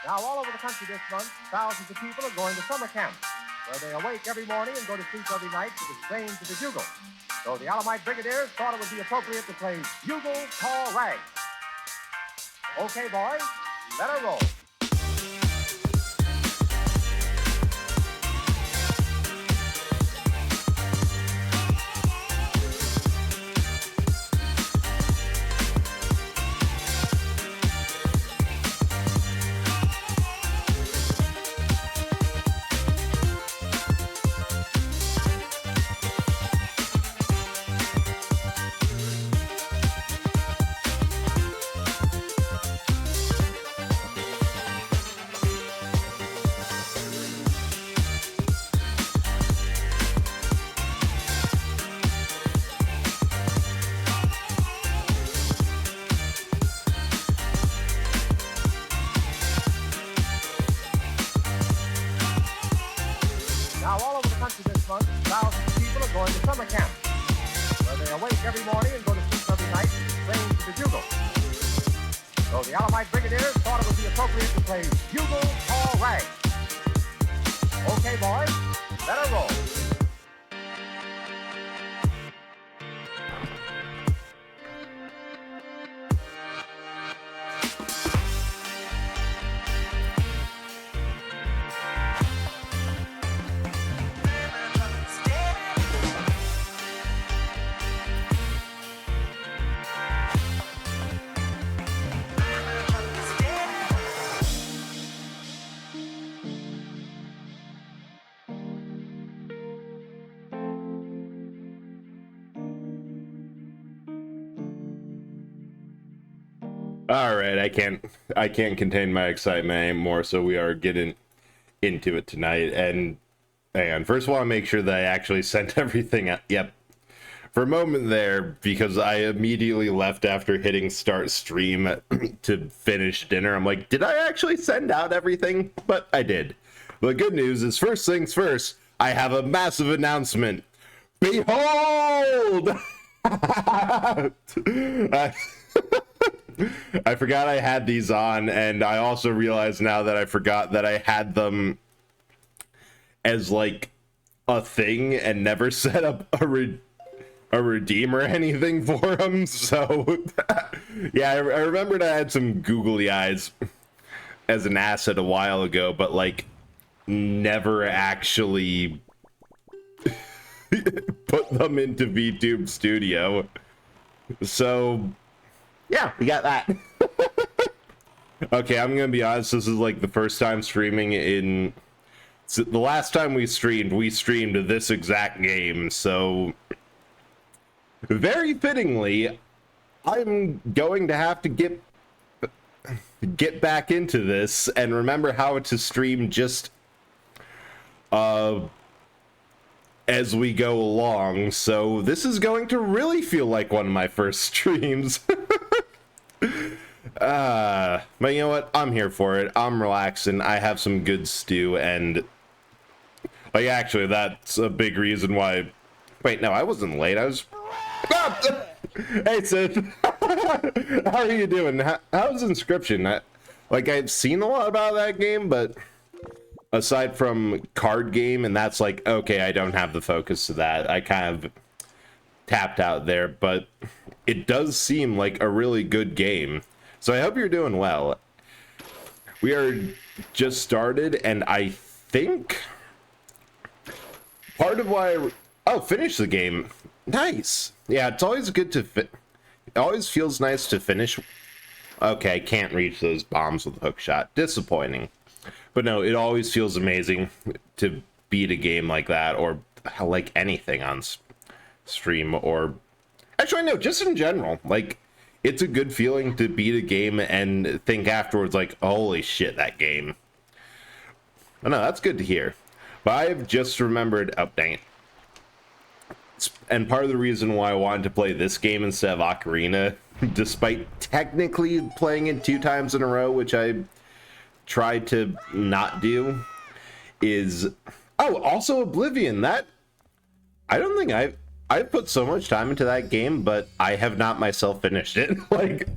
Now, all over the country this month, thousands of people are going to summer camps, where they awake every morning and go to sleep every night to the strains of the bugle. So the Alamite Brigadiers thought it would be appropriate to play Bugle Call Rag. Okay, boys, let her roll. Now, all over the country this month, thousands of people are going to summer camps, where they awake every morning and go to sleep every night to the strains of the bugle. So the Alamite Brigadiers thought it would be appropriate to play Bugle Call Rag. Okay, boys, let her roll. All right, I can't contain my excitement anymore, so we are getting into it tonight. And hang on, first I want to make sure that I actually sent everything out. Yep. For a moment there, because I immediately left after hitting start stream to finish dinner, I'm like, did I actually send out everything? But I did. The good news is, first things first, I have a massive announcement. Behold! I forgot I had these on, and I also realized now that I forgot that I had them as like a thing and never set up a redeem or anything for them. So yeah, I remembered I had some googly eyes as an asset a while ago, but like never actually put them into VTube Studio. So yeah, we got that. Okay, I'm gonna be honest, this is like the first time streaming in... So the last time we streamed this exact game, so... Very fittingly, I'm going to have to get back into this and remember how to stream just... as we go along, so this is going to really feel like one of my first streams. But you know what? I'm here for it. I'm relaxing. I have some good stew, and like actually, that's a big reason why. Wait, no, I wasn't late. I was. Hey, Sith. How are you doing? How's Inscription? I've seen a lot about that game, but aside from card game, and that's like, okay, I don't have the focus to that. I kind of tapped out there, but it does seem like a really good game. So I hope you're doing well. We are just started, and I think part of why finish the game. Nice. Yeah, it's always good to it always feels nice to finish. Okay, I can't reach those bombs with a hook shot. Disappointing. But no, it always feels amazing to beat a game like that, or like anything on stream, or actually no, just in general. Like, it's a good feeling to beat a game and think afterwards like, holy shit, that game. Oh no, that's good to hear. But I've just remembered, oh dang it. And part of the reason why I wanted to play this game instead of Ocarina, despite technically playing it 2 times in a row, which I tried to not do, is also Oblivion. That I don't think I've put so much time into that game, but I have not myself finished it. Like,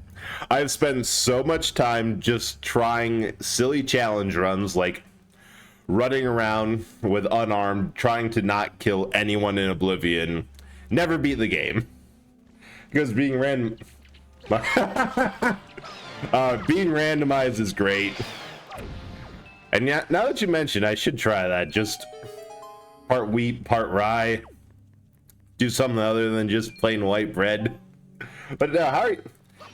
I've spent so much time just trying silly challenge runs, like running around with unarmed, trying to not kill anyone in Oblivion. Never beat the game. Because being being randomized is great. And yeah, now that you mention, I should try that. Just part wheat, part rye. Do something other than just plain white bread. But how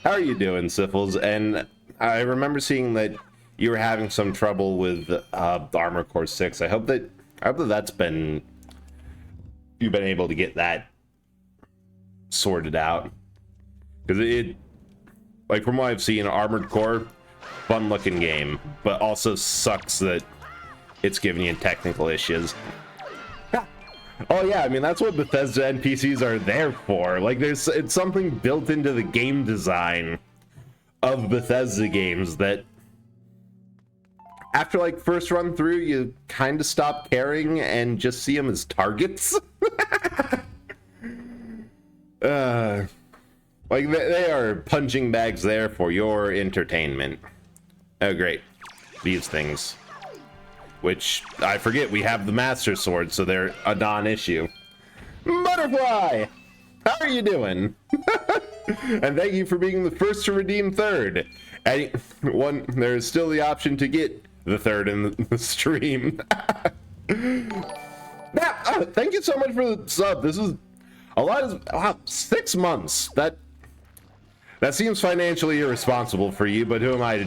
are you doing, Syphils? And I remember seeing that you were having some trouble with Armor Core 6. I hope that that's been, you've been able to get that sorted out. Because it, like from what I've seen, Armored Core, fun looking game, but also sucks that it's giving you technical issues. Oh yeah, I mean, that's what Bethesda NPCs are there for. Like, it's something built into the game design of Bethesda games that after, like, first run through, you kind of stop caring and just see them as targets. Like, they are punching bags there for your entertainment. Oh, great. These things. Which, I forget, we have the Master Sword, so they're a non-issue. Butterfly! How are you doing? And thank you for being the first to redeem third. And there's still the option to get the third in the stream. Thank you so much for the sub. This is a lot of 6 months. That seems financially irresponsible for you, but who am I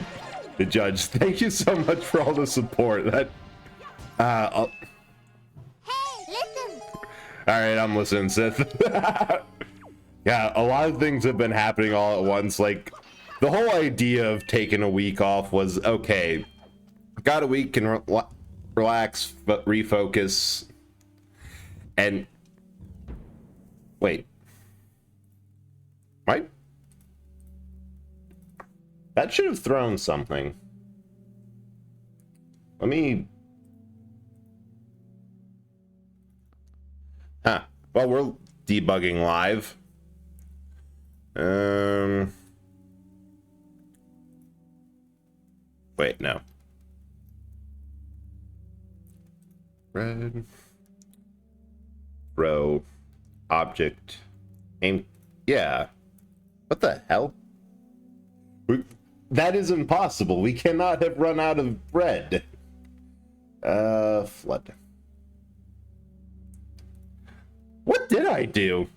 to judge? Thank you so much for all the support. Hey, listen. All right, I'm listening, Sith. Yeah, a lot of things have been happening all at once. Like, the whole idea of taking a week off was, okay, got a week, can relax, but refocus. And wait, right? That should have thrown something. Let me... Huh. Well, we're debugging live. Wait, no. Red. Row. Object. Aim. Yeah. What the hell? That is impossible. We cannot have run out of bread. Flood. What did I do?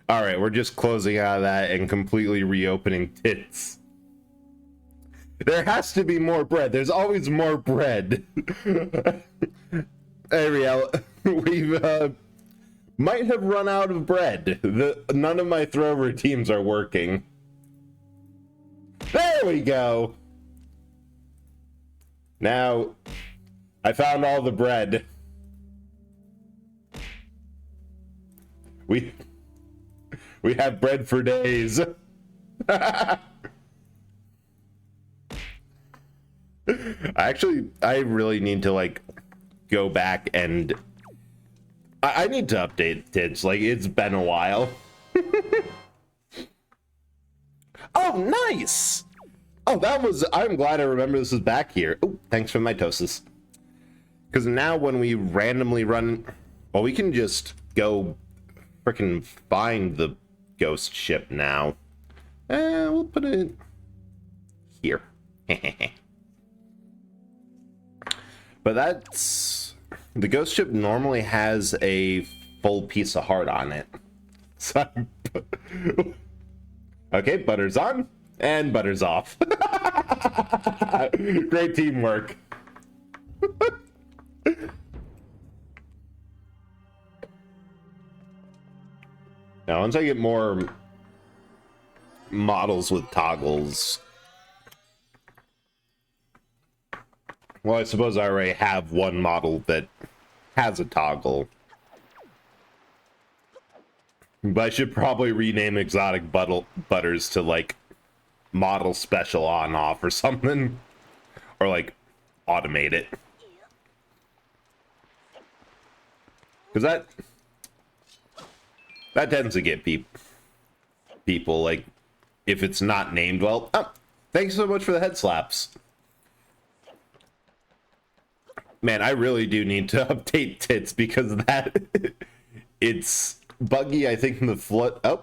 All right, we're just closing out of that and completely reopening tits. There has to be more bread. There's always more bread. Hey, Riel, we've might have run out of bread. None of my thrower teams are working. There we go. Now, I found all the bread. We have bread for days. I really need to, like, go back and I need to update Tits. Like, it's been a while. Oh, nice! Oh, I'm glad I remember this is back here. Oh, thanks for my mitosis. Because now when we randomly run, well, we can just go freaking find the ghost ship now. We'll put it here. But the ghost ship normally has a full piece of heart on it. So, okay, butter's on and butter's off. Great teamwork. Now, once I get more models with toggles, well, I suppose I already have one model that has a toggle. But I should probably rename exotic butters to, like, model special on off or something. Or, like, automate it. Because that tends to get people, like, if it's not named, well, oh, thanks so much for the head slaps. Man, I really do need to update tits because that it's buggy, I think, in the flood. Oh,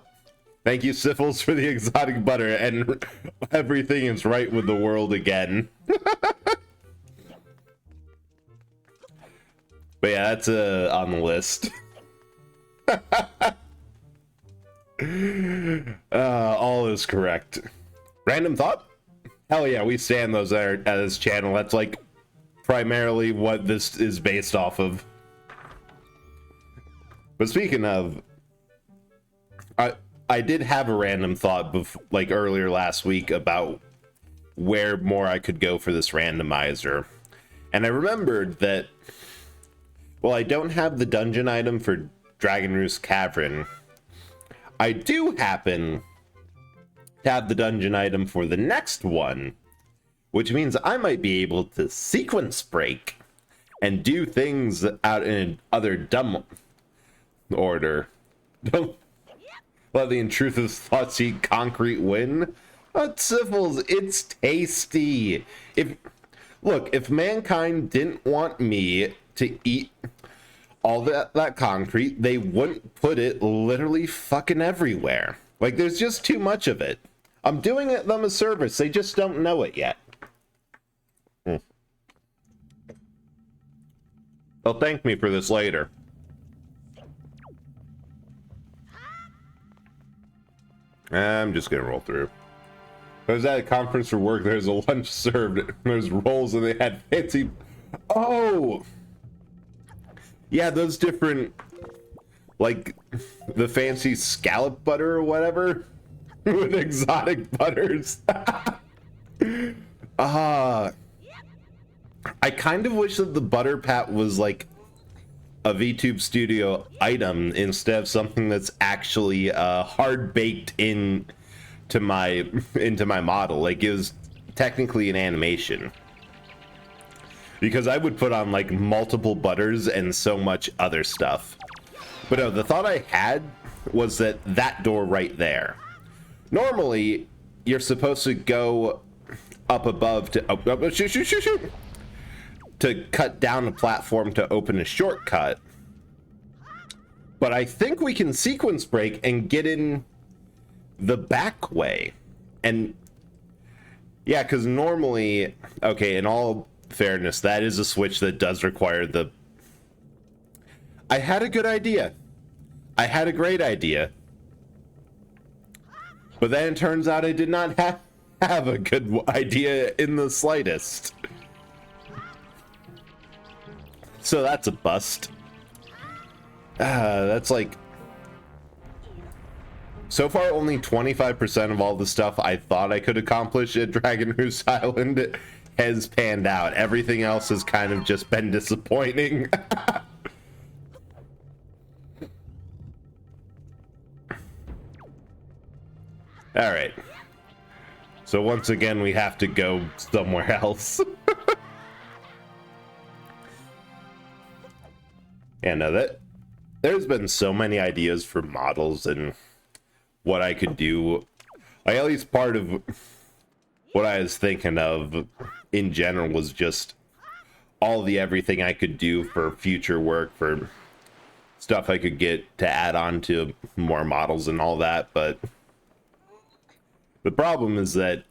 thank you, Syphils, for the exotic butter, and everything is right with the world again. But yeah, that's on the list. All is correct. Random thought? Hell yeah, we stand those there at this channel. That's like primarily what this is based off of. But speaking of, I did have a random thought like earlier last week about where more I could go for this randomizer. And I remembered that, well, I don't have the dungeon item for Dragon Roost Cavern. I do happen to have the dungeon item for the next one, which means I might be able to sequence break and do things out in other dumb order. Don't let the intrusive thoughts eat concrete win. But Syphils, it's tasty. If mankind didn't want me to eat all that concrete, they wouldn't put it literally fucking everywhere. Like, there's just too much of it. I'm doing them a service. They just don't know it yet. They'll thank me for this later. I'm just gonna roll through. I was at a conference for work. There's a lunch served. There's rolls and they had fancy... Oh! Yeah, those different... Like, the fancy scallop butter or whatever? With exotic butters. I kind of wish that the butter pat was like a VTube Studio item instead of something that's actually hard baked into my model. Like, it was technically an animation. Because I would put on like multiple butters and so much other stuff. But no, the thought I had was that door right there. Normally, you're supposed to go up above to shoot, to cut down the platform to open a shortcut. But I think we can sequence break and get in the back way. And yeah, because normally, okay, in all fairness, that is a switch that does require the... I had a good idea. I had a great idea. But then it turns out I did not have a good idea in the slightest. So that's a bust. That's like... So far, only 25% of all the stuff I thought I could accomplish at Dragon Roost Island has panned out. Everything else has kind of just been disappointing. Alright. So once again, we have to go somewhere else. Yeah, no, there's been so many ideas for models and what I could do. Like, at least part of what I was thinking of in general was just all the everything I could do for future work, for stuff I could get to add on to more models and all that. But the problem is that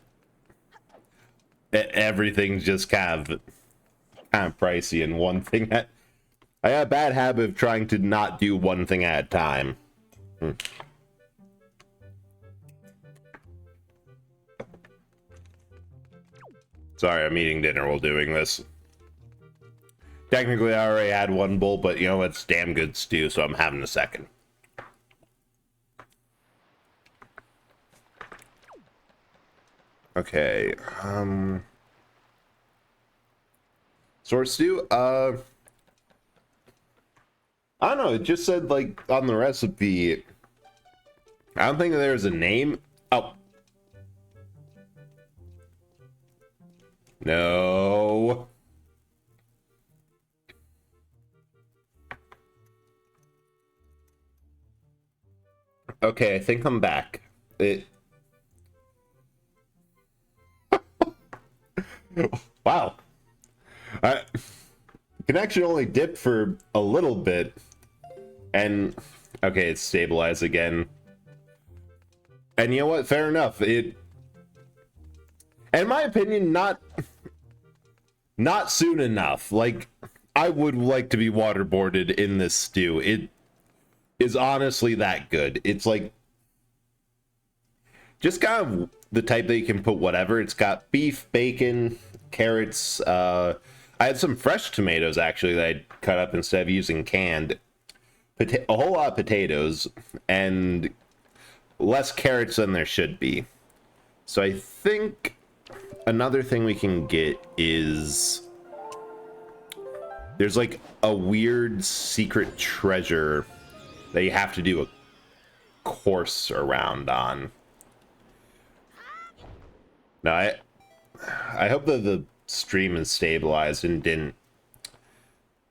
everything's just kind of pricey, and one thing I have a bad habit of trying to not do one thing at a time. Sorry, I'm eating dinner while doing this. Technically, I already had one bowl, but you know, it's damn good stew, so I'm having a second. Okay, sword stew, I don't know, it just said, like, on the recipe, I don't think there's a name. Oh. No. Okay, I think I'm back. Wow. I can actually only dip for a little bit. And, okay, it's stabilized again. And you know what? Fair enough. In my opinion, not soon enough. Like, I would like to be waterboarded in this stew. It is honestly that good. It's like just kind of the type that you can put whatever. It's got beef, bacon, carrots. I had some fresh tomatoes actually that I cut up instead of using canned. A whole lot of potatoes and less carrots than there should be. So I think another thing we can get is there's like a weird secret treasure that you have to do a course around on. Now I hope that the stream is stabilized and didn't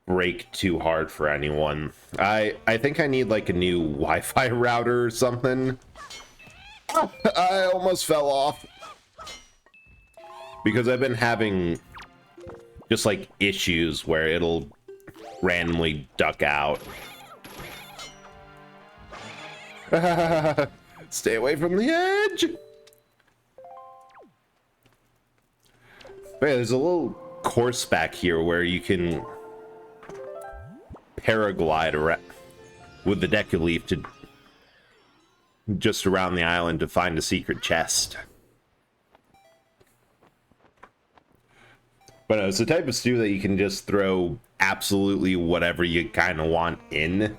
break too hard for anyone. I think I need like a new Wi-Fi router or something. I almost fell off because I've been having just like issues where it'll randomly duck out. Stay away from the edge. Wait, there's a little course back here where you can paraglide around with the deck of leaf to just around the island to find a secret chest. But it's the type of stew that you can just throw absolutely whatever you kind of want in,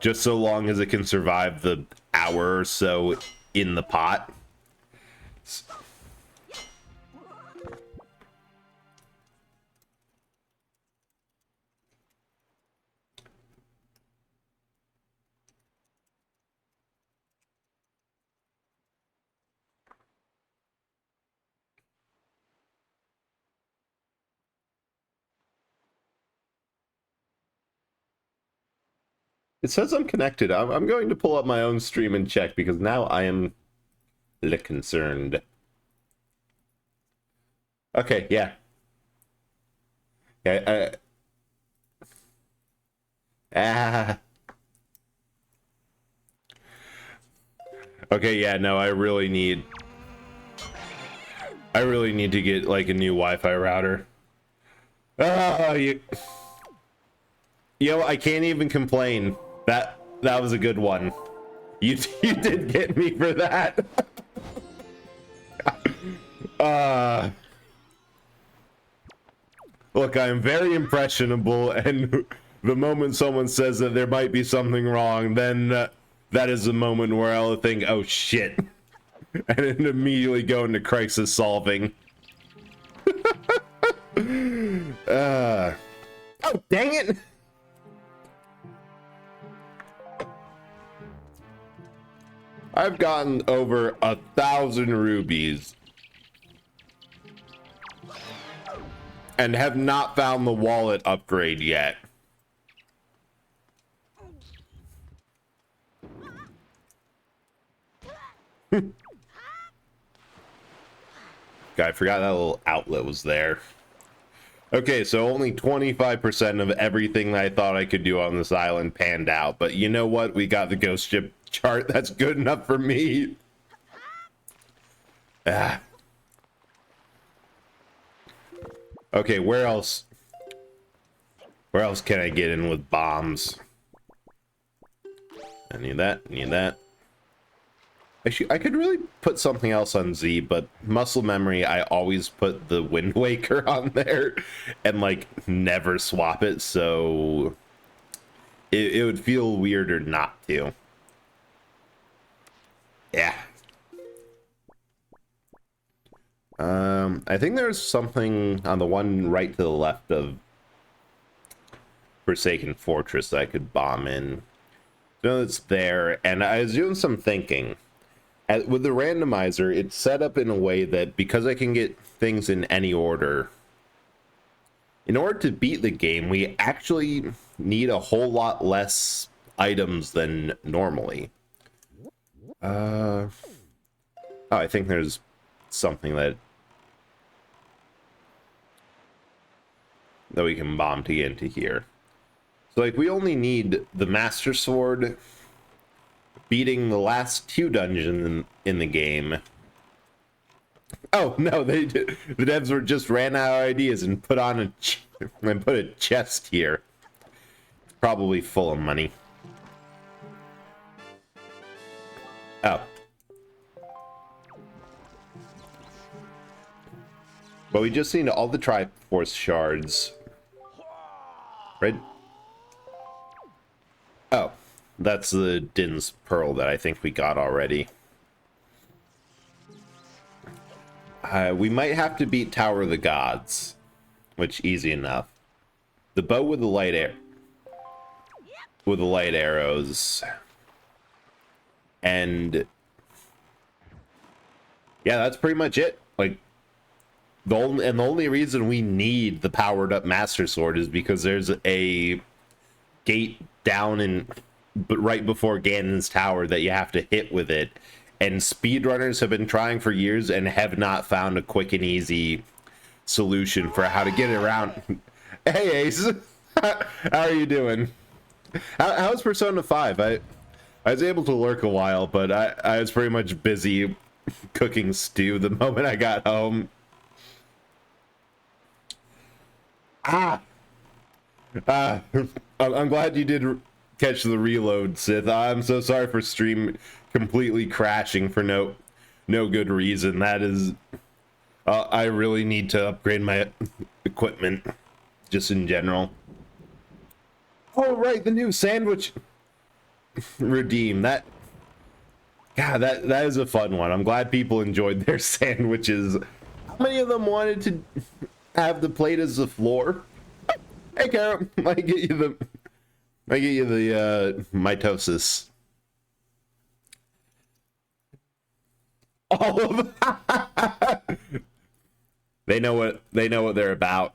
just so long as it can survive the hour or so in the pot. It says I'm connected. I'm going to pull up my own stream and check because now I am concerned. Okay, yeah. Yeah, Okay, yeah, no, I really need to get like a new Wi-Fi router. Oh, you know, I can't even complain. That was a good one. You did get me for that. Look, I am very impressionable, and the moment someone says that there might be something wrong, then that is the moment where I'll think, oh shit, and then immediately go into crisis solving. Oh, dang it! I've gotten over 1,000 rubies and have not found the wallet upgrade yet. God, I forgot that little outlet was there. Okay, so only 25% of everything that I thought I could do on this island panned out. But you know what? We got the ghost ship chart. That's good enough for me. Okay, where else? Where else can I get in with bombs? I need that. Need that. Actually, I could really put something else on Z, but muscle memory, I always put the Wind Waker on there and, like, never swap it, so it would feel weirder not to. Yeah. I think there's something on the one right to the left of Forsaken Fortress that I could bomb in. No, it's there, and I was doing some thinking. With the randomizer, it's set up in a way that because I can get things in any order, in order to beat the game, we actually need a whole lot less items than normally. Oh, I think there's something that... that we can bomb to get into here. So, like, we only need the Master Sword, beating the last 2 dungeons in the game. Oh, no, the devs were just ran out of ideas and put on put a chest here. Probably full of money. Oh. But we just need all the Triforce shards. Right? Oh. That's the Din's Pearl that I think we got already. We might have to beat Tower of the Gods. Which, easy enough. The bow with the light arrows. And yeah, that's pretty much it. Like, the only reason we need the powered up Master Sword is because there's a gate down right before Ganon's Tower that you have to hit with it. And speedrunners have been trying for years and have not found a quick and easy solution for how to get it around. Hey, Ace. How are you doing? How's Persona 5? I was able to lurk a while, but I was pretty much busy cooking stew the moment I got home. I'm glad you did catch the reload, Sith. I'm so sorry for stream completely crashing for no good reason. That is, I really need to upgrade my equipment, just in general. Oh, right, the new sandwich redeem. That is a fun one. I'm glad people enjoyed their sandwiches. How many of them wanted to have the plate as the floor? Hey, Carol, I get you the mitosis. All of them. They know what they're about.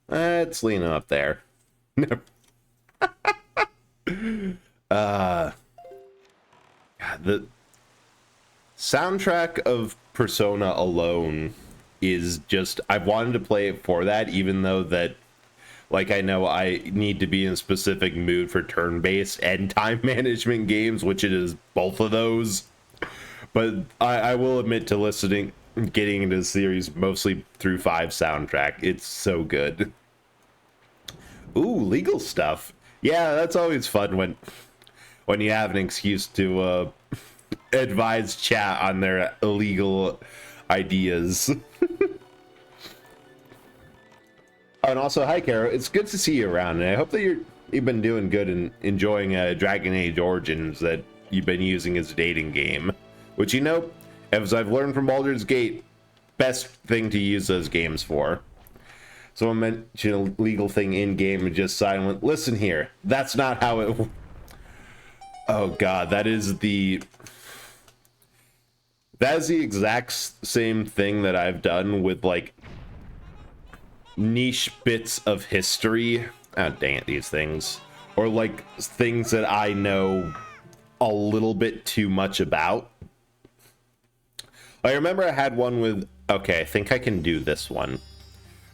Let's lean up there. God, the soundtrack of Persona alone is just, I've wanted to play it for that, even though that, like, I know I need to be in a specific mood for turn-based and time management games, which it is both of those. But I will admit to getting into the series mostly through 5 soundtrack. It's so good. Ooh, legal stuff. Yeah, that's always fun when you have an excuse to advise chat on their illegal ideas. Oh, and also, hi, Kara. It's good to see you around, and I hope that you've been doing good and enjoying Dragon Age Origins that you've been using as a dating game. Which, you know, as I've learned from Baldur's Gate, best thing to use those games for. Someone mentioned a legal thing in-game and just silent. Listen here, that's not how it... Oh, God, that is the exact same thing that I've done with, like, niche bits of history. Oh, dang it, these things. Or, like, things that I know a little bit too much about. I remember I had one with... Okay, I think I can do this one.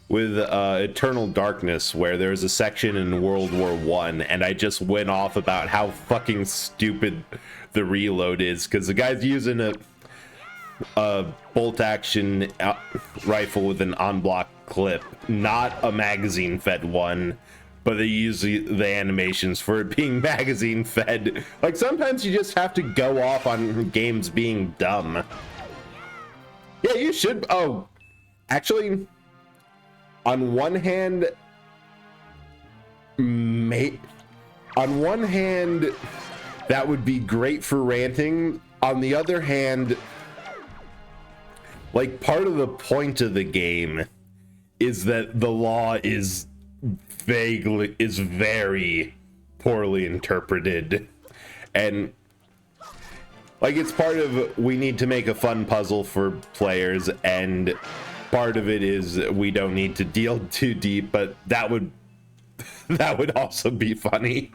With Eternal Darkness, where there's a section in World War I, and I just went off about how fucking stupid the reload is, because the guy's using a bolt-action rifle with an on-block clip, not a magazine-fed one, but they use the animations for it being magazine-fed. Like, sometimes you just have to go off on games being dumb. Yeah, you should... Oh, actually... On one hand, that would be great for ranting. On the other hand, like, part of the point of the game is that the law is very poorly interpreted. And, like, it's part of, we need to make a fun puzzle for players, and part of it is we don't need to deal too deep, but that would also be funny.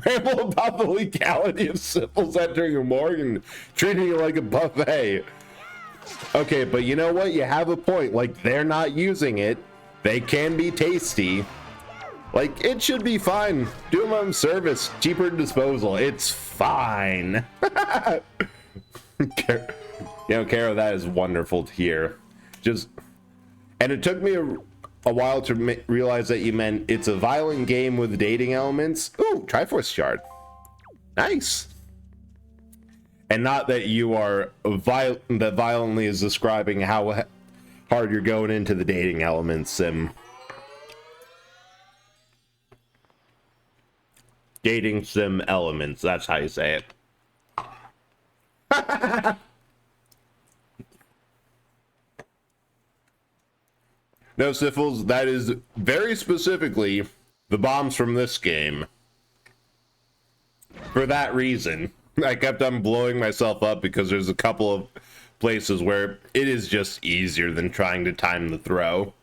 Ramble about the legality of symbols entering a morgue and treating it like a buffet. Okay, but you know what? You have a point. Like, they're not using it. They can be tasty. Like, it should be fine. Do them on service, cheaper disposal. It's fine. You know, Caro, that is wonderful to hear. And it took me a while to realize that you meant it's a violent game with dating elements. Ooh, Triforce Shard. Nice. And not that you are that violently is describing how hard you're going into the dating elements, Sim. Dating sim elements, that's how you say it. No, Syphils, that is very specifically the bombs from this game. For that reason, I kept on blowing myself up because there's a couple of places where it is just easier than trying to time the throw.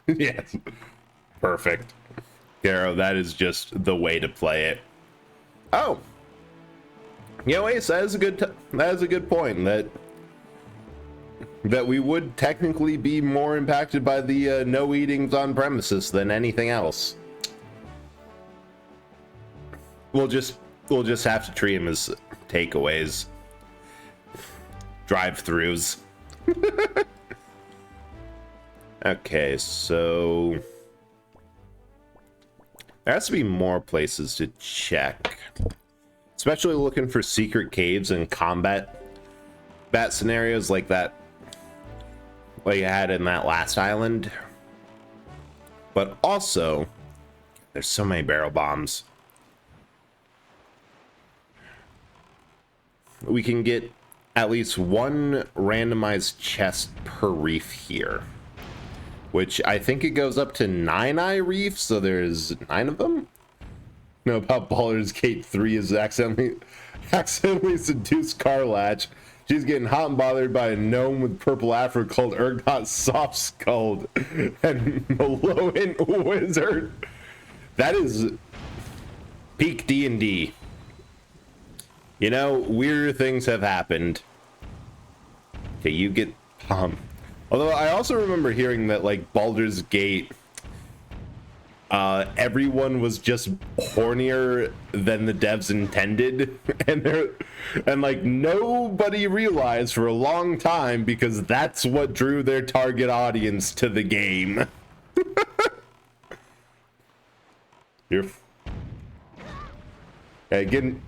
Yes. Perfect. Caro, that is just the way to play it. Oh. You know, Ace, that is a good point. That we would technically be more impacted by the no eatings on premises than anything else. We'll just have to treat them as takeaways, drive-throughs. Okay, so there has to be more places to check, especially looking for secret caves and combat scenarios like that, like you had in that last island. But also, there's so many barrel bombs. We can get at least one randomized chest per reef here, which I think it goes up to 9-eye reefs, so there's 9 of them. No, about Baldur's Gate 3 is accidentally seduced Carlatch. She's getting hot and bothered by a gnome with purple afro called Ergot Soft Skulled and Maloan Wizard. That is peak D&D. You know, weirder things have happened. Okay, you get although I also remember hearing that, like, Baldur's Gate, everyone was just hornier than the devs intended, and like nobody realized for a long time because that's what drew their target audience to the game. Again,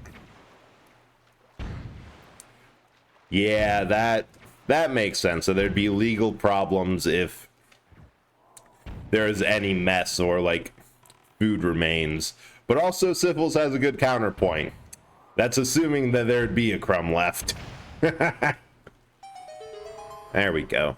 yeah, that makes sense. So there'd be legal problems if there's any mess or like food remains. But also Syphils has a good counterpoint. That's assuming that there'd be a crumb left. There we go.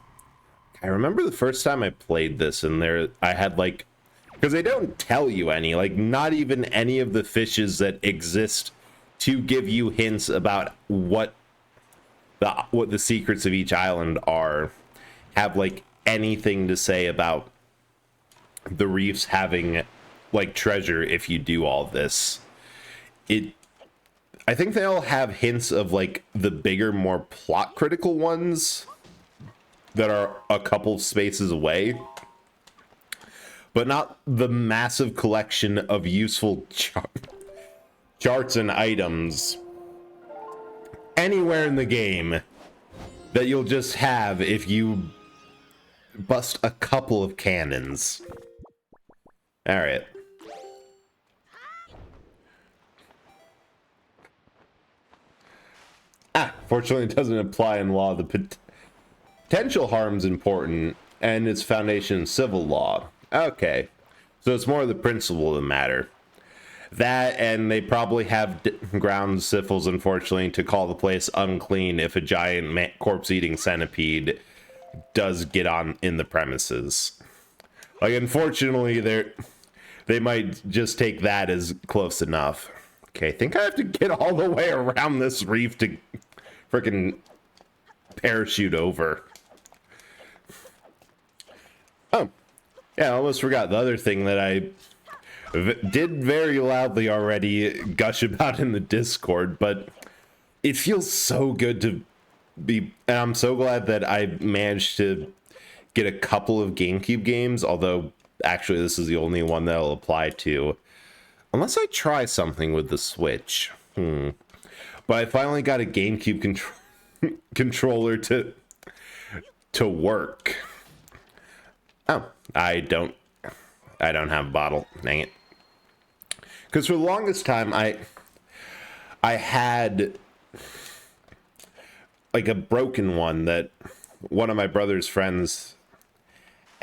I remember the first time I played this and I had like, because they don't tell you any, like not even any of the fishes that exist to give you hints about what the secrets of each island are have like anything to say about the reefs having like treasure if you do all this. I think they all have hints of like the bigger, more plot critical ones that are a couple spaces away, but not the massive collection of useful charts and items anywhere in the game that you'll just have if you bust a couple of cannons. All right. Fortunately, it doesn't apply in law. The potential harm's important, and its foundation in civil law. Okay. So it's more the principle of the matter. That, and they probably have grounds, Syphils, unfortunately, to call the place unclean if a giant corpse-eating centipede does get on in the premises. Like, unfortunately, they might just take that as close enough. Okay, I think I have to get all the way around this reef to freaking parachute over. Oh, yeah, I almost forgot the other thing that I did very loudly already gush about in the Discord, but it feels so good to and I'm so glad that I managed to get a couple of GameCube games, although actually this is the only one that'll apply to, unless I try something with the Switch. But I finally got a GameCube controller to work. Oh, I don't have a bottle. Dang it. Because for the longest time, I had like a broken one that one of my brother's friends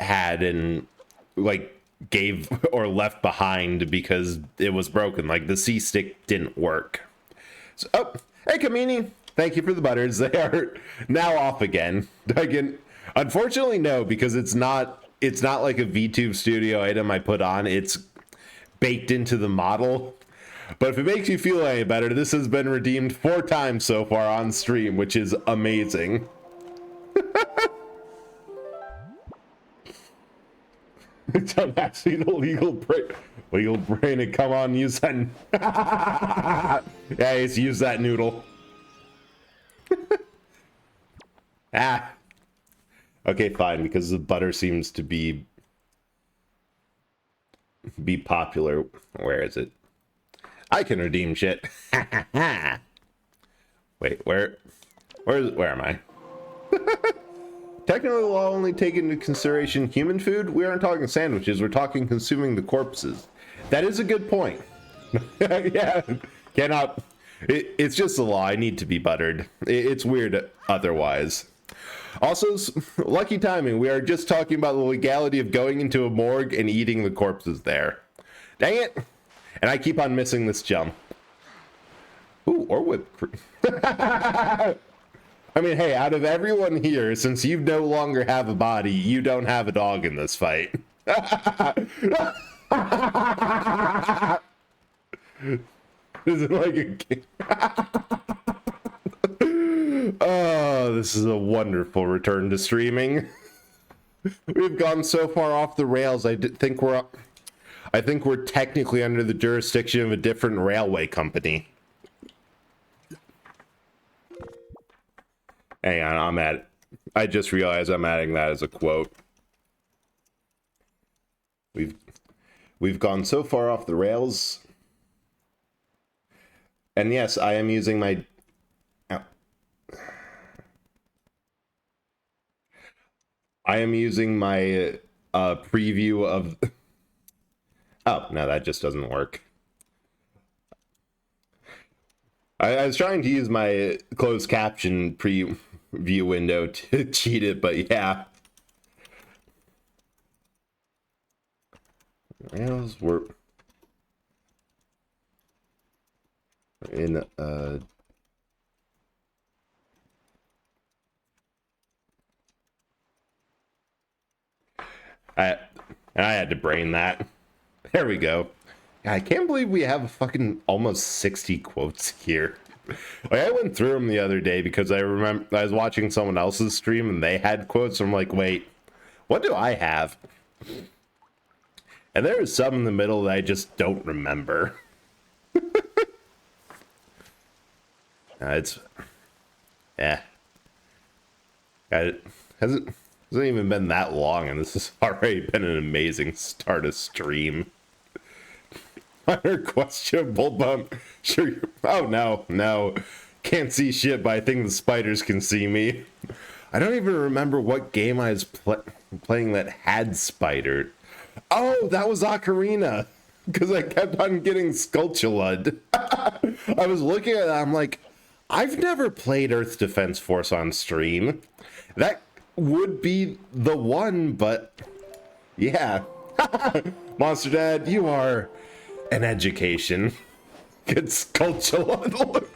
had and like gave or left behind because it was broken. Like the C stick didn't work. So, oh, hey Kamini, thank you for the butters. They are now off again. Again, unfortunately, no, because it's not like a VTube Studio item I put on. It's baked into the model. But if it makes you feel any better, this has been redeemed 4 times so far on stream, which is amazing. Don't actually the legal brain and come on, use that. Yeah, just use that noodle. Okay, fine, because the butter seems to be popular. Where is it? I can redeem shit. Wait, where am I? Technically, we'll only take into consideration human food. We aren't talking sandwiches. We're talking consuming the corpses. That is a good point. Yeah, cannot. It's just a law. I need to be buttered. It's weird otherwise. Also, lucky timing. We are just talking about the legality of going into a morgue and eating the corpses there. Dang it. And I keep on missing this jump. Ooh, or whipped cream. I mean, hey, out of everyone here, since you no longer have a body, you don't have a dog in this fight. Is it like a game? Oh, this is a wonderful return to streaming. We've gone so far off the rails. I think we're technically under the jurisdiction of a different railway company. Hang on, I just realized I'm adding that as a quote. We've gone so far off the rails. And yes, I am using my preview of oh, no, that just doesn't work. I was trying to use my closed caption preview window to cheat it, but yeah. Rails were in I had to brain that. There we go. I can't believe we have fucking almost 60 quotes here. Like, I went through them the other day because I remember I was watching someone else's stream and they had quotes. So I'm like, wait, what do I have? And there are some in the middle that I just don't remember. It hasn't even been that long, and this has already been an amazing start of stream. Under questionable bump. Sure. Oh no. Can't see shit, but I think the spiders can see me. I don't even remember what game I was playing that had spider. Oh, that was Ocarina. Because I kept on getting Skulltulud. I was looking at that, I'm like, I've never played Earth Defense Force on stream. That would be the one, but yeah. Monster Dad, you are an education. Good Skulltulud.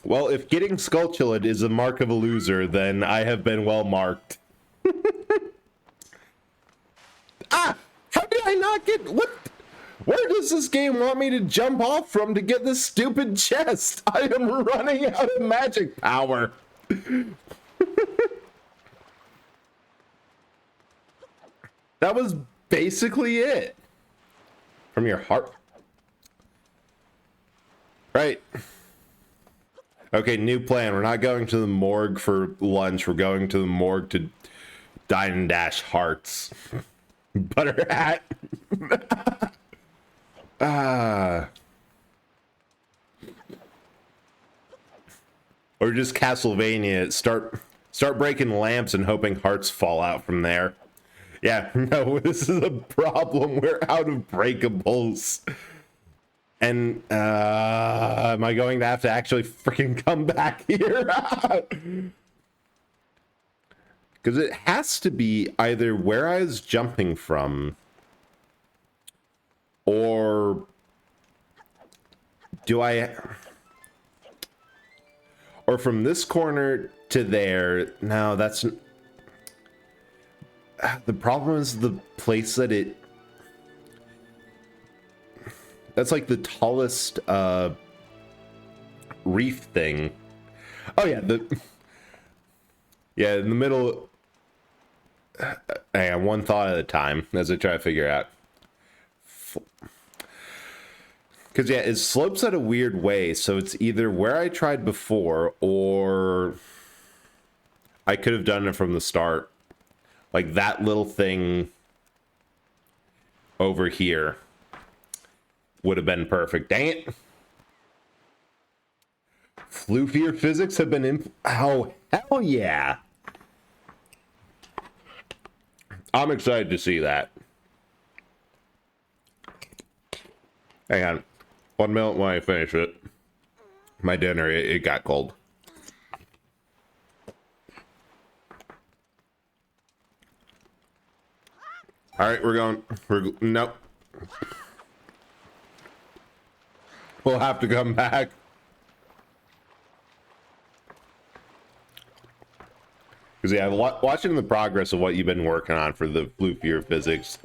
Well, if getting Skulltulud is a mark of a loser, then I have been well marked. Ah! How did I not get... What? Where does this game want me to jump off from to get this stupid chest? I am running out of magic power. That was basically it. From your heart. Right. Okay, new plan. We're not going to the morgue for lunch. We're going to the morgue to dine and dash hearts. Butter hat. Or just Castlevania. Start breaking lamps and hoping hearts fall out from there. Yeah, no, this is a problem. We're out of breakables. And am I going to have to actually freaking come back here? Because it has to be either where I was jumping from, or or from this corner to there. No, that's... The problem is the place that it... That's like the tallest reef thing. Oh yeah, yeah, in the middle. Hang on, one thought at a time as I try to figure out. Because yeah, it slopes at a weird way, so it's either where I tried before, or I could have done it from the start. Like that little thing over here would have been perfect. Dang it. Floofier physics have been oh, hell yeah. I'm excited to see that. Hang on. 1 minute when I finish it. My dinner, it got cold. All right, nope. We'll have to come back. Because yeah, watching the progress of what you've been working on for the floofier physics,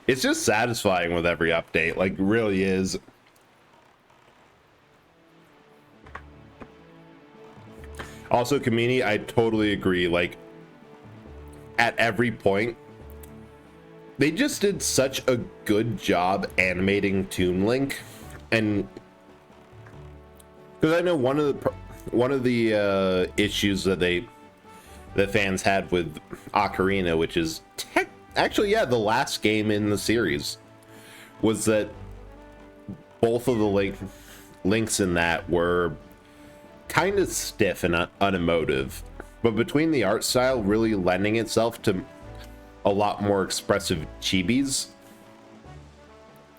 it's just satisfying with every update. Like, really is. Also, Kamini, I totally agree. Like, at every point, they just did such a good job animating Toon Link, and because I know one of the issues that fans had with Ocarina, which is actually, yeah, the last game in the series, was that both of the links in that were kind of stiff and unemotive, but between the art style really lending itself to a lot more expressive chibis.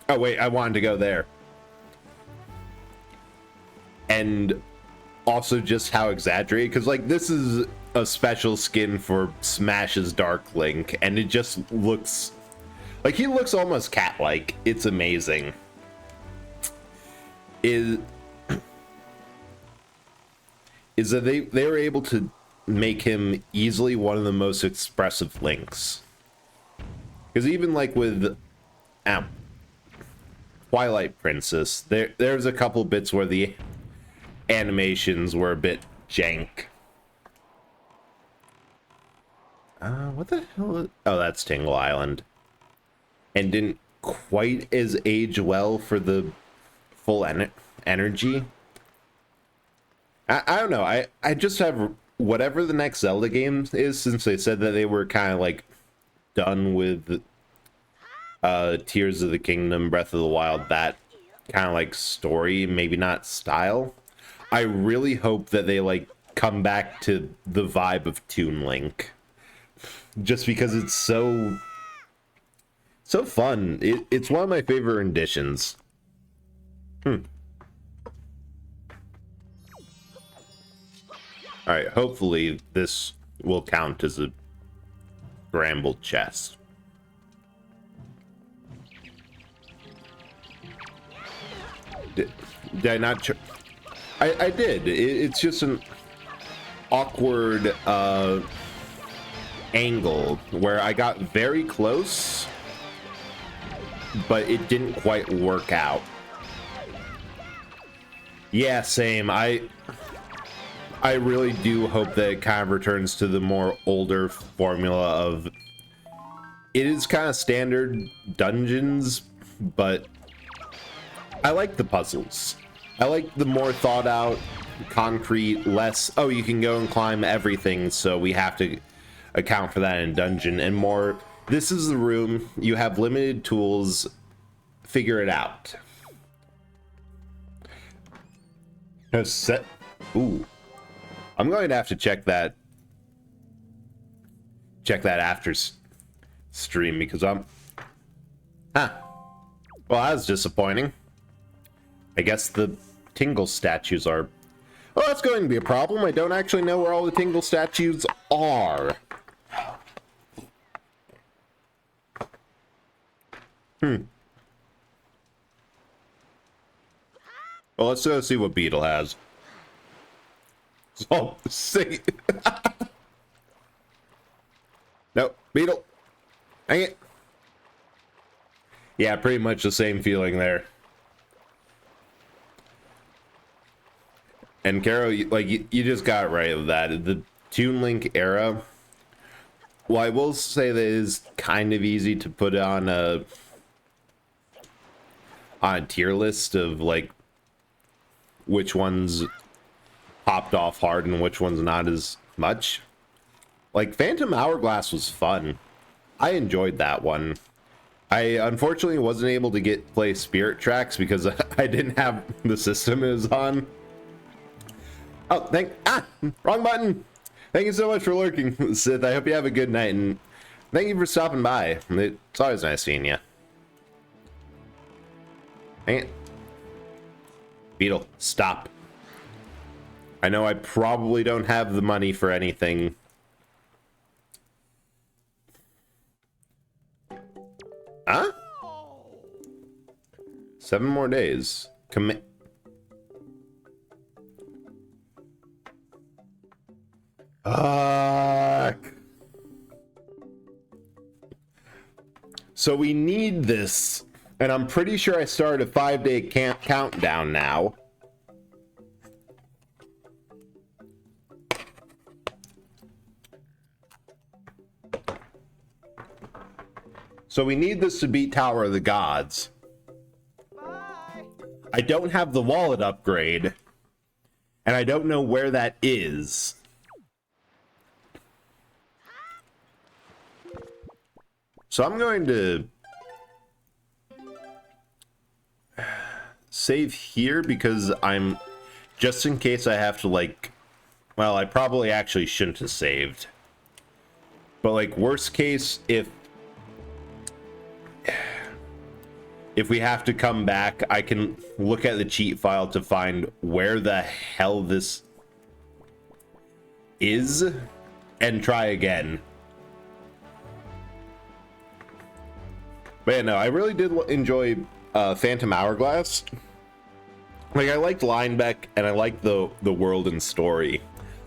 Oh wait, I wanted to go there. And also just how exaggerated, because like this is a special skin for Smash's Dark Link, and it just looks like he looks almost cat-like. It's amazing. Is that they were able to make him easily one of the most expressive Links. Because even like with Twilight Princess, there's a couple bits where the animations were a bit jank. What the hell? Oh, that's Tingle Island. And didn't quite as age well for the full energy. I don't know. I just have whatever the next Zelda game is, since they said that they were kind of like done with Tears of the Kingdom, Breath of the Wild, that kind of like story, maybe not style. I really hope that they like come back to the vibe of Toon Link, just because it's so fun. It's one of my favorite renditions. All right, hopefully this will count as a scrambled chest. Did I not? I did. It's just an awkward angle where I got very close, but it didn't quite work out. Yeah, same. I really do hope that it kind of returns to the more older formula of it is kind of standard dungeons, but I like the puzzles. I like the more thought out concrete, less, oh, you can go and climb everything, so we have to account for that in dungeon, and more, this is the room, you have limited tools, figure it out. Set. Ooh. I'm going to have to check that after stream, because well, that's disappointing. I guess the tingle statues are... Well, that's going to be a problem. I don't actually know where all the tingle statues are. Well, let's go see what Beetle has. Oh, see. No, Beetle. Dang it. Yeah, pretty much the same feeling there. And Caro, you just got it right with that. The Toon Link era, well, I will say that it is kind of easy to put on a tier list of, like, which ones popped off hard and which ones not as much. Like, Phantom Hourglass was fun. I enjoyed that one. I unfortunately wasn't able to play Spirit Tracks because I didn't have the system it was on. Oh, wrong button. Thank you so much for lurking, Sith. I hope you have a good night, and thank you for stopping by. It's always nice seeing you. Dang it. Beetle, stop. I know I probably don't have the money for anything. Huh? 7 more days. Commit. So we need this, and I'm pretty sure I started a 5-day countdown now. So we need this to beat Tower of the Gods. Bye. I don't have the wallet upgrade, and I don't know where that is. So I'm going to save here because I'm, just in case I have to, like, well, I probably actually shouldn't have saved. But, like, worst case, if we have to come back, I can look at the cheat file to find where the hell this is and try again. But yeah, no, I really did enjoy Phantom Hourglass. Like, I liked Linebeck, and I liked the world and story.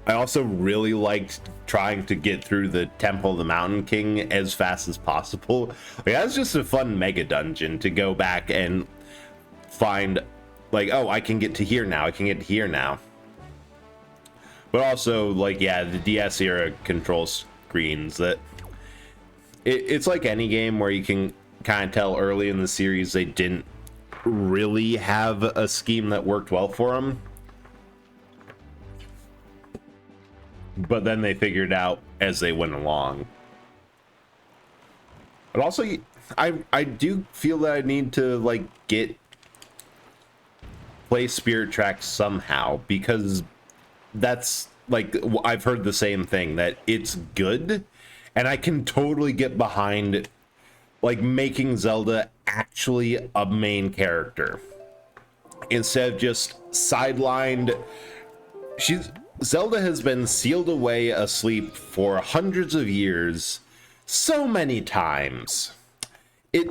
I also really liked trying to get through the Temple of the Mountain King as fast as possible. Like, that was just a fun mega dungeon to go back and find, like, oh, I can get to here now, I can get to here now. But also, like, yeah, the DS era control screens, that it's like any game where you can kind of tell early in the series they didn't really have a scheme that worked well for them, but then they figured out as they went along. But also, I do feel that I need to, like, play Spirit Tracks somehow, because that's, like, I've heard the same thing, that it's good, and I can totally get behind, like, making Zelda actually a main character instead of just sidelined. Zelda has been sealed away asleep for hundreds of years, so many times. It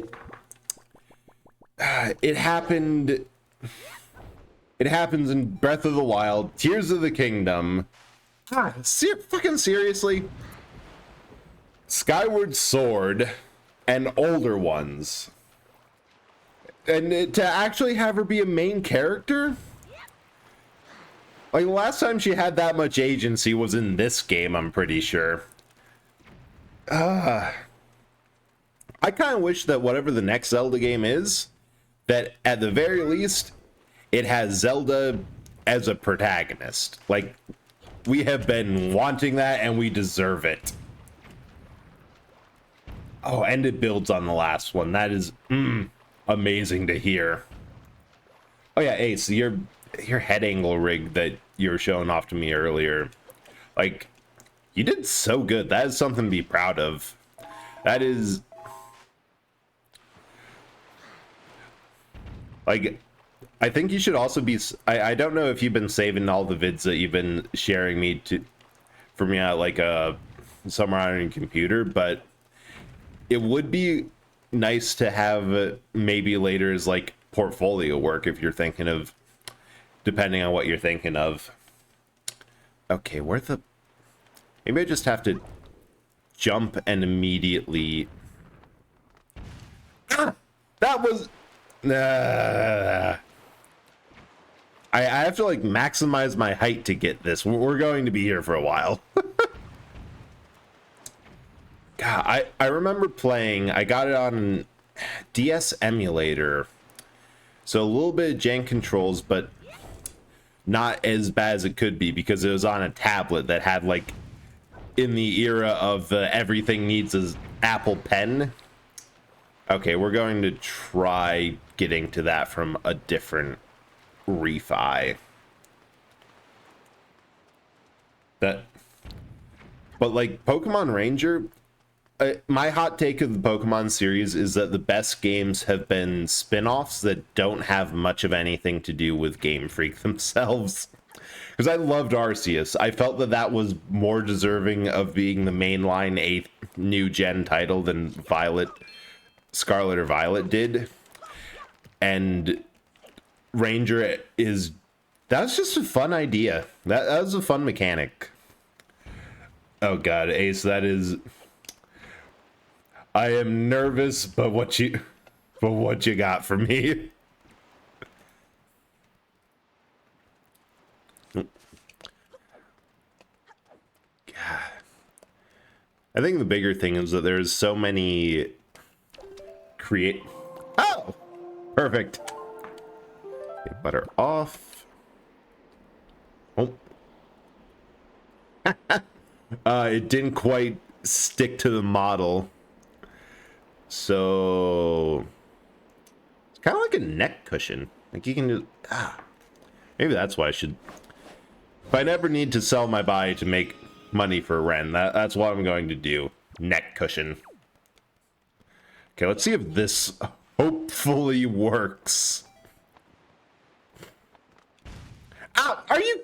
happened. It happens in Breath of the Wild, Tears of the Kingdom. Fucking seriously, Skyward Sword, and older ones, and to actually have her be a main character, like, the last time she had that much agency was in this game, I'm pretty sure. I kind of wish that whatever the next Zelda game is, that at the very least it has Zelda as a protagonist. Like, we have been wanting that, and we deserve it. Oh, and it builds on the last one. That is amazing to hear. Oh yeah, Ace, your head angle rig that you were showing off to me earlier, like, you did so good. That is something to be proud of. That is, like, I think you should also be, I don't know if you've been saving all the vids that you've been sharing me for me at like somewhere on your computer, but it would be nice to have maybe later as like portfolio work if you're thinking of, depending on what you're thinking of. Okay, maybe I just have to jump and immediately, that was, I have to like maximize my height to get this. We're going to be here for a while. God, I remember playing, I got it on DS emulator. So a little bit of jank controls, but not as bad as it could be because it was on a tablet that had like, in the era of everything needs an Apple Pen. Okay, we're going to try getting to that from a different refi. But like Pokemon Ranger, my hot take of the Pokemon series is that the best games have been spin-offs that don't have much of anything to do with Game Freak themselves. Because I loved Arceus. I felt that that was more deserving of being the mainline 8th new gen title than Scarlet or Violet did. And Ranger is, that's just a fun idea. That was a fun mechanic. Oh god, Ace, that is, I am nervous, but what you got for me? I think the bigger thing is that there's so many Oh! Perfect. Get butter off. Oh. It didn't quite stick to the model. So it's kind of like a neck cushion. Like you can do, maybe that's why I should, if I never need to sell my body to make money for Ren, that's what I'm going to do. Neck cushion. Okay, let's see if this hopefully works. Ow, are you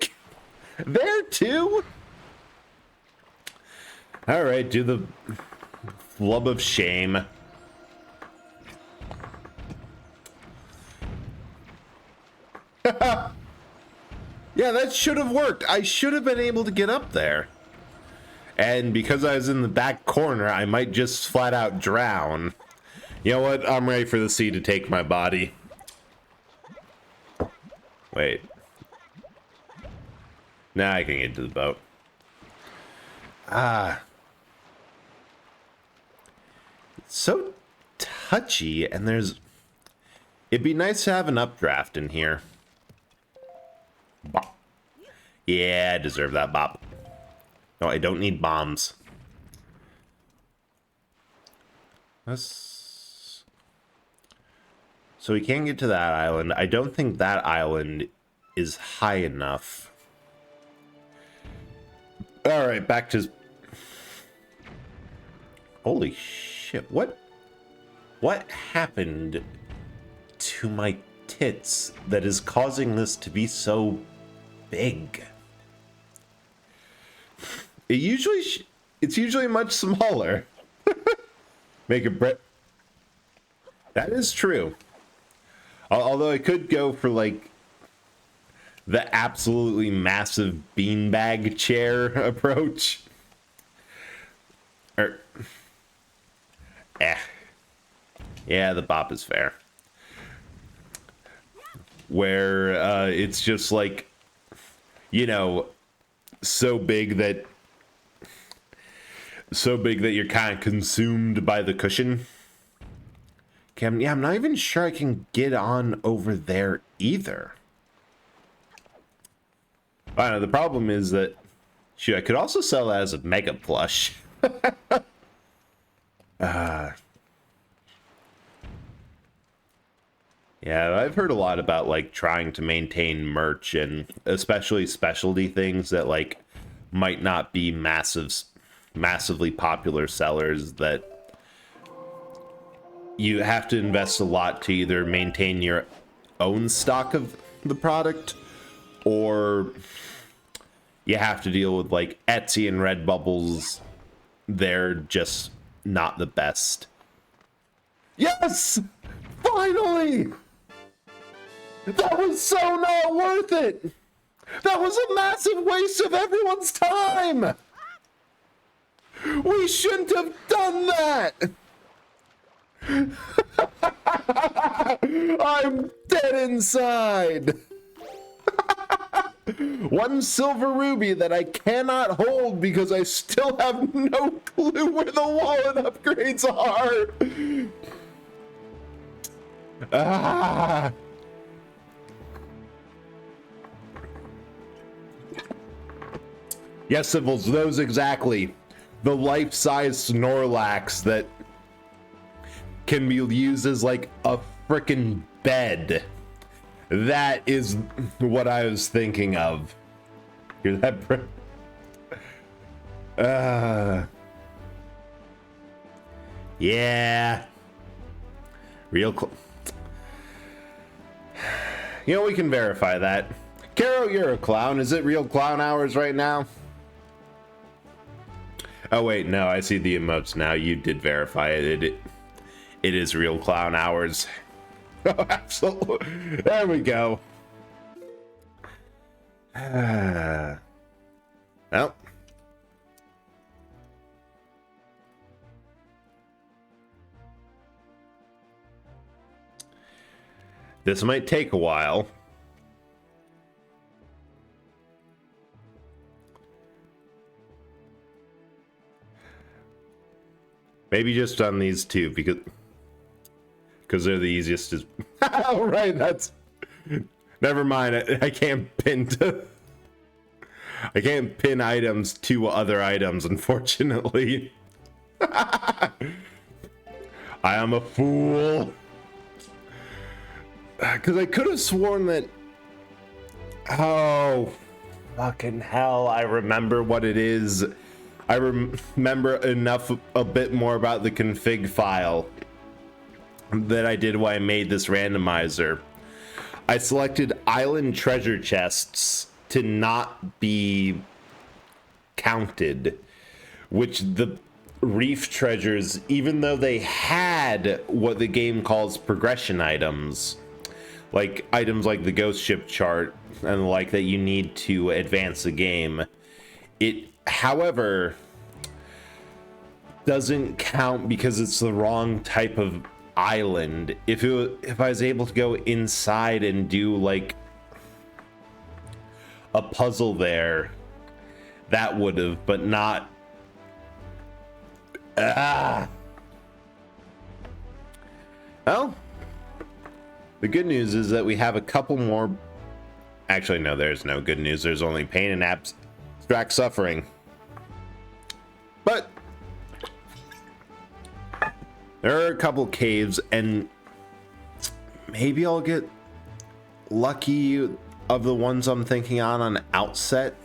there too? All right, do the flub of shame. Yeah, that should have worked. I should have been able to get up there. And because I was in the back corner, I might just flat out drown. You know what? I'm ready for the sea to take my body. Wait. Now I can get to the boat. It's so touchy, and it'd be nice to have an updraft in here. Bop. Yeah, I deserve that bop. No, I don't need bombs. So we can't get to that island. I don't think that island is high enough. All right, back to... Holy shit, what happened to my tits that is causing this to be so big? It's usually much smaller. Make a bread. That is true. Although I could go for like the absolutely massive beanbag chair approach. Yeah, the bop is fair. Where it's just like, you know, so big that you're kind of consumed by the cushion. Okay, I'm not even sure I can get on over there either. I know the problem is that, shoot, I could also sell that as a mega plush. Yeah, I've heard a lot about like trying to maintain merch and especially specialty things that like might not be massively popular sellers, that you have to invest a lot to either maintain your own stock of the product, or you have to deal with like Etsy and Redbubble's. They're just not the best. Yes! Finally! That was so not worth it! That was a massive waste of everyone's time! We shouldn't have done that! I'm dead inside! One silver ruby that I cannot hold because I still have no clue where the wallet upgrades are! Ah! Yes, Civils, those exactly. The life-size Snorlax that can be used as like a frickin' bed. That is what I was thinking of. Hear that? Yeah. You know, we can verify that. Caro, you're a clown. Is it real clown hours right now? Oh wait, no, I see the emotes now. You did verify it. It is real clown hours. Oh, absolutely. There we go. Well. This might take a while. Maybe just on these two because they're the easiest to... Oh, right, that's... Never mind, I can't pin to... I can't pin items to other items, unfortunately. I am a fool. Because I could have sworn that... Oh, fucking hell, I remember what it is. I remember enough, a bit more about the config file that I did when I made this randomizer. I selected island treasure chests to not be counted, which the reef treasures, even though they had what the game calls progression items, like items like the ghost ship chart and the like that you need to advance the game, it, however, doesn't count because it's the wrong type of island. If I was able to go inside and do like a puzzle there, that would have, but not. Well, the good news is that we have a couple more. Actually, no, there's no good news. There's only pain and abstract suffering. But there are a couple caves, and maybe I'll get lucky of the ones I'm thinking on outset.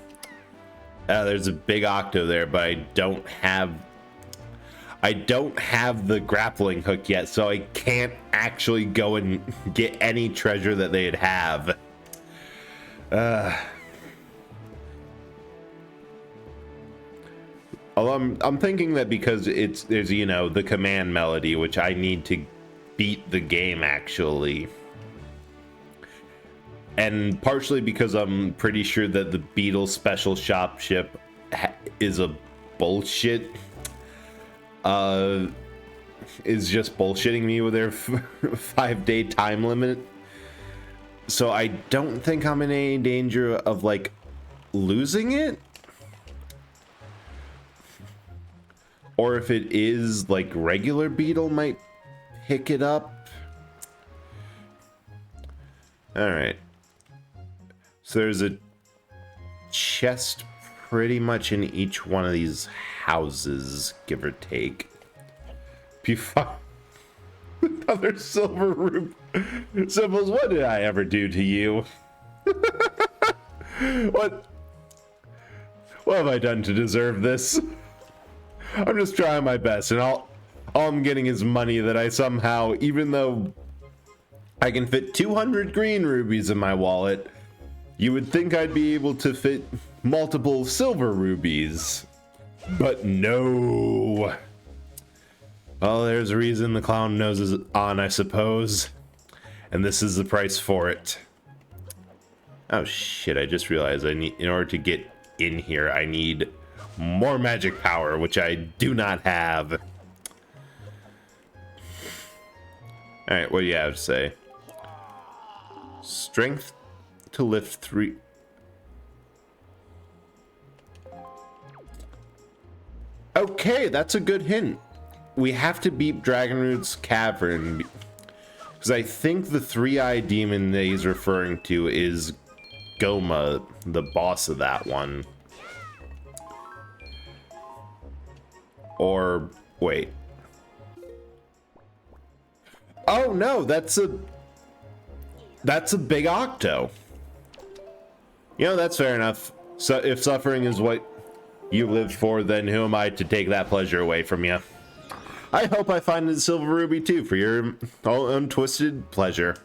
There's a big octo there, but I don't have the grappling hook yet, so I can't actually go and get any treasure that they'd have. Although I'm thinking that because there's you know, the command melody, which I need to beat the game actually, and partially because I'm pretty sure that the Beetle special shop ship is a bullshit. Is just bullshitting me with their 5-day time limit. So I don't think I'm in any danger of like losing it. Or if it is, like, regular Beetle might pick it up. Alright. So there's a chest pretty much in each one of these houses, give or take. P5. Another silver rube. Symbols, what did I ever do to you? What have I done to deserve this? I'm just trying my best, and all I'm getting is money that I somehow, even though I can fit 200 green rubies in my wallet, you would think I'd be able to fit multiple silver rubies. But no. Well, there's a reason the clown nose is on, I suppose. And this is the price for it. Oh shit, I just realized in order to get in here, I need more magic power, which I do not have. Alright, what do you have to say? Strength to lift 3. Okay, that's a good hint. We have to beat Dragonroot's Cavern, because I think the 3-eyed demon that he's referring to is Goma, the boss of that one. Or wait. Oh no, that's a big octo. You know, that's fair enough. So if suffering is what you lived for, then who am I to take that pleasure away from you? I hope I find a silver ruby too for your own twisted pleasure.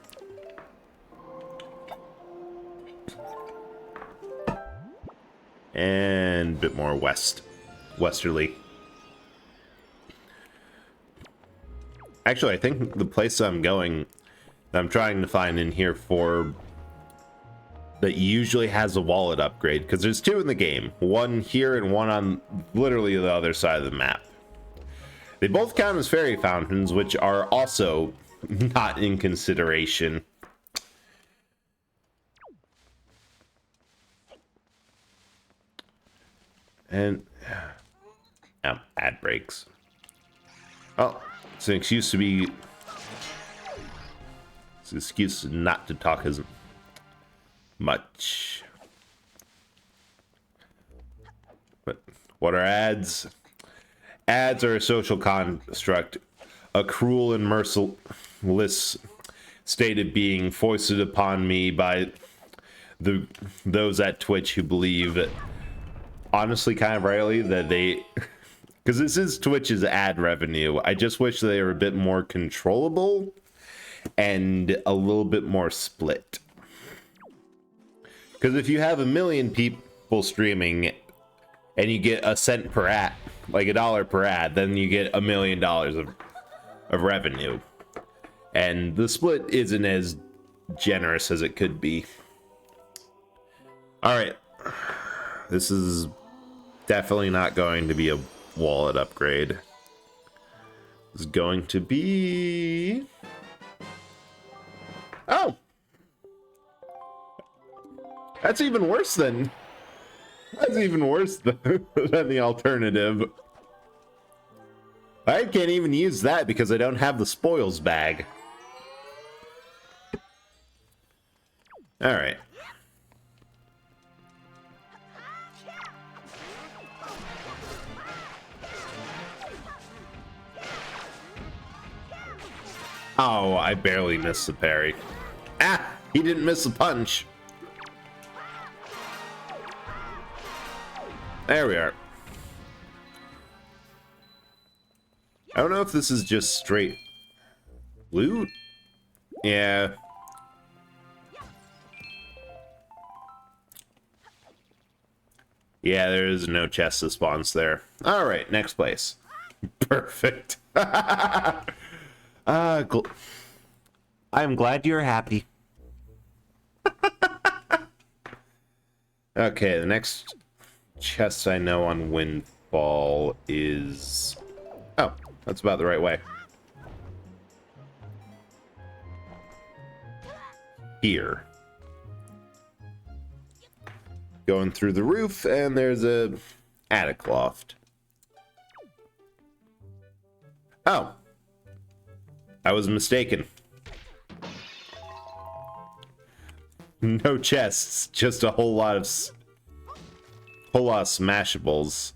And a bit more westerly. Actually, I think the place I'm going, that I'm trying to find in here for, that usually has a wallet upgrade, because there's 2 in the game. One here and one on literally the other side of the map. They both count as fairy fountains, which are also not in consideration. And ad breaks. Oh, it's an excuse to be. It's an excuse not to talk as much. But what are ads? Ads are a social construct, a cruel and merciless state of being foisted upon me by those at Twitch who believe, honestly, kind of rightly, that they, because this is Twitch's ad revenue. I just wish they were a bit more controllable and a little bit more split. Because if you have 1 million people streaming and you get a cent per ad, like $1 per ad, then you get $1 million of revenue. And the split isn't as generous as it could be. Alright. This is definitely not going to be a wallet upgrade. It's going to be... Oh! That's even worse than... That's even worse than the alternative. I can't even use that because I don't have the spoils bag. Alright. Oh, I barely missed the parry. Ah! He didn't miss the punch. There we are. I don't know if this is just straight loot. Yeah. Yeah, there is no chest response there. Alright, next place. Perfect. I'm glad you're happy. Okay, the next chest I know on Windfall is... Oh, that's about the right way. Here. Going through the roof, and there's a attic loft. Oh. I was mistaken. No chests, just a whole lot of whole lot of smashables.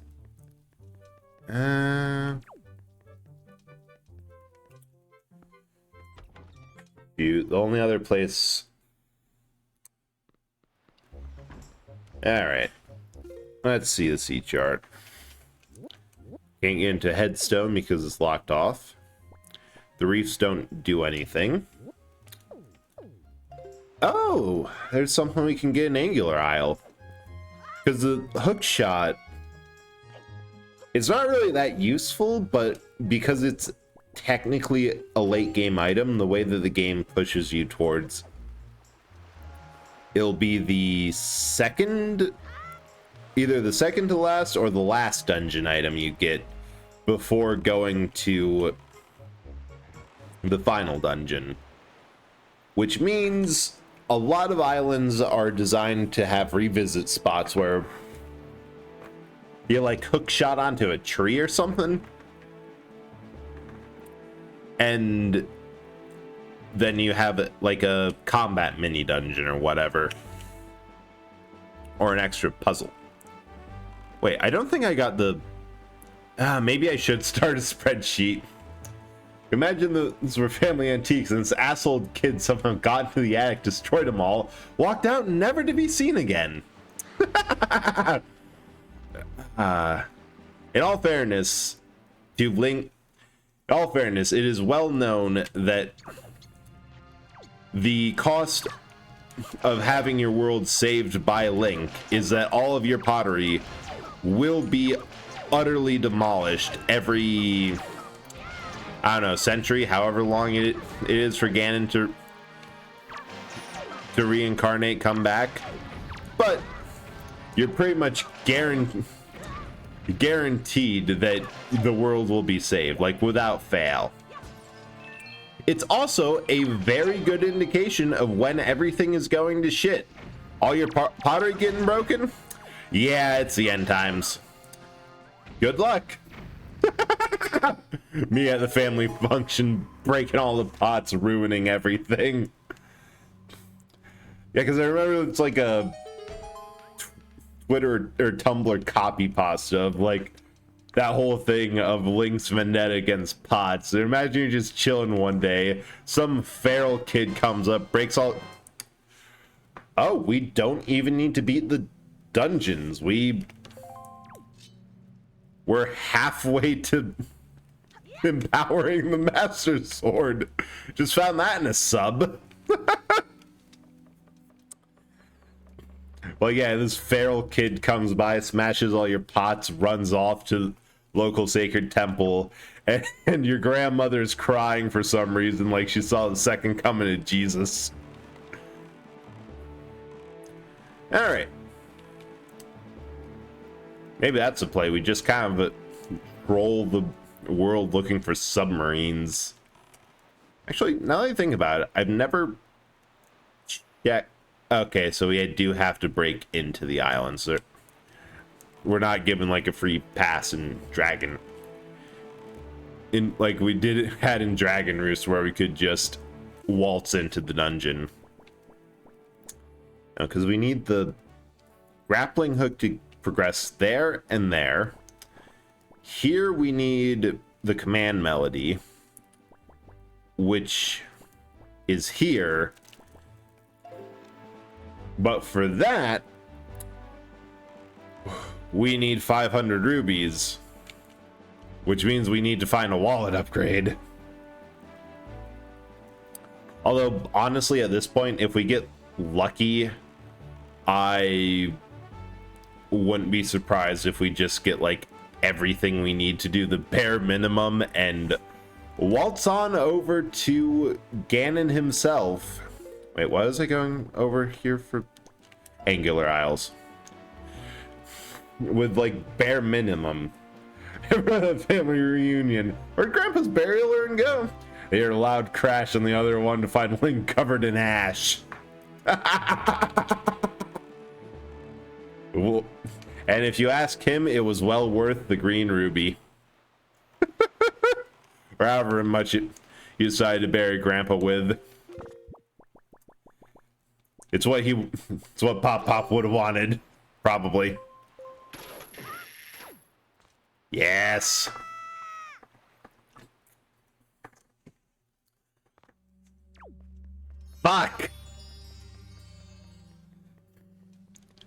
The only other place. Alright. Let's see the sea chart. Can't get into Headstone because it's locked off. The reefs don't do anything. Oh, there's something we can get in Angular Isle. Because the hook shot, it's not really that useful, but because it's technically a late game item, the way that the game pushes you towards, it'll be the second, either the second to last or the last dungeon item you get before going to the final dungeon. Which means a lot of islands are designed to have revisit spots where you like hook shot onto a tree or something, and then you have like a combat mini dungeon or whatever, or an extra puzzle. Wait, I don't think I got the maybe I should start a spreadsheet. Imagine these were family antiques and this asshole kid somehow got into the attic, destroyed them all, walked out, never to be seen again. In all fairness, it is well known that the cost of having your world saved by Link is that all of your pottery will be utterly demolished every, I don't know, century, however long it is for Ganon to reincarnate, come back. But you're pretty much guaranteed that the world will be saved, like without fail. It's also a very good indication of when everything is going to shit. All your pottery getting broken? Yeah, it's the end times. Good luck. Me at the family function, breaking all the pots, ruining everything. Yeah, because I remember it's like a Twitter or Tumblr copy pasta of like that whole thing of Link's vendetta against pots. And imagine you're just chilling one day, some feral kid comes up, breaks all. Oh, we don't even need to beat the dungeons. We're halfway to empowering the Master Sword. Just found that in a sub. Well, yeah, this feral kid comes by, smashes all your pots, runs off to local sacred temple, and your grandmother's crying for some reason, like she saw the second coming of Jesus. All right. Maybe that's a play. We just kind of troll the world looking for submarines. Actually, now that I think about it, I've never... Yeah. Okay, so we do have to break into the islands. So we're not given like a free pass in Dragon. Like we had in Dragon Roost, where we could just waltz into the dungeon. Because we need the grappling hook to progress there and there. Here we need the command melody, which is here. But for that, we need 500 rubies, which means we need to find a wallet upgrade. Although, honestly, at this point, if we get lucky, I wouldn't be surprised if we just get, like, everything we need to do the bare minimum and waltz on over to Ganon himself. Wait, why was I going over here for Angular Isles? With, like, bare minimum. A family reunion. Where'd Grandpa's burial urn go? They heard a loud crash on the other one to find Link covered in ash. And if you ask him, it was well worth the green ruby. Or however much you decided to bury Grandpa with. It's what Pop would have wanted, probably. Yes. Fuck.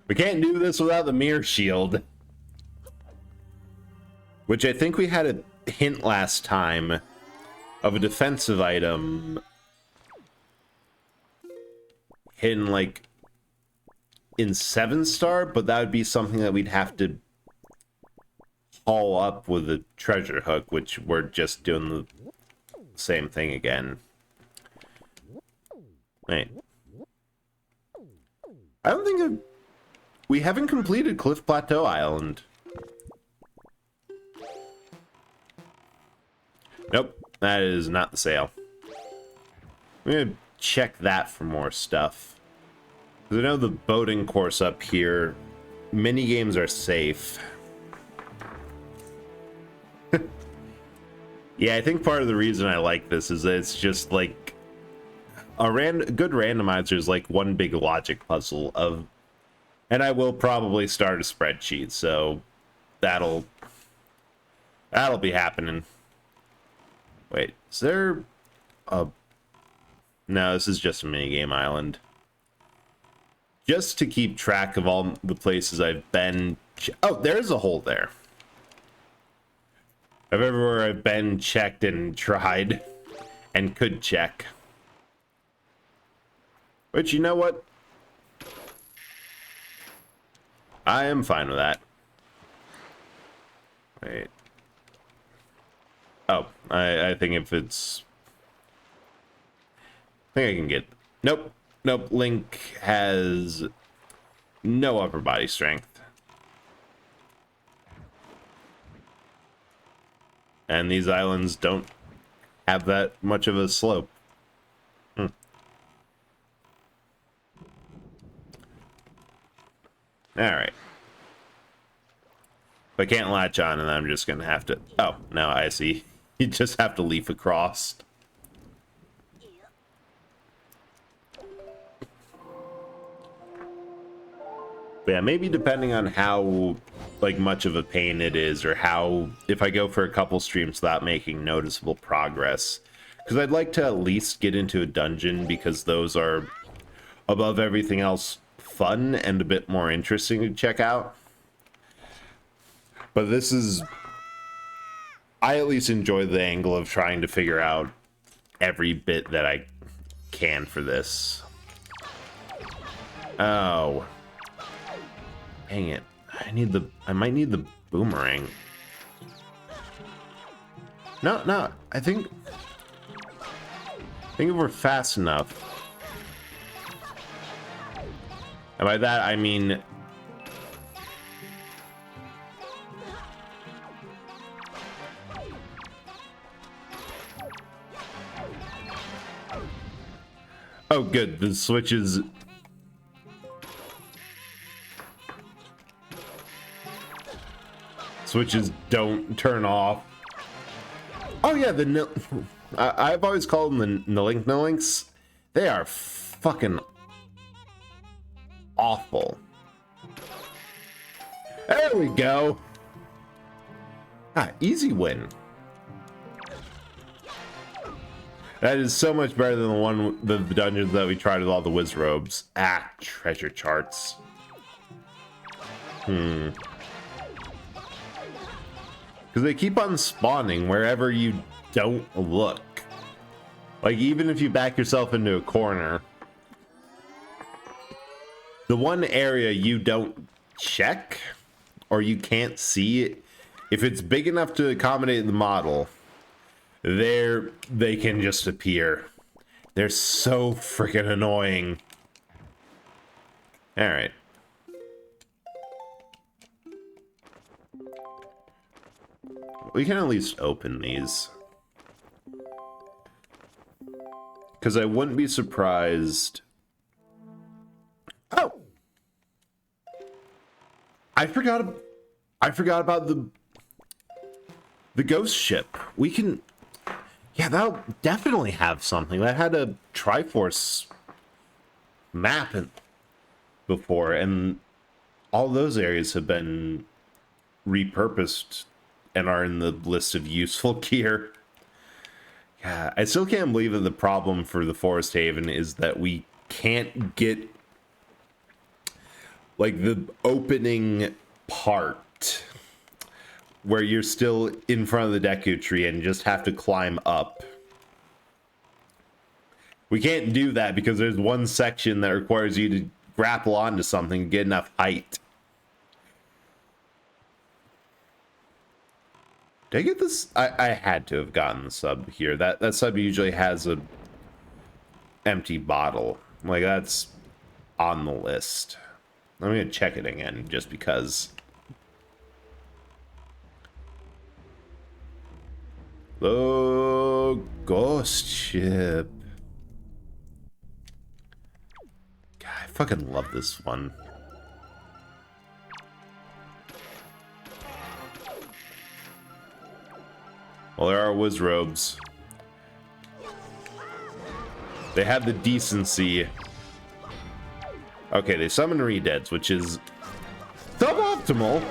We can't do this without the mirror shield. Which I think we had a hint last time of a defensive item hidden like in 7-star, but that would be something that we'd have to haul up with a treasure hook, which we're just doing the same thing again. Wait. I don't think we haven't completed Cliff Plateau Island. Nope, that is not the sale. I'm gonna check that for more stuff. Because I know the boating course up here, mini games are safe. Yeah, I think part of the reason I like this is that it's just like a good randomizer is like one big logic puzzle of, and I will probably start a spreadsheet, so that'll be happening. Wait, is there a... No, this is just a minigame island. Just to keep track of all the places I've been... Oh, there's a hole there. Of everywhere I've been, checked, and tried. And could check. But you know what? I am fine with that. Wait. Oh, I think if it's... I think I can get... Nope. Nope. Link has no upper body strength. And these islands don't have that much of a slope. Alright. If I can't latch on, and I'm just gonna have to... Oh, now I see. You just have to leap across. But yeah, maybe depending on how like much of a pain it is, or how, if I go for a couple streams without making noticeable progress, because I'd like to at least get into a dungeon, because those are above everything else fun and a bit more interesting to check out. But this is, I at least enjoy the angle of trying to figure out every bit that I can for this. Oh, dang it. I might need the boomerang. No, I think if we're fast enough. And by that, I mean... Oh, good. The switches... Switches don't turn off. Oh yeah, I've always called them the Nillinks. They are fucking awful. There we go. Easy win. That is so much better than the dungeons that we tried with all the whiz robes. Treasure charts. Because they keep on spawning wherever you don't look. Like, even if you back yourself into a corner, the one area you don't check, or you can't see it, if it's big enough to accommodate the model, they can just appear. They're so freaking annoying. Alright. We can at least open these. Because I wouldn't be surprised... Oh! I forgot about the ghost ship. We can... Yeah, that'll definitely have something. That had a Triforce map before, and all those areas have been repurposed and are in the list of useful gear. Yeah, I still can't believe that the problem for the Forest Haven is that we can't get like the opening part where you're still in front of the Deku Tree and just have to climb up. We can't do that because there's one section that requires you to grapple onto something to get enough height. Did I get this? I had to have gotten the sub here. That sub usually has a empty bottle. Like, that's on the list. I'm gonna check it again just because. The ghost ship. God, I fucking love this one. Well, there are Wizrobes. They have the decency. Okay, they summon Redeads, which is suboptimal.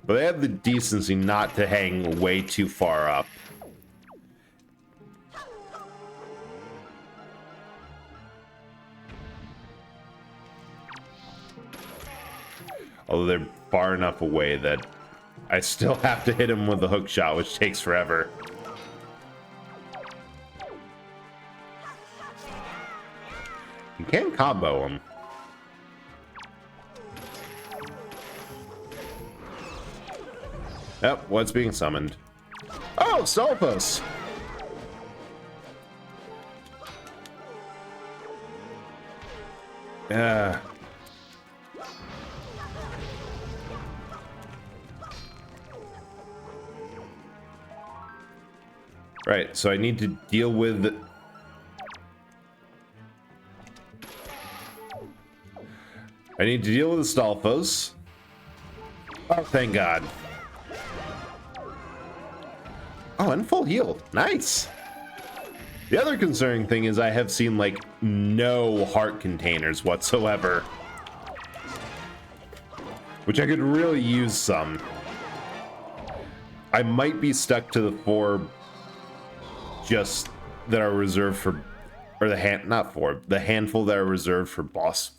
But they have the decency not to hang way too far up. Although they're far enough away that I still have to hit him with a hook shot, which takes forever. You can combo him. Yep, what's being summoned? Oh, Stolpos! Yeah. Right, so I need to deal with... I need to deal with the Stolpos. Oh, thank God. Oh, and full heal. Nice. The other concerning thing is I have seen, like, no heart containers whatsoever. Which I could really use some. I might be stuck to the 4 just that are reserved for, or the the handful that are reserved for boss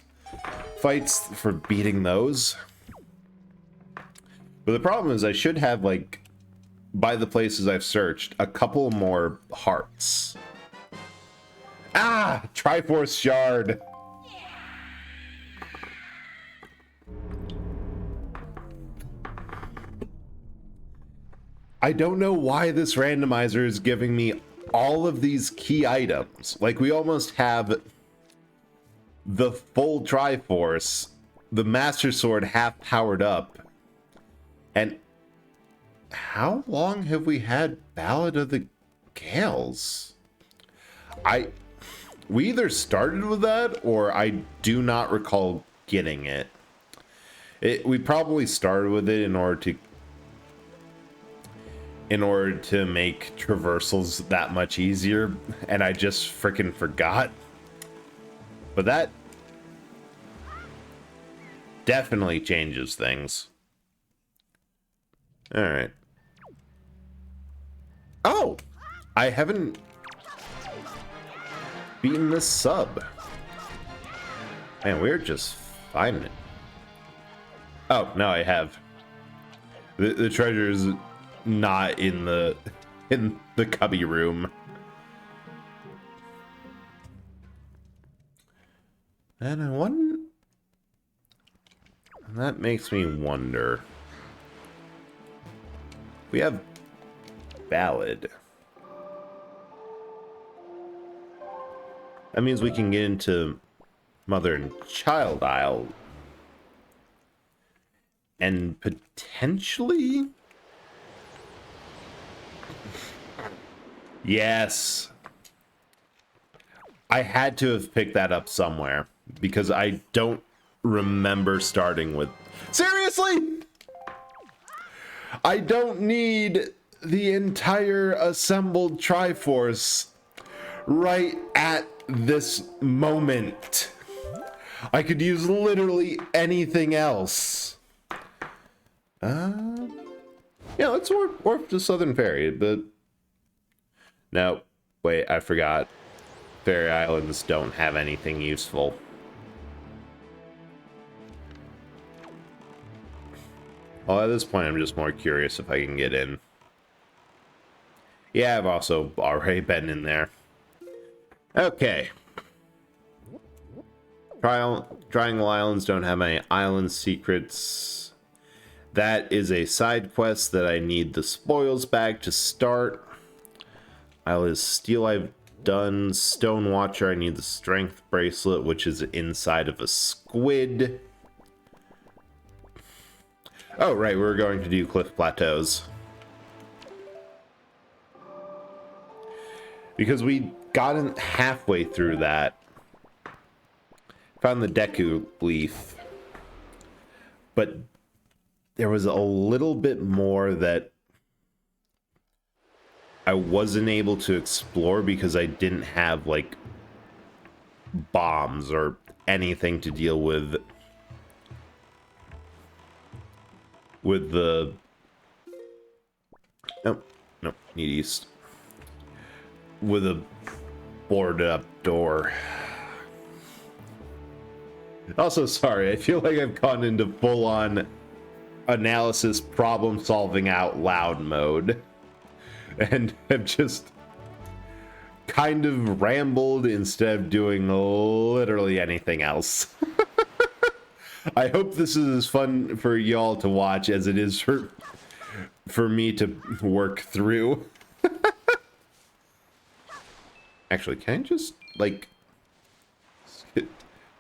fights for beating those. But the problem is I should have, like, by the places I've searched, a couple more hearts. Ah! Triforce Shard! I don't know why this randomizer is giving me all of these key items. Like, we almost have the full Triforce, the Master Sword half powered up, and how long have we had Ballad of the Gales? We either started with that, or I do not recall getting it. We probably started with it in order to make traversals that much easier, and I just freaking forgot. But that definitely changes things. All right. Oh, I haven't beaten this sub. Man, we're just finding it. Oh, no, I have. The treasure is not in the cubby room. And that makes me wonder. We have Ballad. That means we can get into Mother and Child Isle. And potentially... Yes. I had to have picked that up somewhere, because I don't remember starting with... Seriously? I don't need the entire assembled Triforce right at this moment. I could use literally anything else. Yeah, let's warp to Southern Ferry, but... No, wait, I forgot. Fairy Islands don't have anything useful. Well, at this point, I'm just more curious if I can get in. Yeah, I've also already been in there. Okay. Triangle Islands don't have any island secrets. That is a side quest that I need the spoils bag to start. Isle of Steel I've done. Stone Watcher, I need the strength bracelet, which is inside of a squid. Oh, right, we're going to do Cliff Plateaus. Because we got halfway through that. Found the Deku leaf. But there was a little bit more that I wasn't able to explore because I didn't have, like, bombs or anything to deal with the... Oh, no, need east. With a boarded up door. Also, sorry, I feel like I've gone into full-on analysis problem solving out loud mode. And have just kind of rambled instead of doing literally anything else. I hope this is as fun for y'all to watch as it is for me to work through. Actually, can I just, like,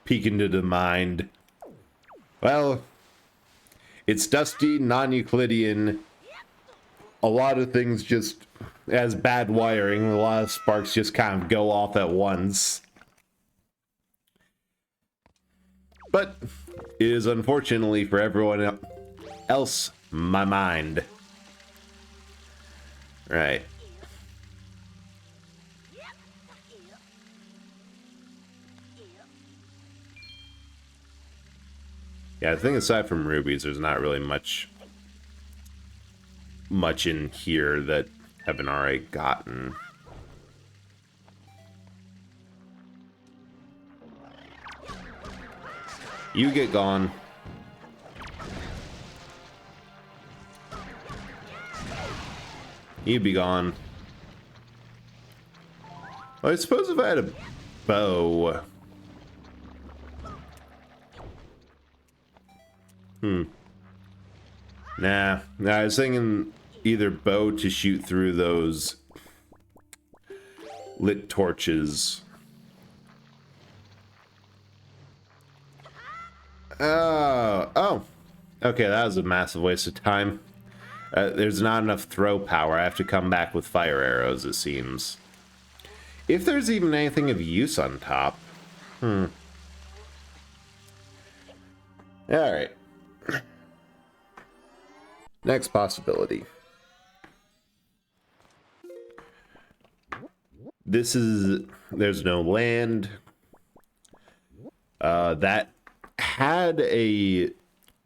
peek into the mind? Well, it's dusty, non-Euclidean. A lot of things just has bad wiring. A lot of sparks just kind of go off at once. But it is unfortunately for everyone else my mind. Right. Yeah, I think aside from rubies, there's not really much in here that haven't already gotten. You get gone. You be gone. Well, I suppose if I had a bow. Nah, I was thinking either bow to shoot through those lit torches. Oh. Okay, that was a massive waste of time. There's not enough throw power. I have to come back with fire arrows, it seems. If there's even anything of use on top. Alright. Next possibility. There's no land. That had a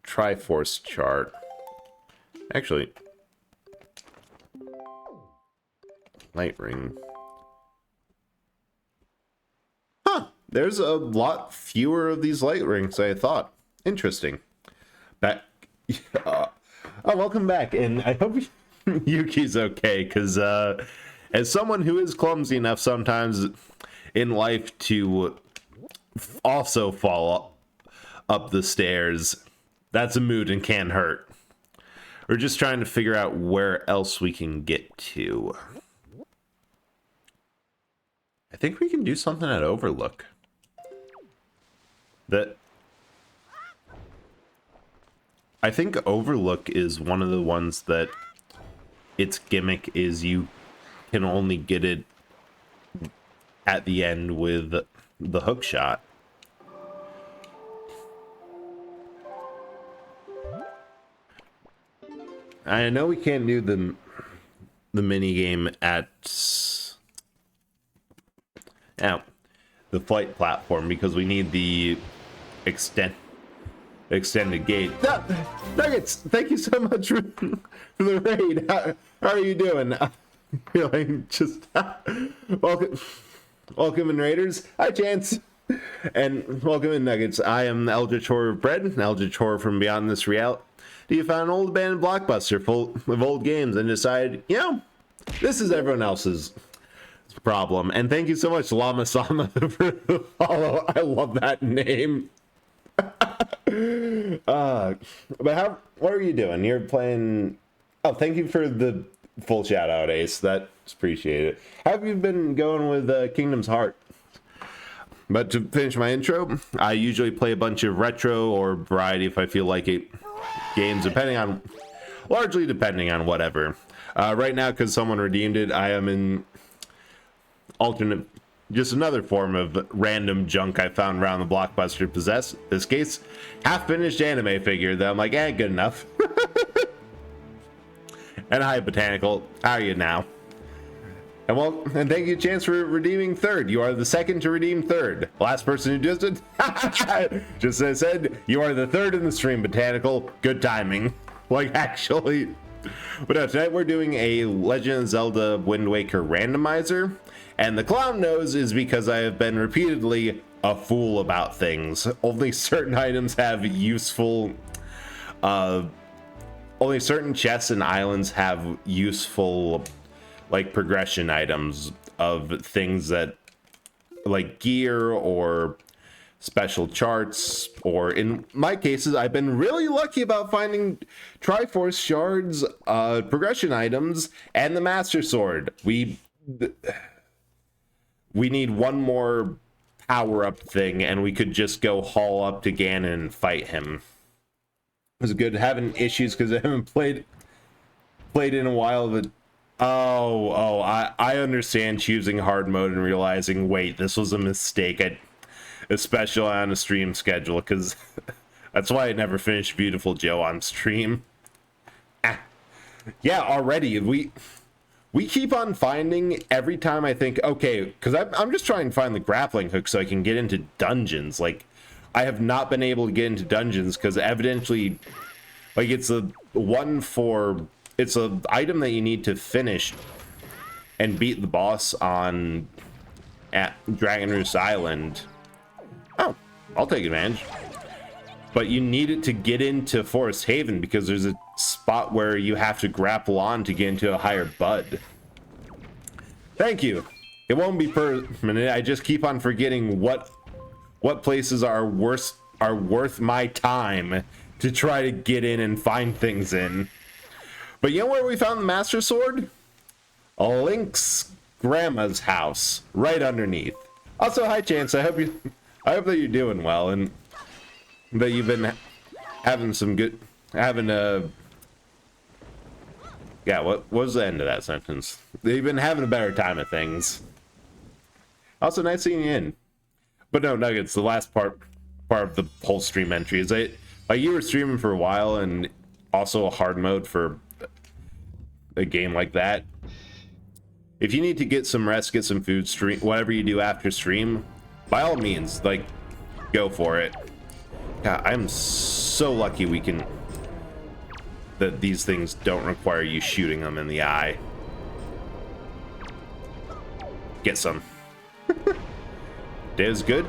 Triforce chart. Actually, light ring. Huh, there's a lot fewer of these light rings than I thought. Interesting. Back. Welcome back, and I hope Yuki's okay, because as someone who is clumsy enough sometimes in life to also fall up the stairs, that's a mood and can hurt. We're just trying to figure out where else we can get to. I think we can do something at Overlook. I think Overlook is one of the ones that its gimmick is you can only get it at the end with the hook shot. I know we can't do the mini game at the flight platform because we need the extended gate. Nuggets, thank you so much for the raid. How are you doing? Feeling just welcome in Raiders. Hi, Chance. And welcome in Nuggets. I am Eldritch Horror of Bread, Eldritch Horror from Beyond This Reality. You found an old abandoned blockbuster full of old games and decided, you know, this is everyone else's problem. And thank you so much, Lama Sama, for the follow. I love that name. But what are you doing? You're playing. Oh, thank you for the full shout out, Ace. That's appreciated. How have you been going with Kingdom's Heart? But to finish my intro, I usually play a bunch of retro or variety if I feel like it games, largely depending on whatever. Right now, because someone redeemed it, I am in alternate, just another form of random junk I found around the Blockbuster possess. This case, half-finished anime figure that I'm like, good enough. And hi, Botanical. How are you now? And thank you, Chance, for redeeming third. You are the second to redeem third. Last person who just did, just as I said, you are the third in the stream, Botanical. Good timing. Like, actually. But no, tonight we're doing a Legend of Zelda Wind Waker randomizer. And the clown nose is because I have been repeatedly a fool about things. Only certain items have useful, only certain chests and islands have useful, like, progression items of things that, like gear or special charts, or in my cases, I've been really lucky about finding Triforce shards, progression items, and the Master Sword. We need one more power-up thing, and we could just go haul up to Ganon and fight him. It was good having issues because I haven't played in a while, but I understand choosing hard mode and realizing, wait, this was a mistake, especially on a stream schedule, because that's why I never finished Beautiful Joe on stream. Yeah, already, we keep on finding, every time I think, okay, because I'm just trying to find the grappling hook so I can get into dungeons. Like, I have not been able to get into dungeons because evidently, like, it's an item that you need to finish and beat the boss at Dragon Roost Island. Oh, I'll take advantage. But you need it to get into Forest Haven because there's a spot where you have to grapple on to get into a higher bud. Thank you. It won't be permanent. I just keep on forgetting what places are worth my time to try to get in and find things in. But you know where we found the Master Sword? Link's grandma's house, right underneath. Also, hi Chance. I hope that you're doing well and that you've been having what was the end of that sentence? They've been having a better time of things. Also, nice seeing you in. But no, Nuggets, the last part of the whole stream entry is you were streaming for a while and also a hard mode for a game like that. If you need to get some rest, get some food, stream, whatever you do after stream, by all means, like, go for it. God, I'm so lucky that these things don't require you shooting them in the eye. Get some. Day was good.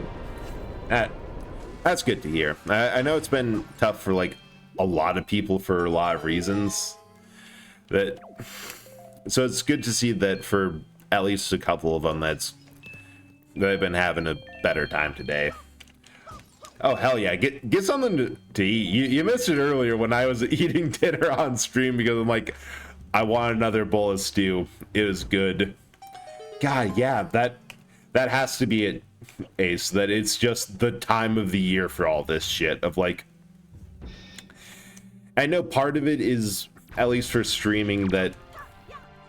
That's good to hear. I know it's been tough for, like, a lot of people for a lot of reasons. So it's good to see that for at least a couple of them that I've been having a better time today. Oh, hell yeah. Get something to eat. You missed it earlier when I was eating dinner on stream because I'm like, I want another bowl of stew. It was good. God, yeah, that has to be it, Ace. That it's just the time of the year for all this shit of, like, I know part of it is, at least for streaming, that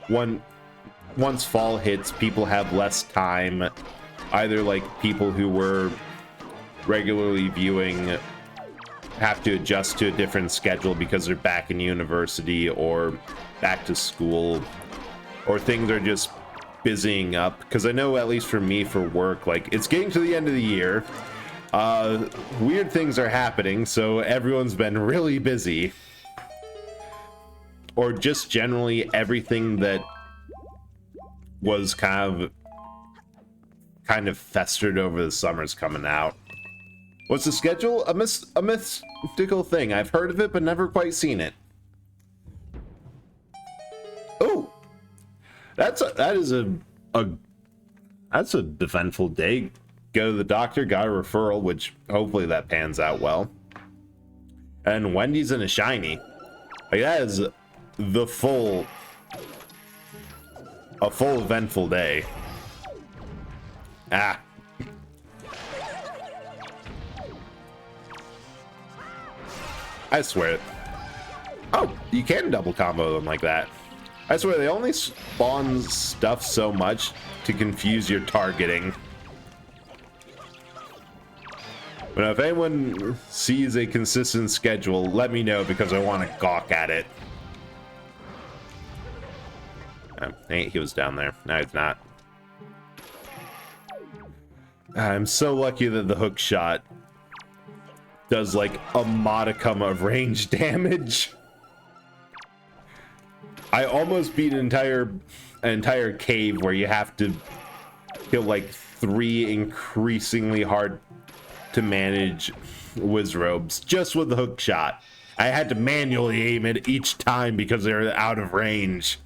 once fall hits, people have less time. Either, like, people who were regularly viewing have to adjust to a different schedule because they're back in university or back to school, or things are just busying up. Because I know, at least for me, for work, like, it's getting to the end of the year, weird things are happening, so everyone's been really busy. Or just generally everything that was kind of festered over the summer's coming out. What's the schedule? A mystical thing. I've heard of it, but never quite seen it. Oh, that's an eventful day. Go to the doctor, got a referral, which hopefully that pans out well. And Wendy's in a shiny. Like, that is a full eventful day. Ah. I swear. Oh, you can double combo them like that. I swear they only spawn stuff so much to confuse your targeting. But if anyone sees a consistent schedule, let me know because I want to gawk at it. He was down there. No, he's not. I'm so lucky that the hook shot does like a modicum of range damage. I almost beat an entire cave where you have to kill like 3 increasingly hard to manage Wizrobes just with the hook shot. I had to manually aim it each time because they're out of range.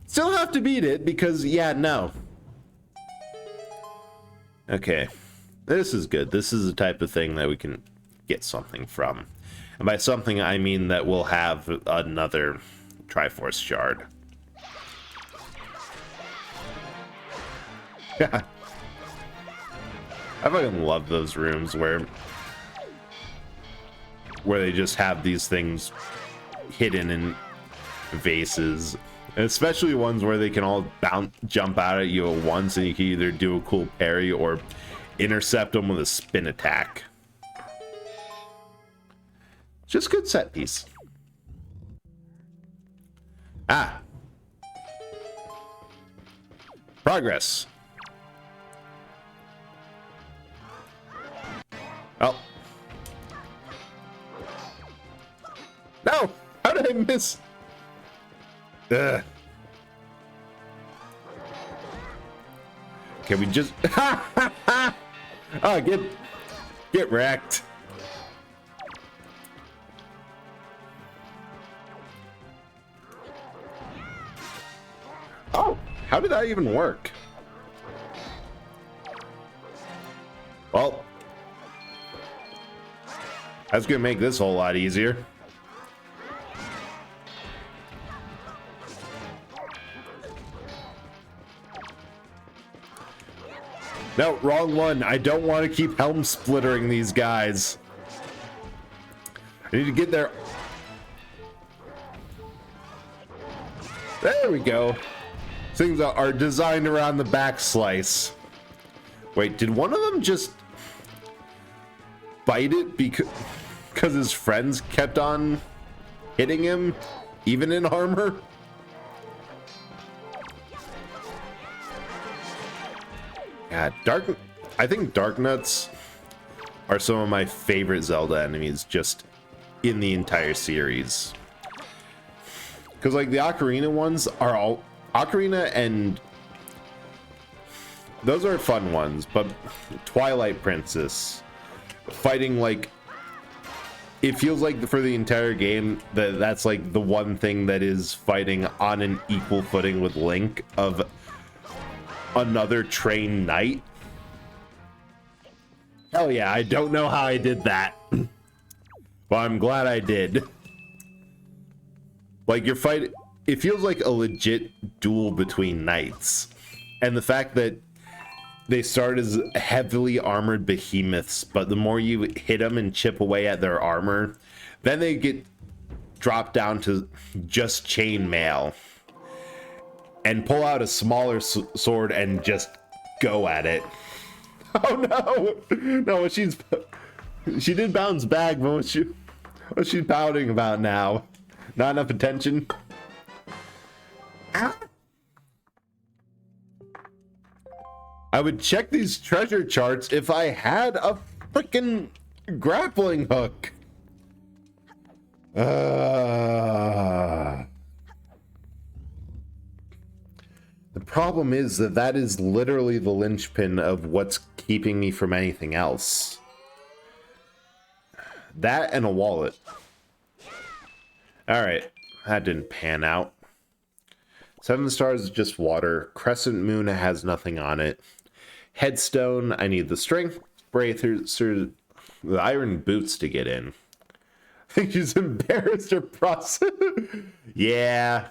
Still have to beat it because, yeah, no. Okay, this is good. This is the type of thing that we can get something from. And by something, I mean that we'll have another Triforce shard. Yeah. I fucking love those rooms where they just have these things hidden in vases. And especially ones where they can all jump out at you at once and you can either do a cool parry or intercept them with a spin attack. Just good set piece. Ah. Progress. Oh. No! How did I miss? Ugh. Can we just... Oh, get wrecked. Oh, how did that even work? Well, that's gonna make this a whole lot easier. No, wrong one. I don't want to keep helm splittering these guys. I need to get there. There we go. Things are designed around the back slice. Wait, did one of them just bite it because his friends kept on hitting him, even in armor? Yeah, I think Dark Nuts are some of my favorite Zelda enemies just in the entire series. Because like the Ocarina ones are all Ocarina, and those are fun ones, but Twilight Princess fighting, like, it feels like for the entire game that's like the one thing that is fighting on an equal footing with Link of another trained knight. Hell yeah, I don't know how I did that, but I'm glad I did. Like, your fight, it feels like a legit duel between knights. And the fact that they start as heavily armored behemoths, but the more you hit them and chip away at their armor, then they get dropped down to just chainmail and pull out a smaller sword and just go at it. Oh no! No, she did bounce back, but what's she pouting about now? Not enough attention? I would check these treasure charts if I had a freaking grappling hook. The problem is that that is literally the linchpin of what's keeping me from anything else. That and a wallet. Alright, that didn't pan out. 7 stars is just water. Crescent moon has nothing on it. Headstone, I need the strength bracer, the iron boots to get in. I think she's embarrassed or process. Yeah,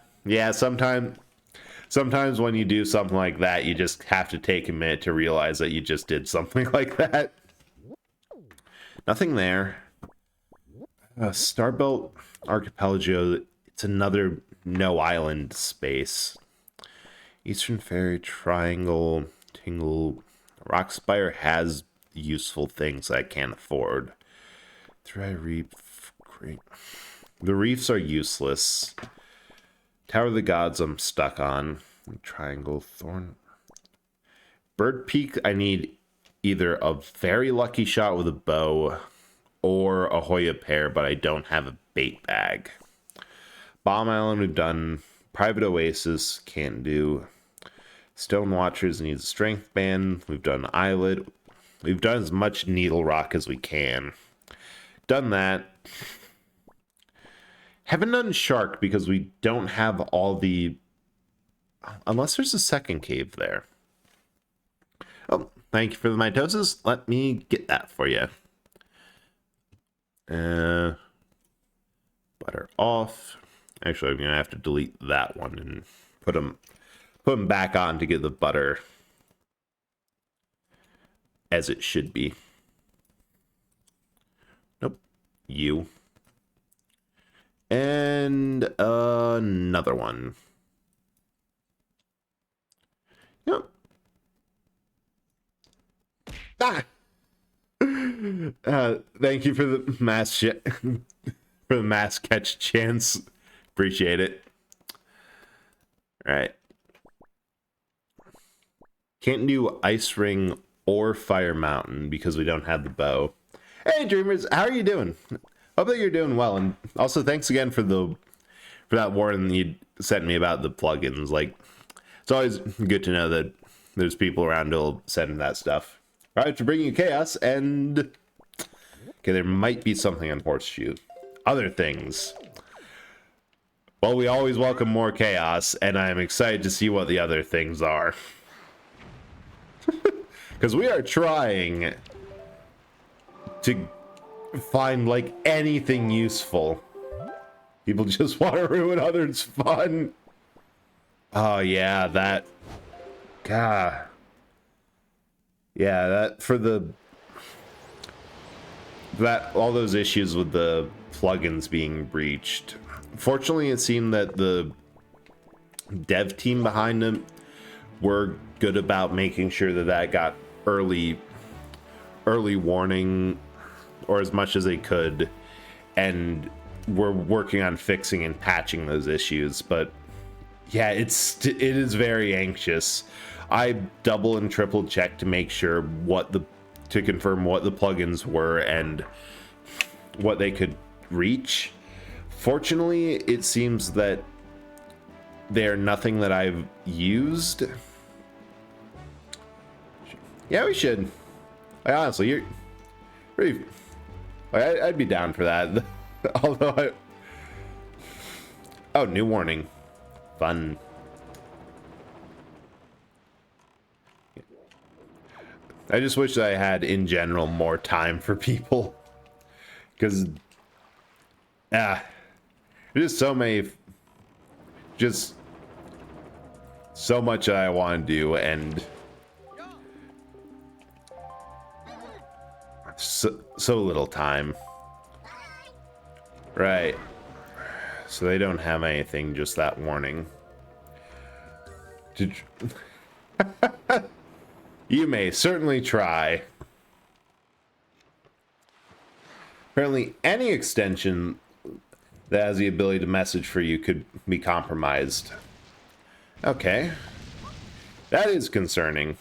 sometimes when you do something like that, you just have to take a minute to realize that you just did something like that. Nothing there. Starbelt Archipelago, it's another no island space. Eastern Fairy Triangle, Tingle, Rockspire has useful things I can't afford. Dry Reef, great. The reefs are useless. Tower of the Gods I'm stuck on. Triangle, Thorn. Bird Peak, I need either a very lucky shot with a bow or a Hoya pair, but I don't have a bait bag. Bomb Island we've done. Private Oasis, can't do. Stone Watchers needs a strength band. We've done Islet. We've done as much Needle Rock as we can. Done that. Haven't done Shark because we don't have all the... Unless there's a second cave there. Oh, thank you for the mitosis. Let me get that for you. Butter off. Actually, I'm going to have to delete that one and put them back on to get the butter as it should be. Nope. You. And another one. Yep. Ah! Thank you for the mass for the mass catch chance. Appreciate it. All right. Can't do Ice Ring or Fire Mountain because we don't have the bow. Hey, Dreamers, how are you doing? Hope that you're doing well, and also thanks again for that warning you sent me about the plugins. Like, it's always good to know that there's people around who'll send that stuff. All right, to bring you chaos, and okay, there might be something on Horseshoe. Other things. Well, we always welcome more chaos, and I'm excited to see what the other things are. Because we are trying to find, like, anything useful. People just want to ruin others' fun. Oh, yeah, that... God. Yeah, that, for the... all those issues with the plugins being breached. Fortunately, it seemed that the dev team behind them were good about making sure that got early warning, or as much as they could, and we're working on fixing and patching those issues. But yeah, it is very anxious. I double and triple checked to make sure to confirm what the plugins were and what they could reach. Fortunately, it seems that they're nothing that I've used. Yeah, we should. Like, honestly, you're pretty... Like, I'd be down for that. Although Oh, new warning. Fun. I just wish that I had, in general, more time for people. Because... there's just so many... Just... so much that I want to do, and... So little time. Right. So they don't have anything, just that warning. You may certainly try. Apparently, any extension that has the ability to message for you could be compromised. Okay. That is concerning.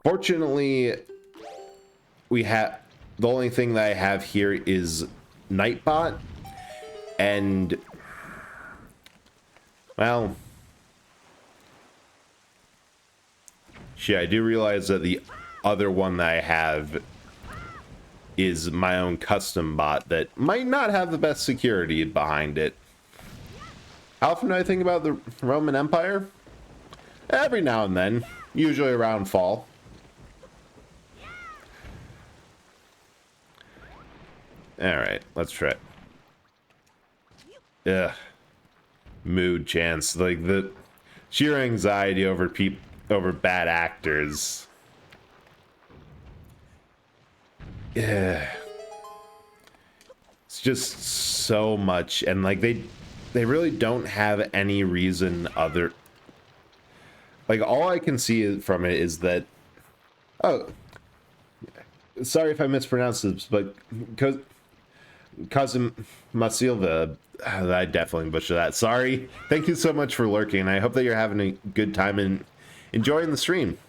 Fortunately, we have the only thing that I have here is Nightbot, and well, shit, I do realize that the other one that I have is my own custom bot that might not have the best security behind it. How often do I think about the Roman Empire? Every now and then, usually around fall. Alright, let's try it. Ugh. Mood chance. Like, the sheer anxiety over bad actors. Yeah. It's just so much, and like they really don't have any reason other. Like, all I can see from it is that, oh, sorry if I mispronounced this, but Cousin Masilva, I definitely butchered that. Sorry. Thank you so much for lurking. I hope that you're having a good time and enjoying the stream.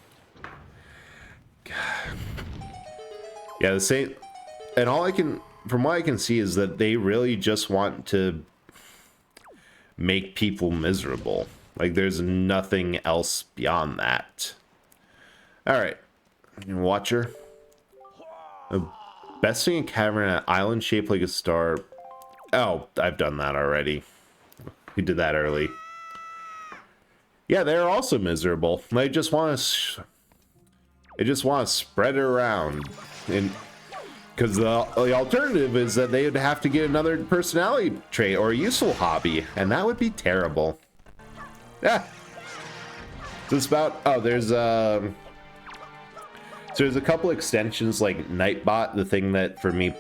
Yeah, the same. And all I can, from what I can see, is that they really just want to make people miserable. Like, there's nothing else beyond that. Alright. Watcher. Besting a cavern at an island shaped like a star. Oh, I've done that already. We did that early. Yeah, they're also miserable. They just want to spread it around. And because the alternative is that they would have to get another personality trait or a useful hobby, and that would be terrible. Yeah. So it's about, oh, there's so there's a couple extensions like Nightbot, the thing that for me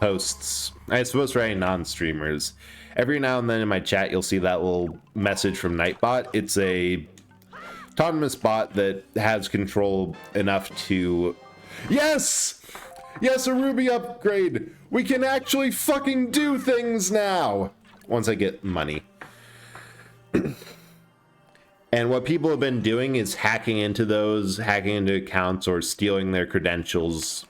posts, I suppose for any non-streamers, every now and then in my chat you'll see that little message from Nightbot. It's a autonomous bot that has control enough to, yes, a Ruby upgrade. We can actually fucking do things now once I get money. And what people have been doing is hacking into accounts or stealing their credentials.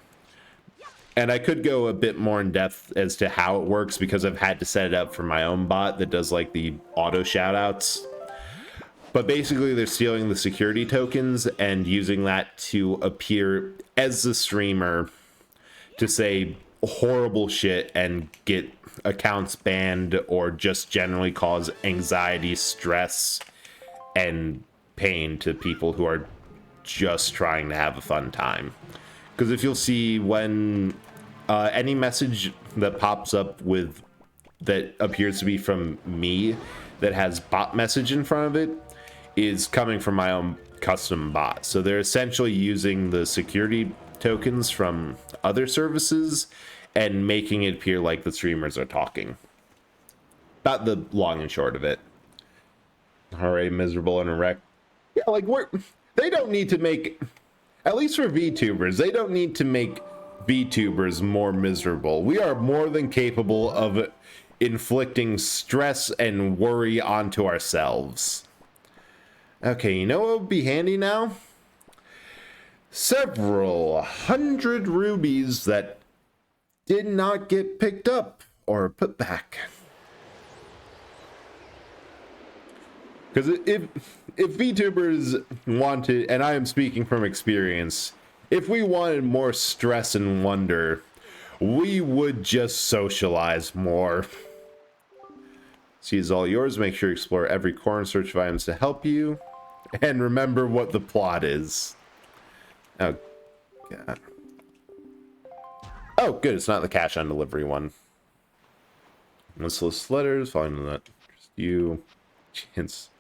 And I could go a bit more in depth as to how it works because I've had to set it up for my own bot that does like the auto shoutouts. But basically they're stealing the security tokens and using that to appear as the streamer to say horrible shit and get accounts banned or just generally cause anxiety, stress, and pain to people who are just trying to have a fun time. Because if you'll see, when any message that pops up with that appears to be from me that has bot message in front of it is coming from my own custom bot. So they're essentially using the security tokens from other services and making it appear like the streamers are talking. About the long and short of it. Alright, miserable and erect. Yeah, like, they don't need to make, at least for VTubers, they don't need to make VTubers more miserable. We are more than capable of inflicting stress and worry onto ourselves. Okay, you know what would be handy now? Several hundred rubies that did not get picked up or put back. Because if VTubers wanted, and I am speaking from experience, if we wanted more stress and wonder, we would just socialize more. See is all yours. Make sure you explore every corner, search for items to help you, and remember what the plot is. Oh, God. Oh, good. It's not the cash on delivery one. Listless letters. Following that, just you. Chance.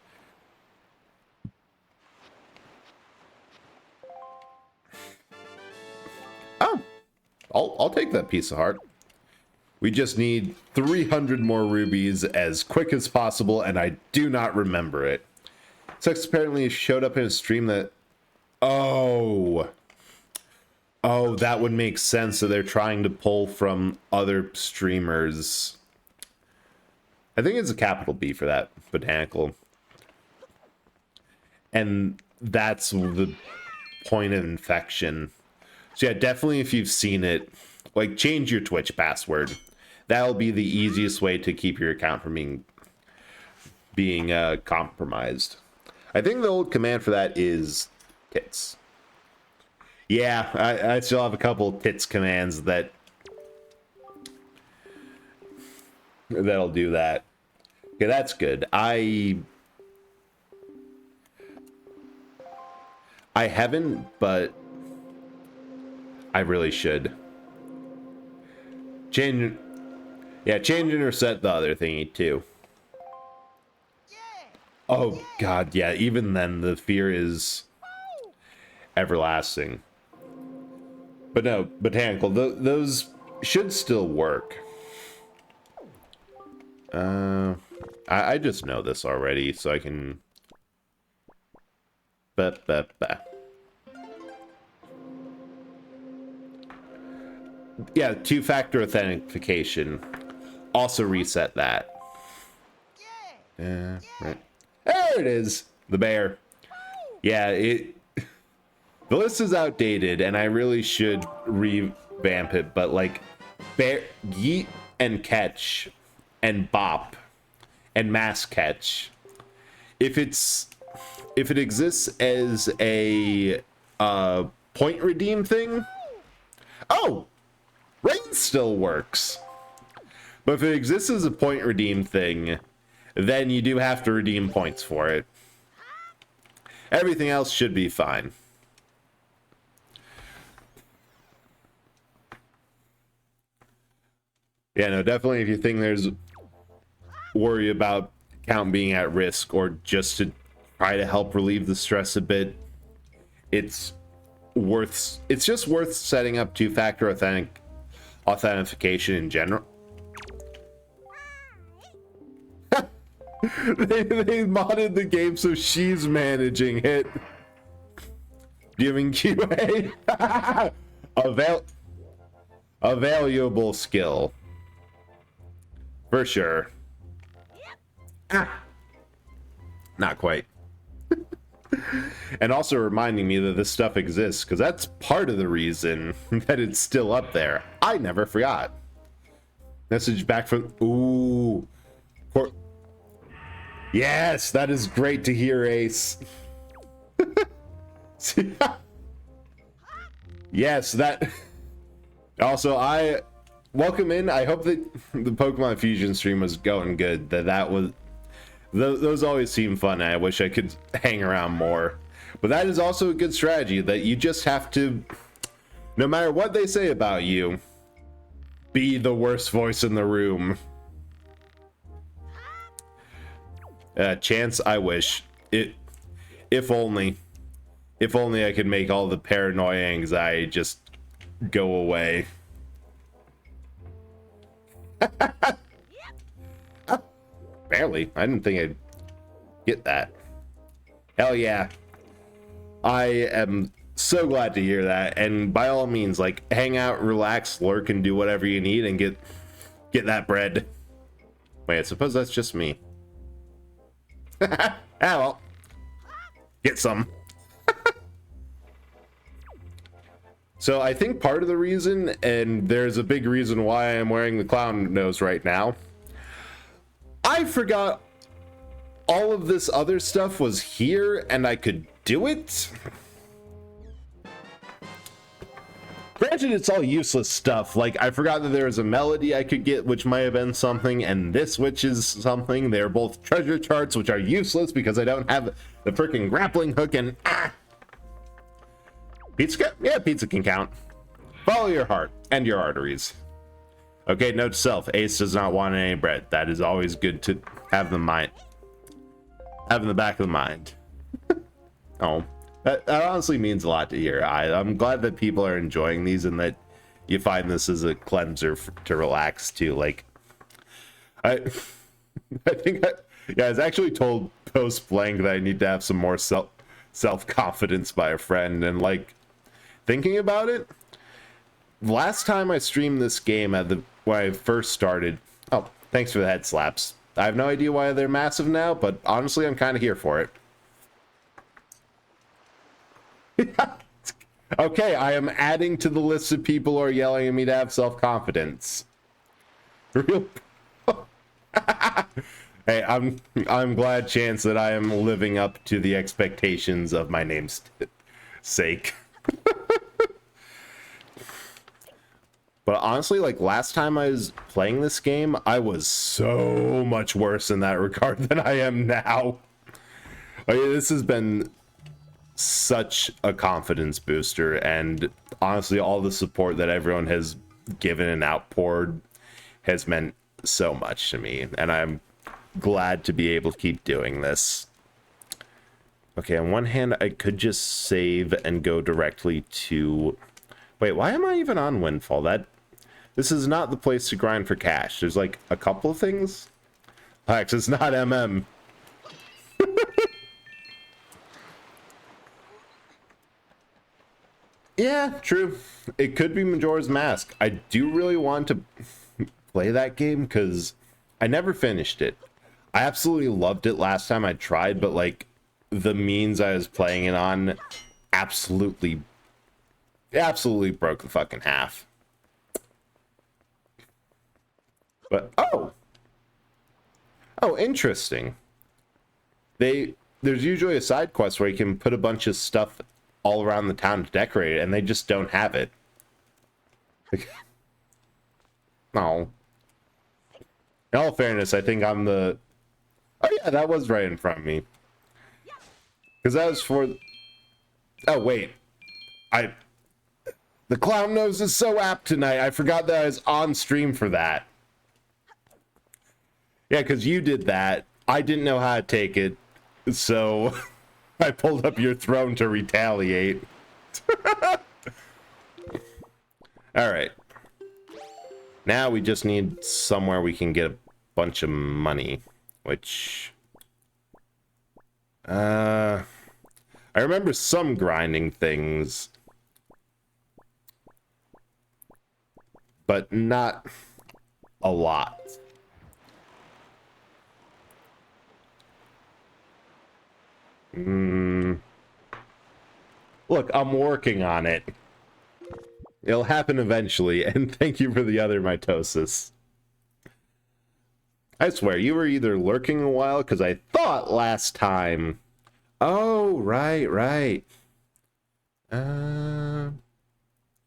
Oh, I'll take that piece of heart. We just need 300 more rubies as quick as possible, and I do not remember it. Sex apparently showed up in a stream that... Oh, that would make sense. So they're trying to pull from other streamers. I think it's a capital B for that, botanical. And that's the point of infection. So yeah, definitely if you've seen it, like change your Twitch password. That'll be the easiest way to keep your account from being compromised. I think the old command for that is tits. Yeah, I still have a couple tits commands that'll do that. Okay, that's good. I haven't, but I really should. Change and reset the other thingy too. Oh god, yeah, even then the fear is everlasting. But no, botanical, those should still work. I just know this already, so I can... Yeah, two-factor authentication. Also reset that. Right. There it is! The bear. Yeah, the list is outdated, and I really should revamp it, but like, bear, yeet, and catch, and bop, and mass catch. If it exists as a point redeem thing, oh, rain still works. But if it exists as a point redeem thing, then you do have to redeem points for it. Everything else should be fine. Yeah, no, definitely if you think there's worry about account being at risk or just to try to help relieve the stress a bit, it's just worth setting up two-factor authentication in general. they modded the game so she's managing it. Giving QA a valuable skill. For sure. Not quite. And also reminding me that this stuff exists, because that's part of the reason that it's still up there. I never forgot. Message back from... Ooh. Yes, that is great to hear, Ace. Yes, that... Also, welcome in. I hope that the Pokemon Fusion stream was going good. That was... Those always seem fun. I wish I could hang around more. But that is also a good strategy, that you just have to, no matter what they say about you, be the worst voice in the room. Chance, I wish. If only I could make all the paranoia anxiety just go away. Barely. I didn't think I'd get that. Hell yeah. I am so glad to hear that. And by all means, like, hang out, relax, lurk, and do whatever you need and get that bread. Wait, I suppose that's just me. Ah, well. Get some. So I think part of the reason, and there's a big reason why I'm wearing the clown nose right now, I forgot all of this other stuff was here and I could do it. Granted, it's all useless stuff. Like, I forgot that there was a melody I could get, which might have been something, and this, which is something. They're both treasure charts, which are useless because I don't have the freaking grappling hook and... Pizza? Yeah, pizza can count. Follow your heart and your arteries. Okay, note to self, Ace does not want any bread. That is always good to have in the back of the mind. Oh, that honestly means a lot to hear. I'm glad that people are enjoying these and that you find this as a cleanser to relax too. Like, I think I was actually told post blank that I need to have some more self-confidence by a friend, and like, thinking about it, last time I streamed this game when I first started... Oh, thanks for the head slaps. I have no idea why they're massive now, but honestly, I'm kind of here for it. Okay, I am adding to the list of people who are yelling at me to have self-confidence. Real. Hey, I'm glad, Chance, that I am living up to the expectations of my name's sake. But honestly, like last time I was playing this game, I was so much worse in that regard than I am now. Like, this has been such a confidence booster, and honestly, all the support that everyone has given and outpoured has meant so much to me, and I'm glad to be able to keep doing this. Okay, on one hand, I could just save and go directly to... Wait, why am I even on Windfall? This is not the place to grind for cash. There's like a couple of things. Actually, it's not MM. Yeah, true. It could be Majora's Mask. I do really want to play that game because I never finished it. I absolutely loved it last time I tried, but like the means I was playing it on absolutely broke the fucking half. But oh, interesting. There's usually a side quest where you can put a bunch of stuff all around the town to decorate it, and they just don't have it. No. In all fairness, I think I'm the... Oh yeah, that was right in front of me. Because that was for... Oh wait. The clown nose is so apt tonight. I forgot that I was on stream for that. Yeah, because you did that. I didn't know how to take it. So I pulled up your throne to retaliate. Alright. Now we just need somewhere we can get a bunch of money. Which... I remember some grinding things. But not a lot. Look, I'm working on it. It'll happen eventually, and thank you for the other mitosis. I swear, you were either lurking a while, because I thought last time... Oh, right.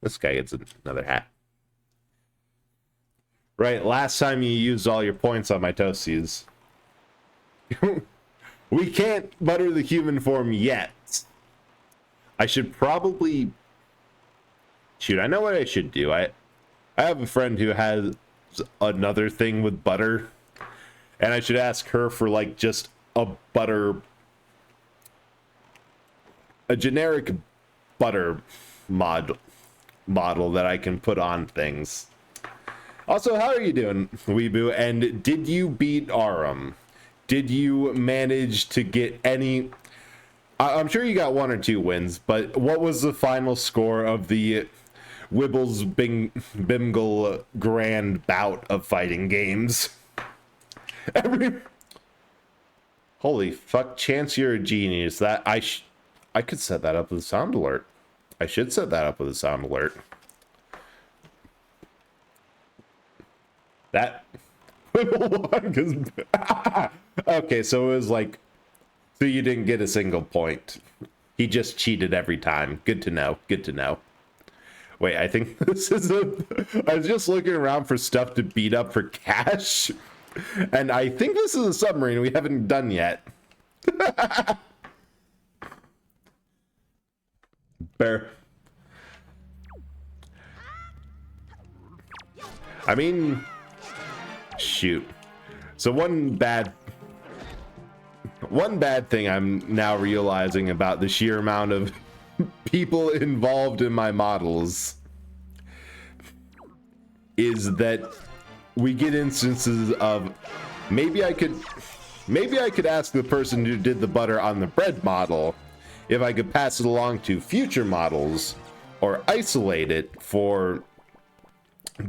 This guy gets another hat. Right, last time you used all your points on mitoses. We can't butter the human form yet. I should probably... Shoot, I know what I should do. I have a friend who has another thing with butter. And I should ask her for, like, just a butter... A generic butter model that I can put on things. Also, how are you doing, Weeboo? And did you beat Arum? Did you manage to get any... I'm sure you got 1 or 2 wins, but what was the final score of the Wibbles Bimgle grand bout of fighting games? Holy fuck, Chance, you're a genius. That I could set that up with a sound alert. I should set that up with a sound alert. That... Okay, so it was like... So you didn't get a single point. He just cheated every time. Good to know. Good to know. Wait, I think this is a... I was just looking around for stuff to beat up for cash. And I think this is a submarine we haven't done yet. Bear. I mean... Shoot. So one bad thing I'm now realizing about the sheer amount of people involved in my models is that we get instances of maybe I could ask the person who did the butter on the bread model if I could pass it along to future models or isolate it for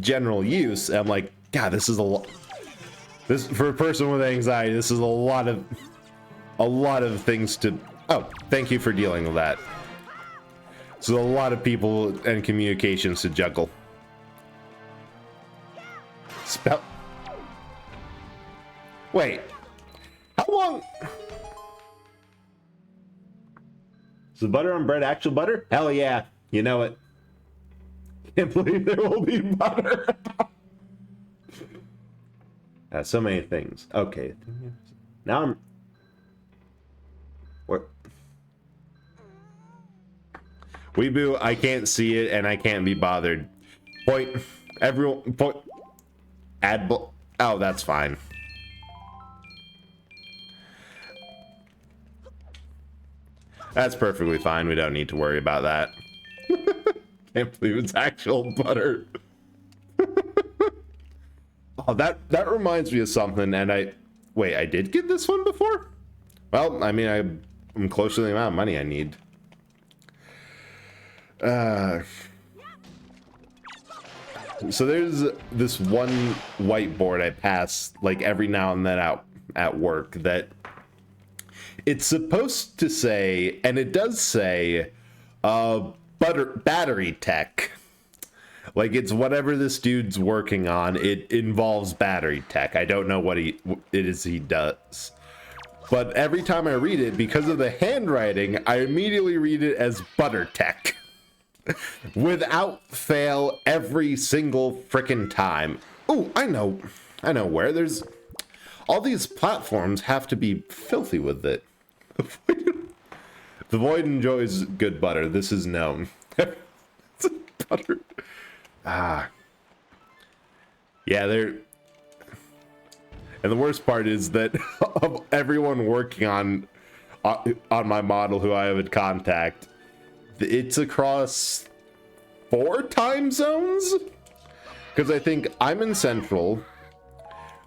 general use. And I'm like, God, this is a lot. This, for a person with anxiety, this is a lot of things to... Oh, thank you for dealing with that. So a lot of people and communications to juggle. Spell. Wait. How long? Is the butter on bread actual butter? Hell yeah. You know it. Can't believe there will be butter. So many things. Okay. Now I'm... Where? Weeboo, I can't see it and I can't be bothered. Point. Everyone... Point. Add... Oh, that's fine. That's perfectly fine. We don't need to worry about that. Can't believe it's actual butter. Oh, that reminds me of something, and wait, I did get this one before? Well, I mean, I'm close to the amount of money I need. So there's this one whiteboard I pass like every now and then out at work that it's supposed to say, and it does say, battery tech. Like, it's whatever this dude's working on, it involves battery tech. I don't know what it is he does. But every time I read it, because of the handwriting, I immediately read it as butter tech. Without fail, every single frickin' time. Oh, I know where. There's... All these platforms have to be filthy with it. The Void enjoys good butter. This is known. It's butter. Ah. Yeah, they're... And the worst part is that of everyone working on my model who I have in contact, it's across 4 time zones? Because I think I'm in Central.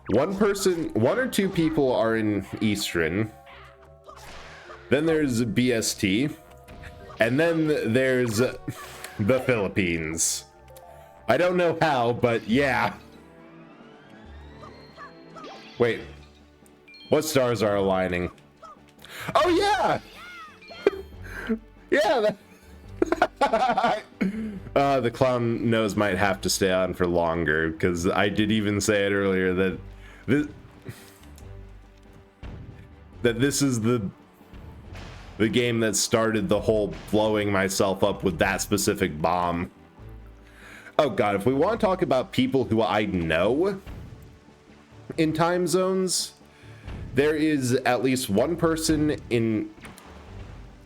One or two people are in Eastern. Then there's BST. And then there's the Philippines. I don't know how, but yeah. Wait. What stars are aligning? Oh, yeah! Yeah, the clown nose might have to stay on for longer, because I did even say it earlier that this is the game that started the whole blowing myself up with that specific bomb. Oh god, if we want to talk about people who I know in time zones, there is at least one person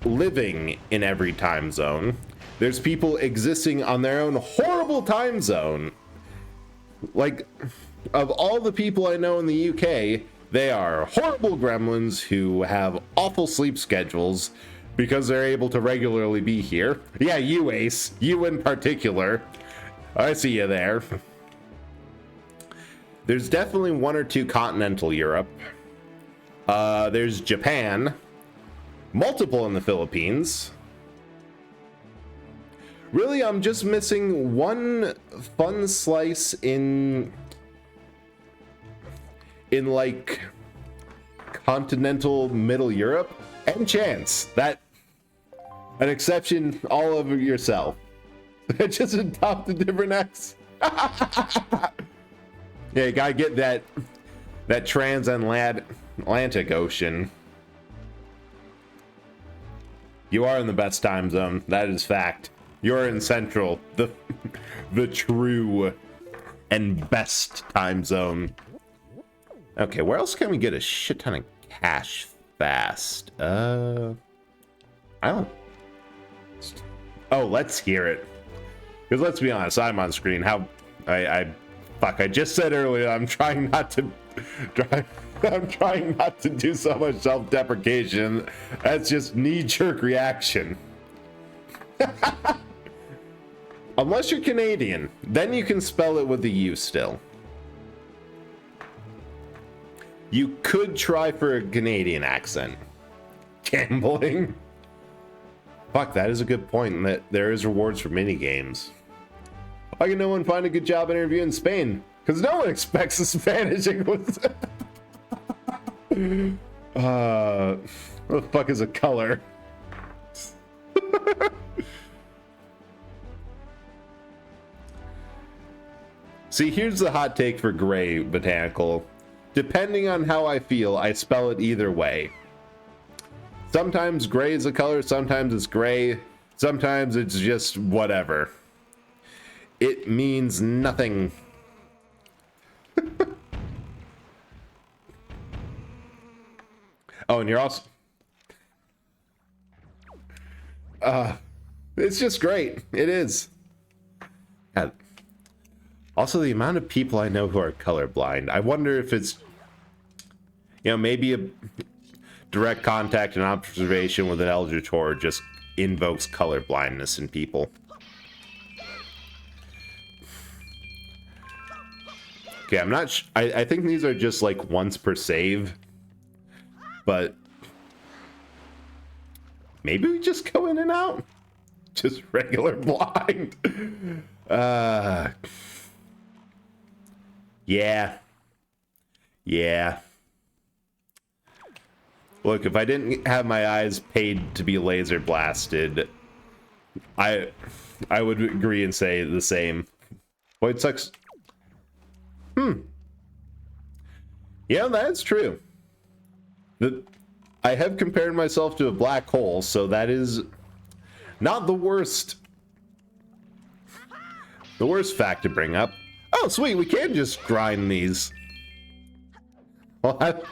living in every time zone. There's people existing on their own horrible time zone. Like, of all the people I know in the UK, they are horrible gremlins who have awful sleep schedules because they're able to regularly be here. Yeah, you, Ace. You in particular. I see you there. There's definitely 1 or 2 continental Europe. There's Japan. Multiple in the Philippines. Really, I'm just missing one fun slice in like continental Middle Europe, and Chance. That an exception all over yourself. Just adopt a different X. Yeah, you gotta get that transatlantic ocean. You are in the best time zone. That is fact. You're in Central, the true and best time zone. Okay, where else can we get a shit ton of cash fast? I don't... Oh, let's hear it. Because let's be honest, I'm on screen. Fuck, I just said earlier I'm trying not to... I'm trying not to do so much self-deprecation. That's just knee-jerk reaction. Unless you're Canadian, then you can spell it with the U still. You could try for a Canadian accent. Gambling. Fuck, that is a good point, that there is rewards for mini games. Why can no one find a good job interview in Spain? Because no one expects a Spanish English. What the fuck is a color? See, here's the hot take for gray, Botanical. Depending on how I feel, I spell it either way. Sometimes gray is a color, sometimes it's gray, sometimes it's just whatever. It means nothing. Oh, and you're also... it's just great. It is. God. Also, the amount of people I know who are colorblind. I wonder if it's, you know, maybe a direct contact and observation with an Eldritch just invokes color blindness in people. Okay, I'm not I think these are just like once per save, but maybe we just go in and out. Just regular blind. Yeah. Look, if I didn't have my eyes paid to be laser blasted, I would agree and say the same. Boy, it sucks. Yeah, that's true. I have compared myself to a black hole, so that is not the worst. The worst fact to bring up. Oh, sweet, we can just grind these. Well, God,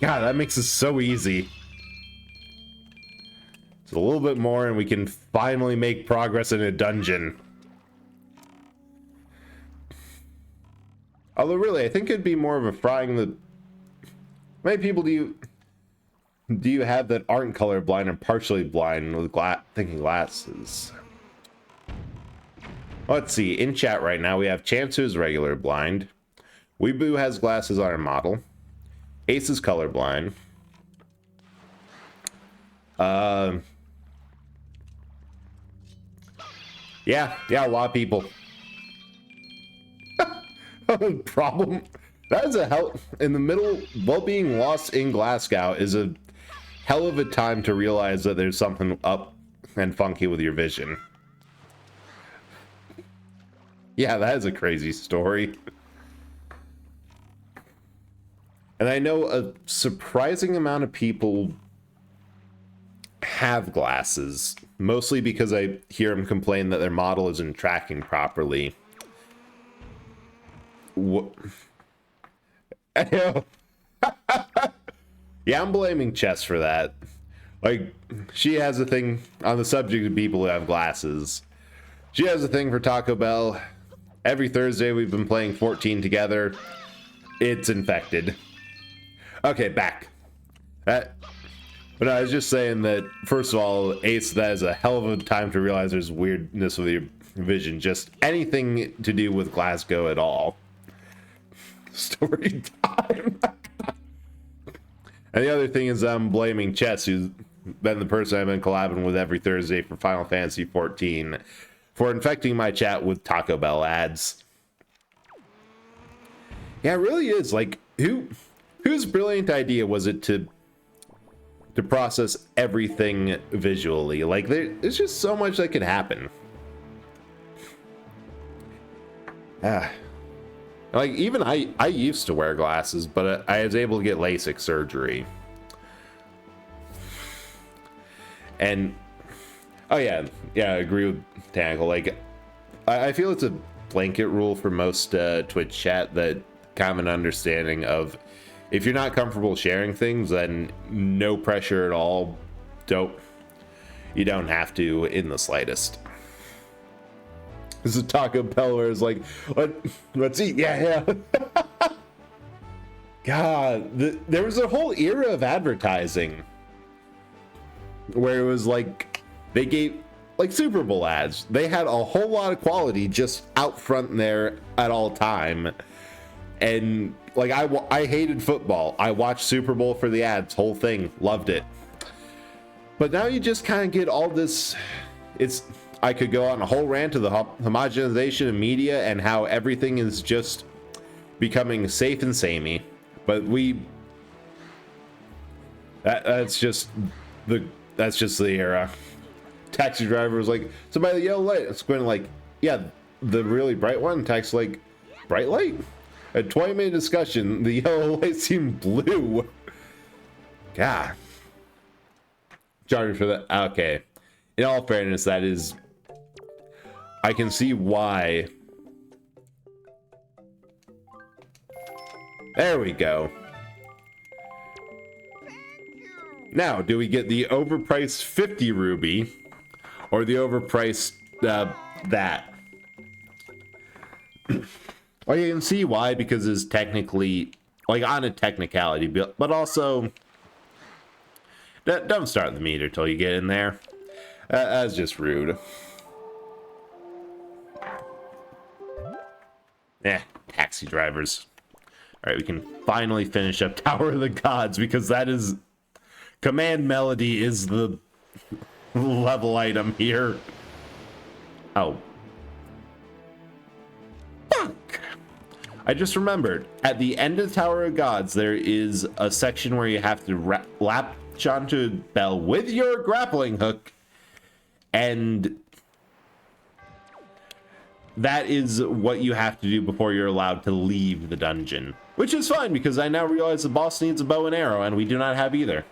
that makes it so easy. Just a little bit more and we can finally make progress in a dungeon. Although really, I think it'd be more of a frying the... How many people do you have that aren't colorblind or partially blind with thinking glasses? Let's see, in chat right now we have Chance, who's regular blind. Weeboo has glasses on our model. Ace is colorblind. Yeah, a lot of people. Problem. That is a hell in the middle. While being lost in Glasgow is a hell of a time to realize that there's something up and funky with your vision. Yeah, that is a crazy story. And I know a surprising amount of people have glasses, mostly because I hear them complain that their model isn't tracking properly. Yeah, I'm blaming Chess for that. Like, she has a thing on the subject of people who have glasses. She has a thing for Taco Bell. Every Thursday we've been playing 14 together. It's infected. Okay, back. But I was just saying that, first of all, Ace, that is a hell of a time to realize there's weirdness with your vision. Just anything to do with Glasgow at all. Story time. And the other thing is I'm blaming Chess, who's been the person I've been collabing with every Thursday for Final Fantasy 14, for infecting my chat with Taco Bell ads. Yeah, it really is. Like, whose brilliant idea was it to process everything visually? Like, there's just so much that could happen. Like, even I used to wear glasses, but I was able to get LASIK surgery. And, oh yeah, I agree with Tangle. Like, I feel it's a blanket rule for most Twitch chat that kind of an understanding of, if you're not comfortable sharing things, then no pressure at all. You don't have to in the slightest. This is Taco Bell where it's like, let's eat. Yeah. God, there was a whole era of advertising where it was like, they gave, like Super Bowl ads. They had a whole lot of quality just out front there at all time. And like, I hated football. I watched Super Bowl for the ads, whole thing, loved it. But now you just kind of get all this, I could go on a whole rant of the homogenization of media and how everything is just becoming safe and samey. But that's just the era. Taxi driver was like, somebody yell light. It's going like, yeah, the really bright one. Taxi like, bright light? A 20-minute discussion. The yellow light seemed blue. God. Charging for that. Okay. In all fairness, that is... I can see why. There we go. Now, do we get the overpriced 50 ruby or the overpriced that? Well, you can see why, because it's technically, like, on a technicality, but also, don't start the meter till you get in there. That's just rude. Taxi drivers. All right, we can finally finish up Tower of the Gods, because that is... Command Melody is the level item here. Oh. Fuck! I just remembered, at the end of Tower of Gods, there is a section where you have to latch onto a bell with your grappling hook, and that is what you have to do before you're allowed to leave the dungeon. Which is fine, because I now realize the boss needs a bow and arrow, and we do not have either.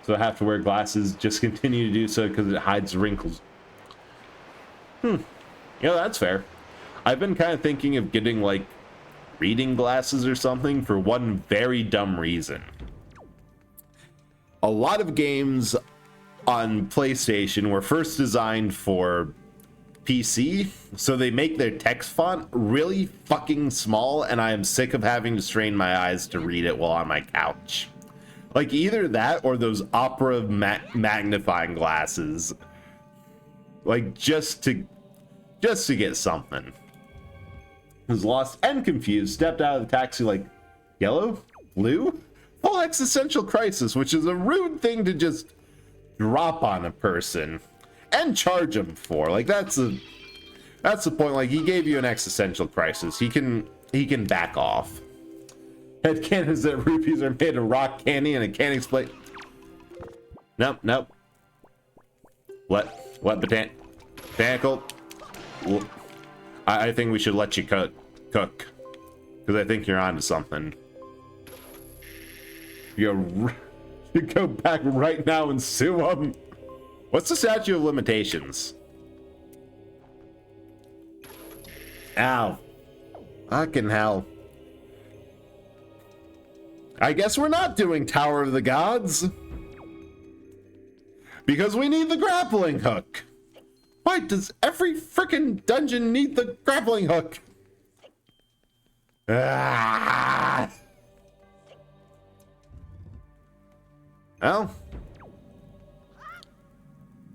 So I have to wear glasses, just continue to do so because it hides wrinkles. Yeah, that's fair. I've been kind of thinking of getting, like, reading glasses or something for one very dumb reason. A lot of games on PlayStation were first designed for PC, so they make their text font really fucking small, and I am sick of having to strain my eyes to read it while on my couch. Like, either that or those opera magnifying glasses. Like, just to get something. I was lost and confused, stepped out of the taxi like, yellow? Blue? Full existential crisis, which is a rude thing to just drop on a person and charge him for. Like, that's the point. Like, he gave you an existential crisis. He can back off. Headcanons that rupees are made of rock candy and it can't explain. Nope. What botanical? I think we should let you cook. Because I think you're onto something. You go back right now and sue him. What's the statute of limitations? Ow. Fucking hell. I guess we're not doing Tower of the Gods. Because we need the grappling hook. Why does every frickin' dungeon need the grappling hook? Ah! Well,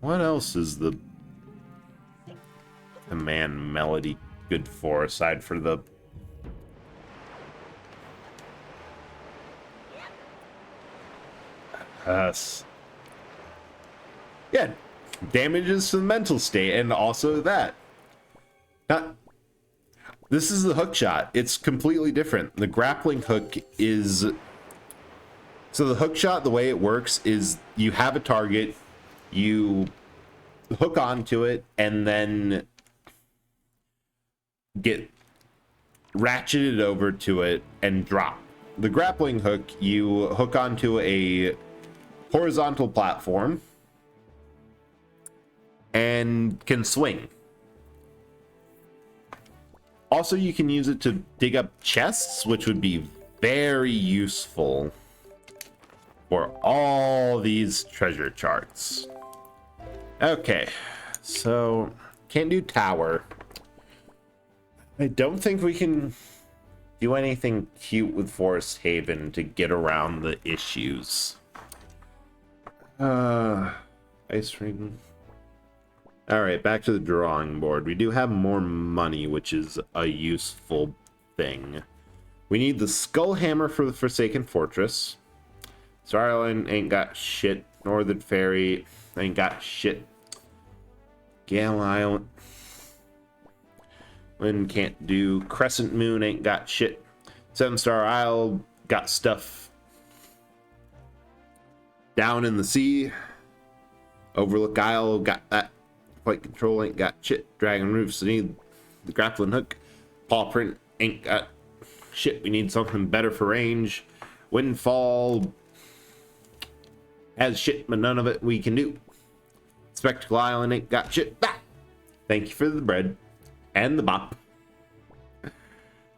what else is the command melody good for aside for the yeah, damages to the mental state, and also that. This is the hook shot. It's completely different. The grappling hook is... So the hook shot, the way it works is you have a target, you hook onto it, and then get ratcheted over to it and drop. The grappling hook, you hook onto a horizontal platform and can swing. Also, you can use it to dig up chests, which would be very useful for all these treasure charts. Okay, so can't do tower. I don't think we can do anything cute with Forest Haven to get around the issues. Ice cream. All right, back to the drawing board. We do have more money, which is a useful thing. We need the Skull Hammer for the Forsaken Fortress. Star Island ain't got shit. Northern Fairy ain't got shit. Gale Island can't do. Crescent Moon ain't got shit. Seven Star Isle got stuff down in the sea. Overlook Isle got that. Flight Control ain't got shit. Dragon Roofs need the grappling hook. Paw print ain't got shit. We need something better for range. Windfall has shit, but none of it we can do. Spectacle Island ain't got shit. Ah! Thank you for the bread and the bop.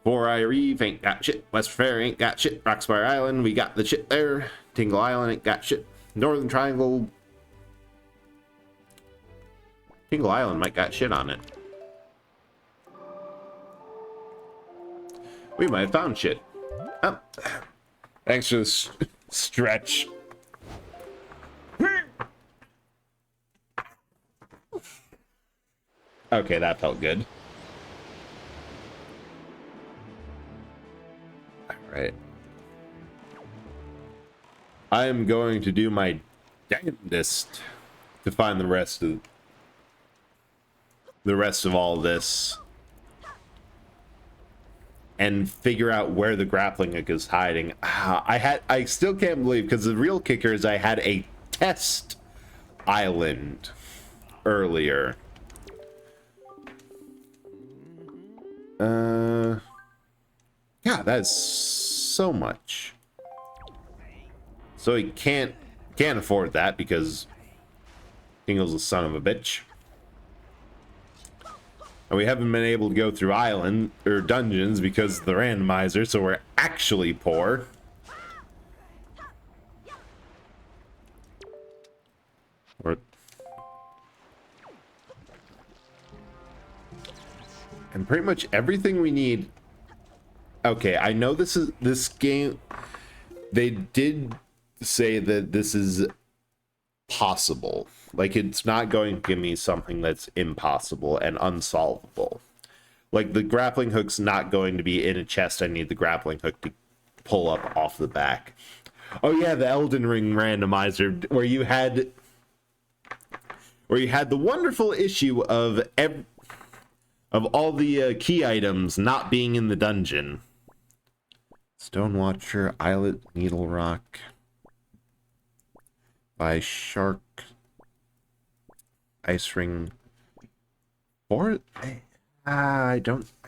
Four Eye Reef ain't got shit. West Fair ain't got shit. Roxbury Island, we got the shit there. Tingle Island ain't got shit. Northern Triangle. Tingle Island might got shit on it. We might have found shit. Oh. Thanks for this stretch. Okay, that felt good. Alright. I am going to do my damnedest to find the rest of all this and figure out where the grappling hook is hiding. I still can't believe, because the real kicker is I had a test island earlier. Yeah, that's so much. So he can't afford that because Tingle's a son of a bitch. And we haven't been able to go through island or dungeons because of the randomizer, so we're actually poor. And pretty much everything we need. Okay, I know this game, they did say that this is possible. Like, it's not going to give me something that's impossible and unsolvable. Like, the grappling hook's not going to be in a chest I need the grappling hook to pull up off the back. Oh yeah, the Elden Ring randomizer, where you had the wonderful issue of all the key items not being in the dungeon. Stonewatcher, Islet, Needle Rock, by Shark, Ice Ring, or I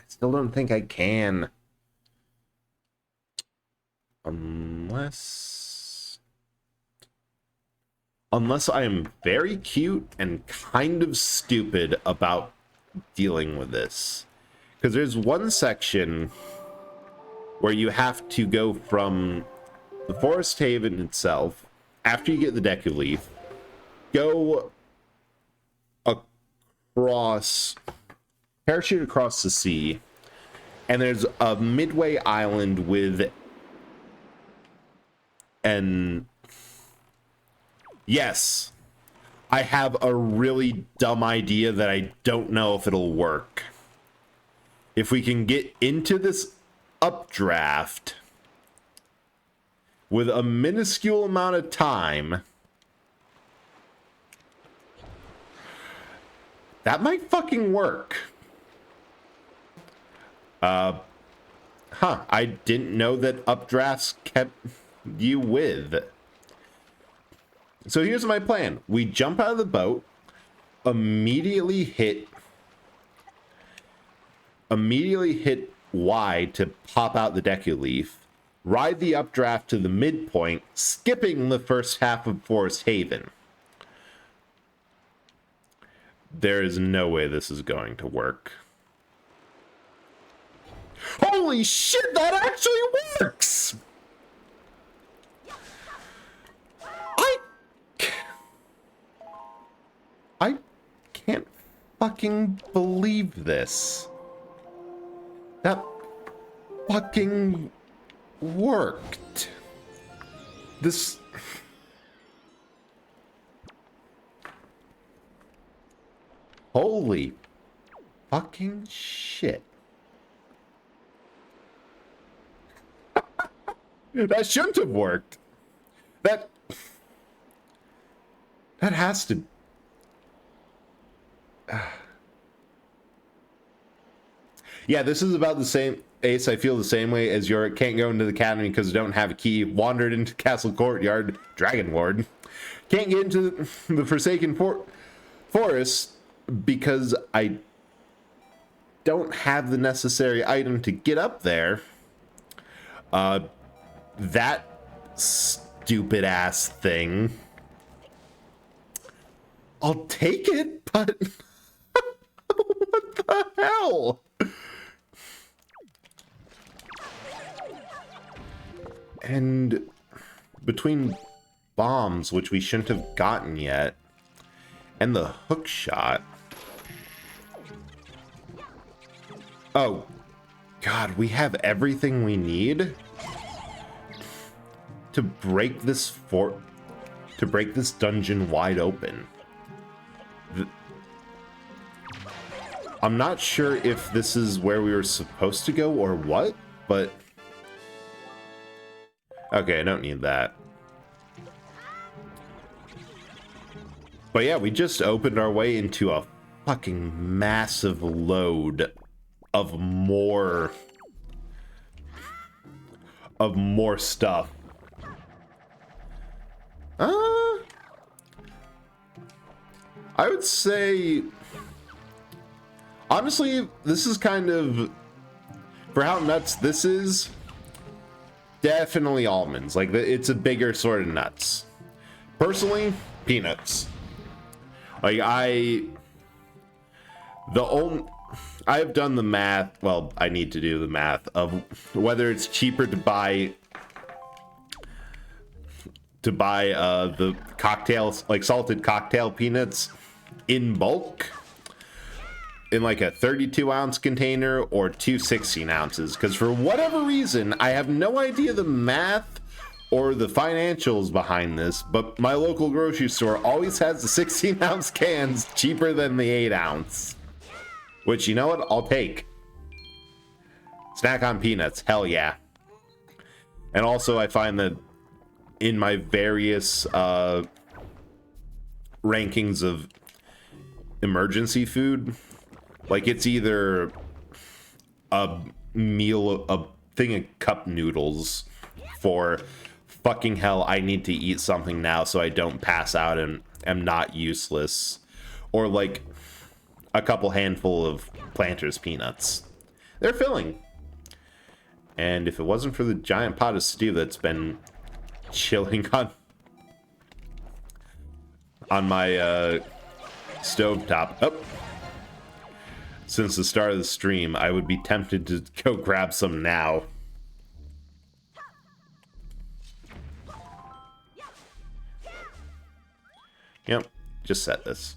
still don't think I can, unless I am very cute and kind of stupid about dealing with this, because there's one section where you have to go from the Forest Haven itself, after you get the Deku Leaf, go across, parachute across the sea, and there's a midway island with yes, I have a really dumb idea that I don't know if it'll work. If we can get into this updraft with a minuscule amount of time, that might fucking work. I didn't know that updrafts kept you with. So here's my plan. We jump out of the boat, immediately hit Y to pop out the Deku Leaf, ride the updraft to the midpoint, skipping the first half of Forest Haven. There is no way this is going to work. Holy shit, that actually works! I can't fucking believe this. That fucking worked. This... Holy fucking shit. That shouldn't have worked. That has to... Yeah, this is about the same. Ace, I feel the same way as your can't go into the academy because I don't have a key. Wandered into Castle Courtyard, Dragon Ward. Can't get into the Forsaken Forest because don't have the necessary item to get up there, that stupid ass thing, I'll take it, but what the hell? And between bombs, which we shouldn't have gotten yet, and the hook shot. Oh, God, we have everything we need to break this dungeon wide open. I'm not sure if this is where we were supposed to go or what, but okay, I don't need that. But yeah, we just opened our way into a fucking massive load of more stuff. I would say, honestly, this is kind of, for how nuts this is, definitely almonds. Like, it's a bigger sort of nuts. Personally, peanuts. Like, I've done the math, well, I need to do the math of whether it's cheaper to buy the cocktails, like salted cocktail peanuts in bulk in like a 32-ounce container or two 16 ounces, because for whatever reason I have no idea the math or the financials behind this, but my local grocery store always has the 16-ounce cans cheaper than the 8-ounce, which, you know what, I'll take. Snack on peanuts, hell yeah. And also I find that in my various rankings of emergency food, like, it's either a meal, a thing of cup noodles for fucking hell, I need to eat something now so I don't pass out and am not useless, or like a couple handful of Planters peanuts. They're filling. And if it wasn't for the giant pot of stew that's been chilling on my stovetop since the start of the stream, I would be tempted to go grab some now. Yep, just set this.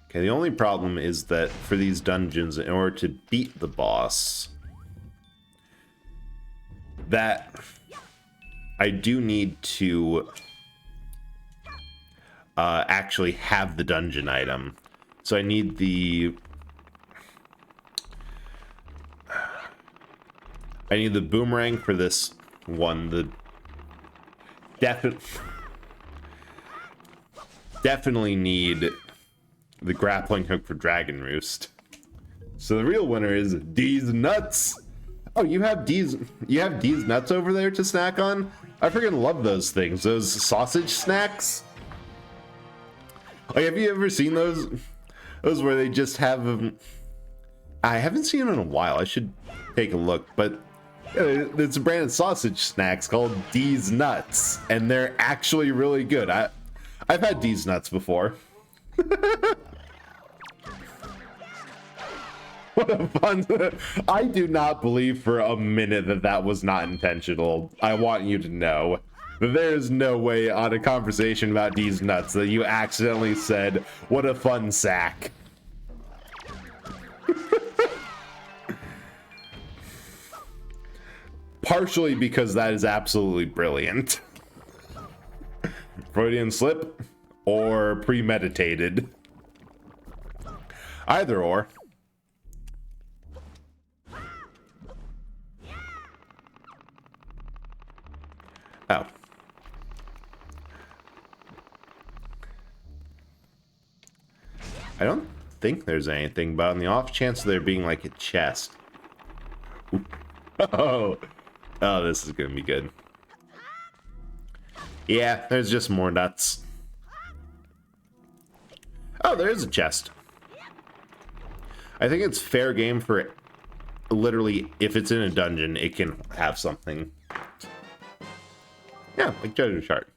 Okay, the only problem is that for these dungeons, in order to beat the boss, that I do need to actually have the dungeon item. So I need the boomerang for this one, the definitely need the grappling hook for Dragon Roost. So the real winner is D's nuts. Oh, you have D's nuts over there to snack on? I freaking love those things. Those sausage snacks. Like, have you ever seen those? Those where they just have them. I haven't seen them in a while. I should take a look. But it's a brand of sausage snacks called D's Nuts, and they're actually really good. I've had D's Nuts before. What a fun... I do not believe for a minute that that was not intentional. I want you to know that there is no way on a conversation about D's Nuts that you accidentally said, "What a fun sack." Partially because that is absolutely brilliant. Freudian slip or premeditated. Either or. Oh. I don't think there's anything, but on the off chance of there being like a chest. Oh. Oh, this is gonna be good. Yeah, there's just more nuts. Oh, there is a chest. I think it's fair game for literally, if it's in a dungeon, it can have something. Yeah, like treasure chart.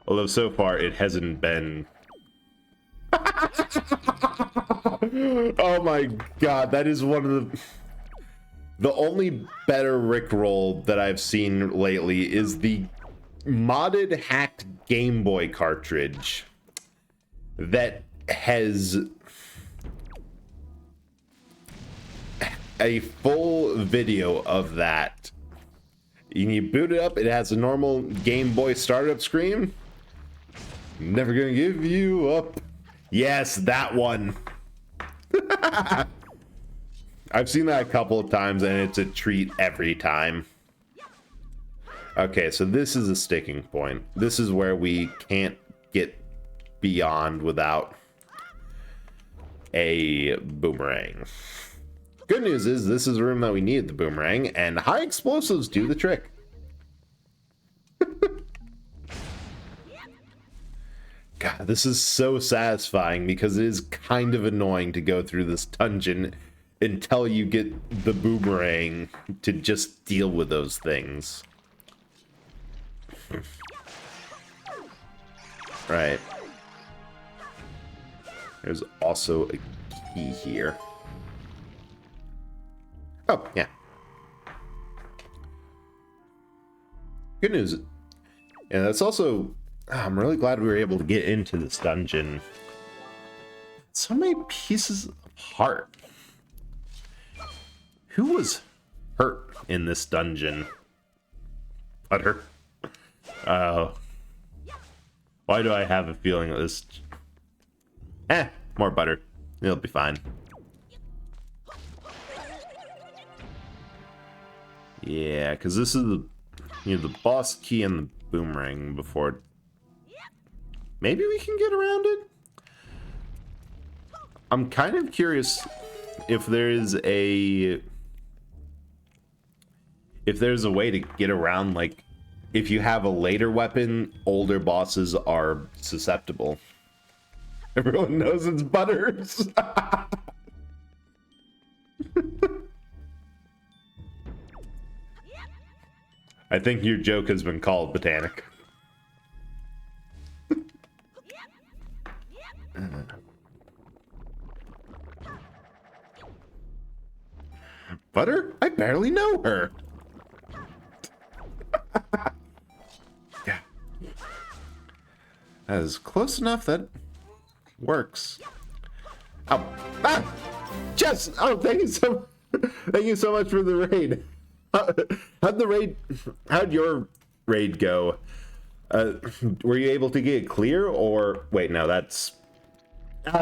Although so far it hasn't been. Oh my god, that is one of the only better Rickroll that I've seen lately is the modded hacked Game Boy cartridge that has a full video of that. You boot it up, it has a normal Game Boy startup screen. Never gonna give you up. Yes, that one. I've seen that a couple of times and it's a treat every time. Okay, so this is a sticking point. This is where we can't get beyond without a boomerang. Good news is this is a room that we need the boomerang, and high explosives do the trick. God, this is so satisfying because it is kind of annoying to go through this dungeon until you get the boomerang to just deal with those things. Right. There's also a key here. Oh, yeah. Good news. Yeah, that's also... I'm really glad we were able to get into this dungeon. So many pieces apart. Who was hurt in this dungeon? Butter. Why do I have a feeling that this... more butter. It'll be fine. Yeah, because this is the, the boss key and the boomerang before... Maybe we can get around it? I'm kind of curious if there's a way to get around, like, if you have a later weapon, older bosses are susceptible. Everyone knows it's Butters. I think your joke has been called, Botanic. Butter? I barely know her. Yeah. That is close enough that works. Oh. Ah! Jess! Oh, thank you so much for the raid. How'd your raid go? Were you able to get clear, or wait, no, that's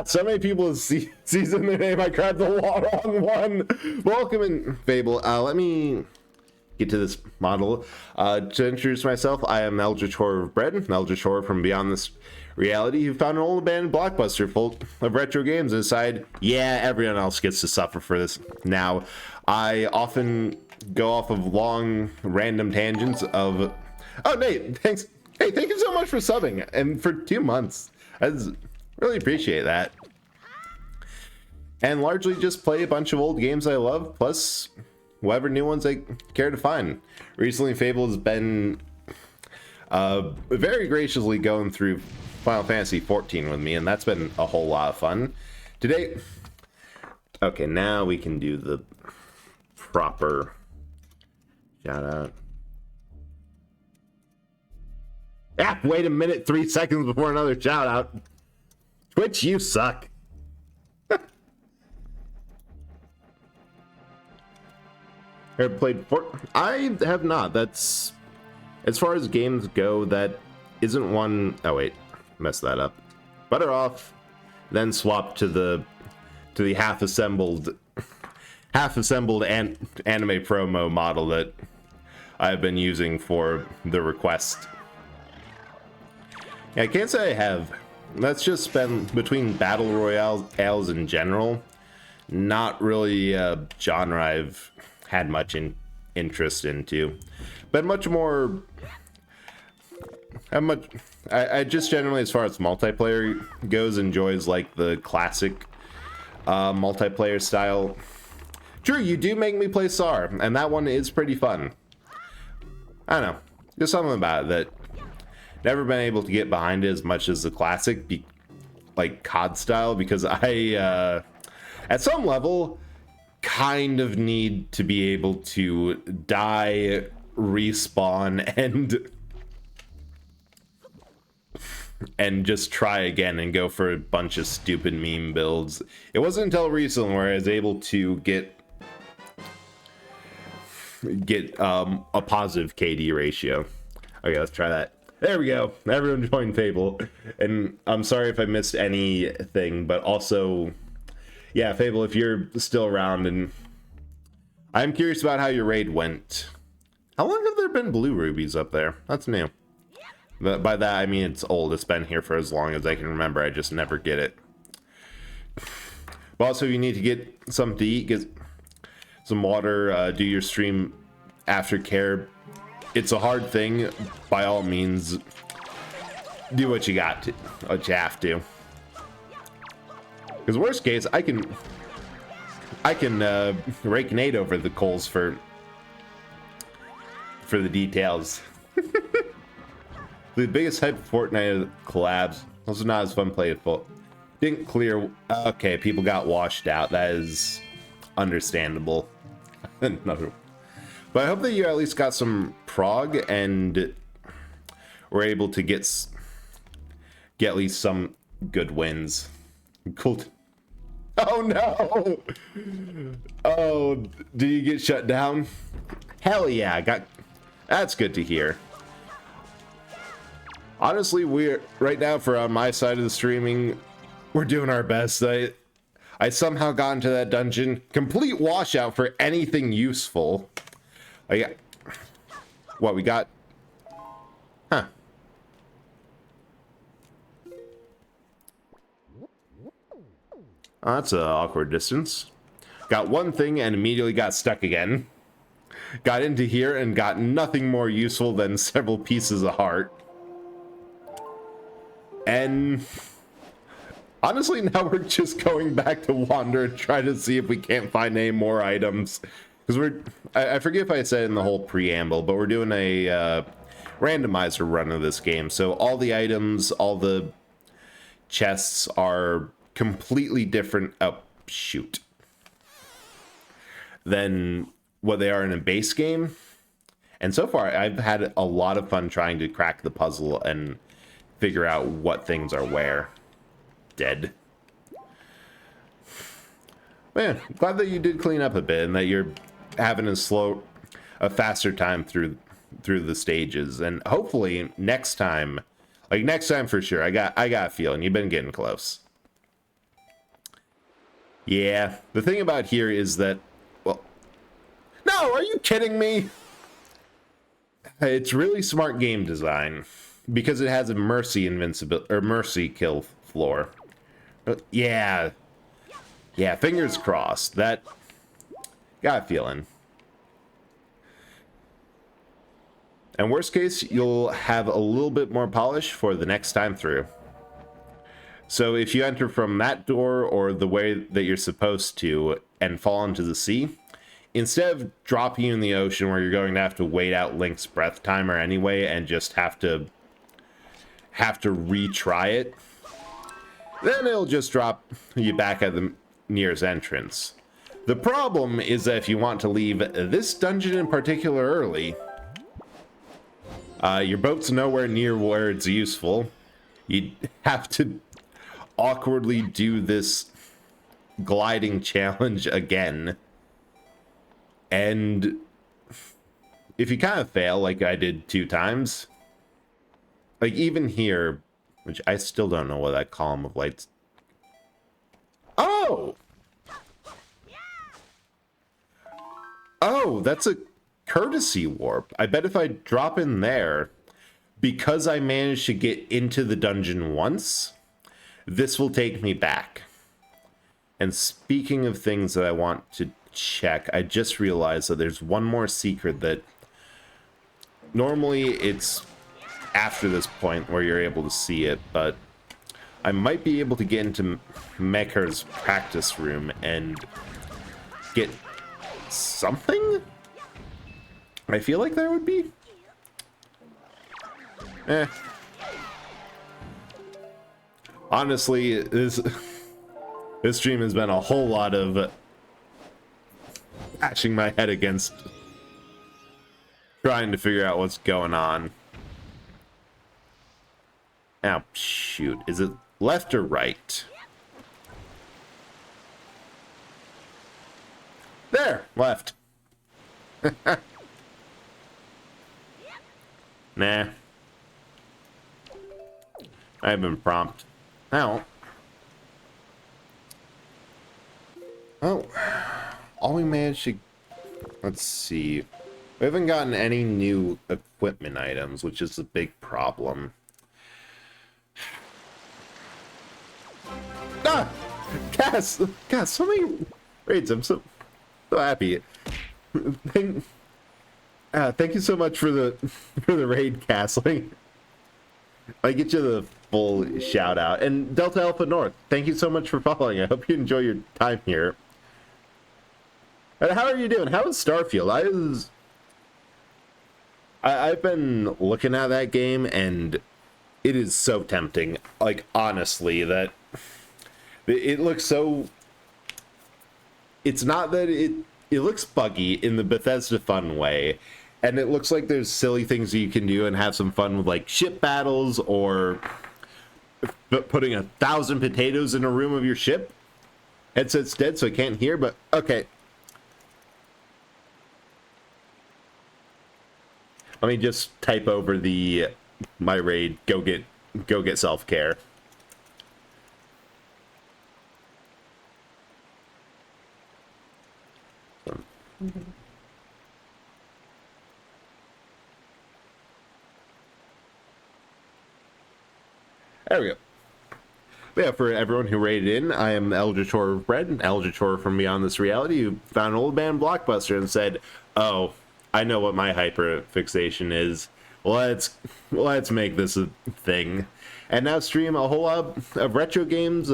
so many people season their name. I grabbed the wrong one. Welcome in, Fable. Let me get to this model. To introduce myself, I am Eldritch Horror of Bread, an Eldritch Horror from beyond this reality who found an old abandoned blockbuster full of retro games and decided, yeah, everyone else gets to suffer for this now. I often go off of long random tangents of... Oh, Nate, thanks. Hey, thank you so much for subbing and for 2 months. I really appreciate that. And largely just play a bunch of old games I love, plus whatever new ones I care to find. Recently, Fable has been very graciously going through Final Fantasy XIV with me, and that's been a whole lot of fun. Today... Okay, now we can do the proper shout out. Ah, wait a minute, 3 seconds before another shout out. Twitch, you suck. Have played I have not. That's, as far as games go, that isn't one. Oh wait, messed that up. Butter off, then swap to the half assembled anime promo model that I've been using for the request. Yeah, I can't say I have. That's just been between battle royales in general. Not really a genre I've had much interest into. But much more... I just generally, as far as multiplayer goes, enjoys like the classic multiplayer style. True, you do make me play SAR, and that one is pretty fun. I don't know, there's something about it that never been able to get behind it as much as the classic, like COD style, because I, at some level, kind of need to be able to die, respawn, and just try again and go for a bunch of stupid meme builds. It wasn't until recently where I was able to get a positive KD ratio. Okay, let's try that. There we go. Everyone joined Fable. And I'm sorry if I missed anything, but also, yeah, Fable, if you're still around, and I'm curious about how your raid went. How long have there been blue rubies up there? That's new. But by that, I mean it's old. It's been here for as long as I can remember. I just never get it. But also, you need to get something to eat, get some water, do your stream aftercare. It's a hard thing. By all means, do what you got to, what you have to. Because worst case, I can rake Nate over the coals for the details. The biggest hype of Fortnite collabs. Also not as fun played full. Didn't clear. Okay, people got washed out. That is understandable. No. But I hope that you at least got some prog and were able to get at least some good wins. Cool. Oh no! Oh, did you get shut down? Hell yeah! That's good to hear. Honestly, we're right now for on my side of the streaming, we're doing our best. I somehow got into that dungeon. Complete washout for anything useful. What we got? Huh. Oh, that's an awkward distance. Got one thing and immediately got stuck again. Got into here and got nothing more useful than several pieces of heart. And honestly, now we're just going back to wander and try to see if we can't find any more items. Because I forget if I said in the whole preamble, but we're doing a randomizer run of this game. So all the items, all the chests are completely different, than what they are in a base game. And so far, I've had a lot of fun trying to crack the puzzle and figure out what things are where. Dead. Man, glad that you did clean up a bit and that you're having a faster time through the stages. And hopefully next time for sure. I got a feeling you've been getting close. Yeah, the thing about here is that, well, no, are you kidding me? It's really smart game design. Because it has a mercy invincibility or mercy kill floor. Yeah, fingers crossed. That got a feeling. And worst case, you'll have a little bit more polish for the next time through. So if you enter from that door or the way that you're supposed to and fall into the sea, instead of dropping you in the ocean where you're going to have to wait out Link's breath timer anyway and just have to retry it, then it'll just drop you back at the nearest entrance. The problem is that if you want to leave this dungeon in particular early, your boat's nowhere near where it's useful. You'd have to awkwardly do this gliding challenge again. And if you kind of fail, like I did 2 times, like even here, which I still don't know what that column of lights... Oh! Oh, that's a courtesy warp. I bet if I drop in there, because I managed to get into the dungeon once, this will take me back. And speaking of things that I want to... check. I just realized that there's one more secret that normally it's after this point where you're able to see it, but I might be able to get into Mecha's practice room and get something? I feel like there would be. Honestly, this stream has been a whole lot of bashing my head against trying to figure out what's going on. Oh, shoot. Is it left or right? There! Left. Nah. I've been prompt. Now. Oh. All we managed to... Let's see. We haven't gotten any new equipment items, which is a big problem. Ah! Cass! God, so many raids. I'm so happy. Thank you so much for the raid, Cass. I get you the full shout out. And Delta Alpha North, thank you so much for following. I hope you enjoy your time here. And how are you doing? How is Starfield? I've been looking at that game, and it is so tempting. Like, honestly, that it looks so... It's not that it looks buggy in the Bethesda fun way, and it looks like there's silly things that you can do and have some fun with, like, ship battles, or putting 1,000 potatoes in a room of your ship. Headset's dead, so I can't hear, but okay. Let me just type over my raid. Go get self-care. There we go. But yeah, for everyone who raided in, I am Eldrator of Bread, Eldrator from Beyond This Reality, who found an old man Blockbuster and said, "Oh, I know what my hyperfixation is. Let's make this a thing." And now stream a whole lot of retro games,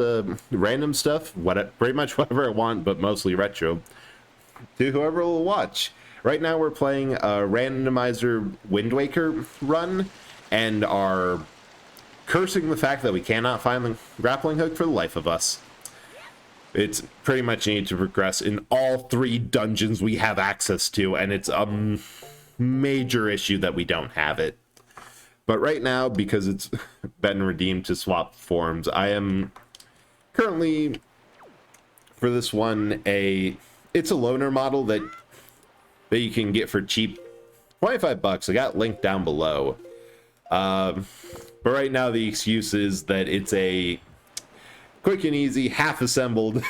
random stuff, pretty much whatever I want, but mostly retro, to whoever will watch. Right now we're playing a randomizer Wind Waker run, and are cursing the fact that we cannot find the grappling hook for the life of us. It's pretty much need to progress in all 3 dungeons we have access to, and it's a major issue that we don't have it. But right now, because it's been redeemed to swap forms, I am currently, for this one, it's a loaner model that you can get for cheap, $25. I got linked down below. But right now the excuse is that it's a quick and easy, half-assembled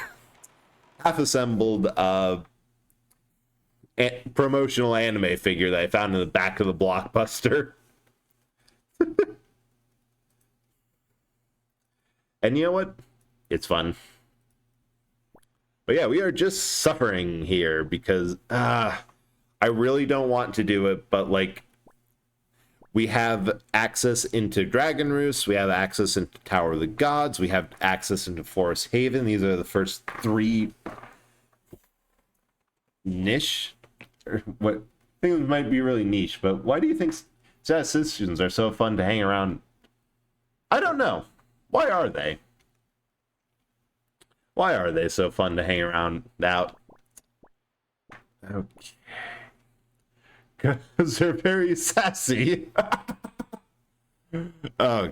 promotional anime figure that I found in the back of the Blockbuster. And you know what? It's fun. But yeah, we are just suffering here because I really don't want to do it, but like, we have access into Dragon Roost, we have access into Tower of the Gods, we have access into Forest Haven. These are the first 3 niche, or what I think might be really niche, but why do you think statisticians are so fun to hang around? I don't know. Why are they? Why are they so fun to hang around out? Okay. Because they're very sassy. Oh.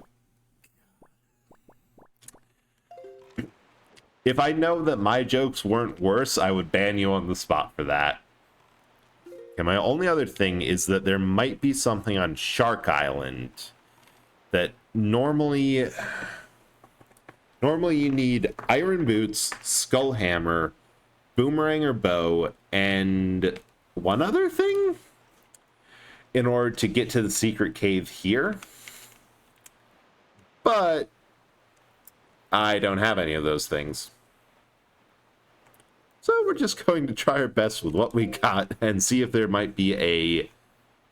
If I know that my jokes weren't worse, I would ban you on the spot for that. And my only other thing is that there might be something on Shark Island that normally you need iron boots, skull hammer, boomerang or bow, and one other thing in order to get to the secret cave here. But I don't have any of those things. So we're just going to try our best with what we got and see if there might be a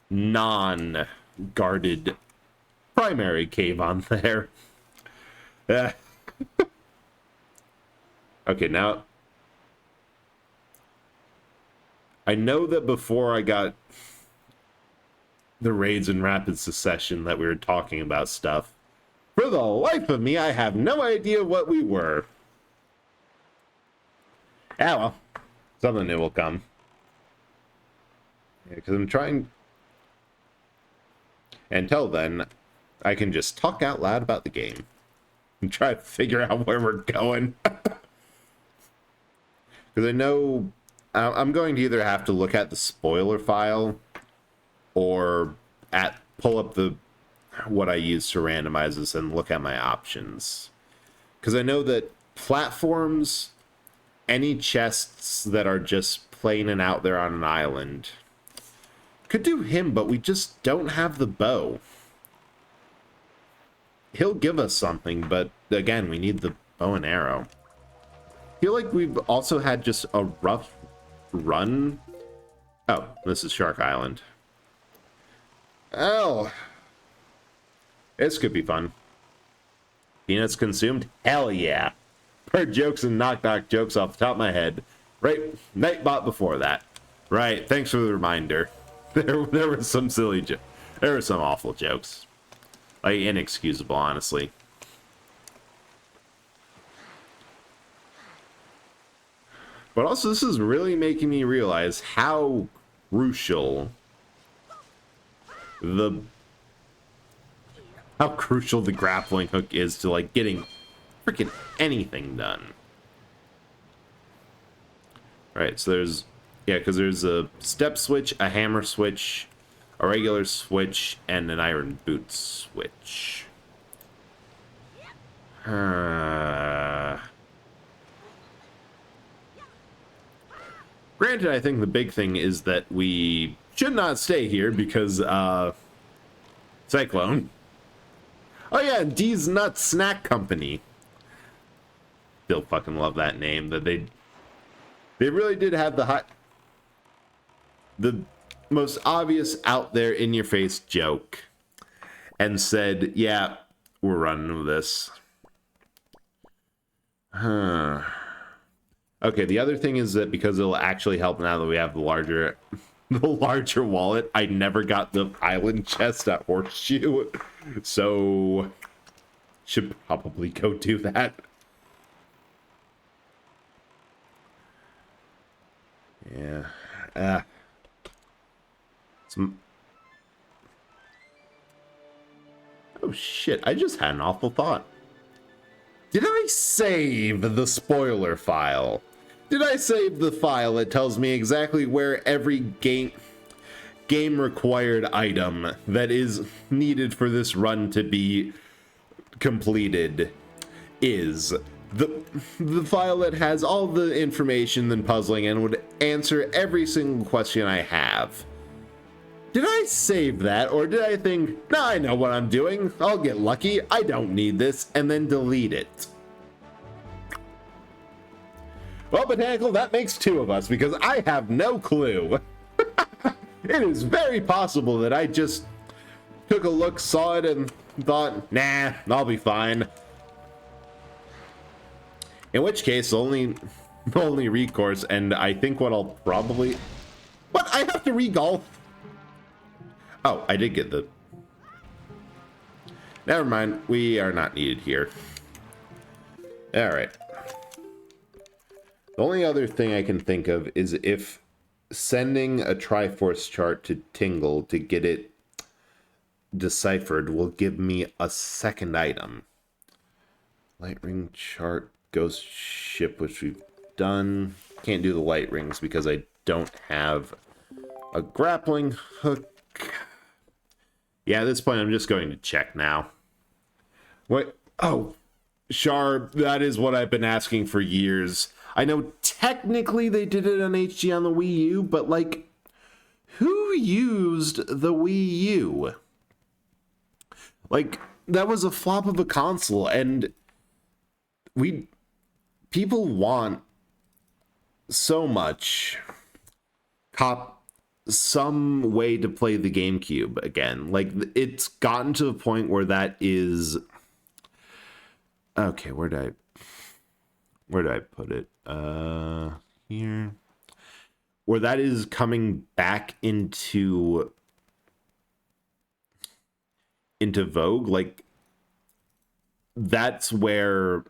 non-guarded primary cave on there. Okay, now I know that before I got the raids in rapid succession that we were talking about stuff. For the life of me, I have no idea what we were. Ah, well, something new will come. Yeah, because I'm trying... Until then, I can just talk out loud about the game and try to figure out where we're going. Because I know I'm going to either have to look at the spoiler file or pull up what I use to randomize this and look at my options. Because I know that platforms, any chests that are just plain and out there on an island, could do him, but we just don't have the bow. He'll give us something, but again, we need the bow and arrow. I feel like we've also had just a rough run. Oh, this is Shark Island. Oh, this could be fun. Peanuts consumed? Hell yeah. Heard jokes and knock jokes off the top of my head. Right, Nightbot before that. Right, thanks for the reminder. There were some silly jokes. There were some awful jokes. Like, inexcusable, honestly. But also, this is really making me realize how crucial the grappling hook is to, like, getting freaking anything done. Right, so there's... Yeah, because there's a step switch, a hammer switch, a regular switch, and an iron boot switch. Granted, I think the big thing is that we should not stay here because, Cyclone. Oh yeah, D's Nut Snack Company. Still fucking love that name. That they really did have the most obvious out there in your face joke and said, yeah, we're running with this. Okay, the other thing is that because it'll actually help now that we have the larger wallet, I never got the island chest at Horseshoe, so should probably go do that. Yeah. Oh shit, I just had an awful thought. Did I save the spoiler file? Did I save the file that tells me exactly where every game required item that is needed for this run to be completed is? The file that has all the information and puzzling and would answer every single question I have. Did I save that, or did I think, nah, I know what I'm doing, I'll get lucky, I don't need this, and then delete it? Well, Botanical, that makes two of us, because I have no clue. It is very possible that I just took a look, saw it, and thought, nah, I'll be fine. In which case, only recourse, and I think what I'll probably... What? I have to re-golf? Oh, I did get the... Never mind, we are not needed here. Alright. The only other thing I can think of is if sending a Triforce chart to Tingle to get it deciphered will give me a second item. Light ring chart, ghost ship, which we've done. Can't do the light rings because I don't have a grappling hook. Yeah, at this point, I'm just going to check now. What? Oh, Char, that is what I've been asking for years. I know technically they did it on HD on the Wii U, but, like, who used the Wii U? Like, that was a flop of a console, and people want so much cop some way to play the GameCube again. Like, it's gotten to the point where that is... Okay, where did I put it? Here. Where that is coming back into vogue. Like, that's where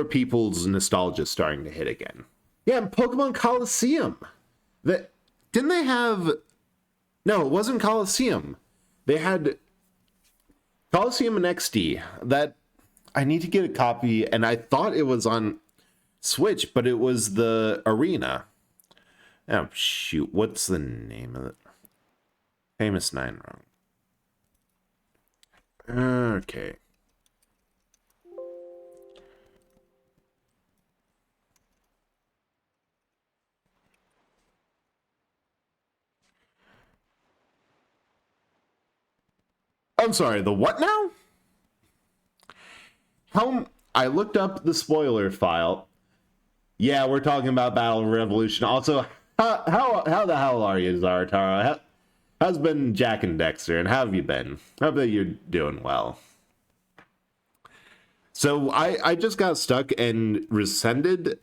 people's nostalgia is starting to hit again. Yeah, and Pokemon Coliseum. Didn't they have... No, it wasn't Coliseum. They had Coliseum and XD. That I need to get a copy, and I thought it was on Switch, but it was the Arena. Oh, shoot. What's the name of it? Famous 9 wrong. Okay. I'm sorry, the what now? I looked up the spoiler file. Yeah, we're talking about Battle Revolution. Also, how the hell are you, Zarataro? How's been Jack and Dexter, and how have you been? I hope that you're doing well. So I just got stuck and rescinded.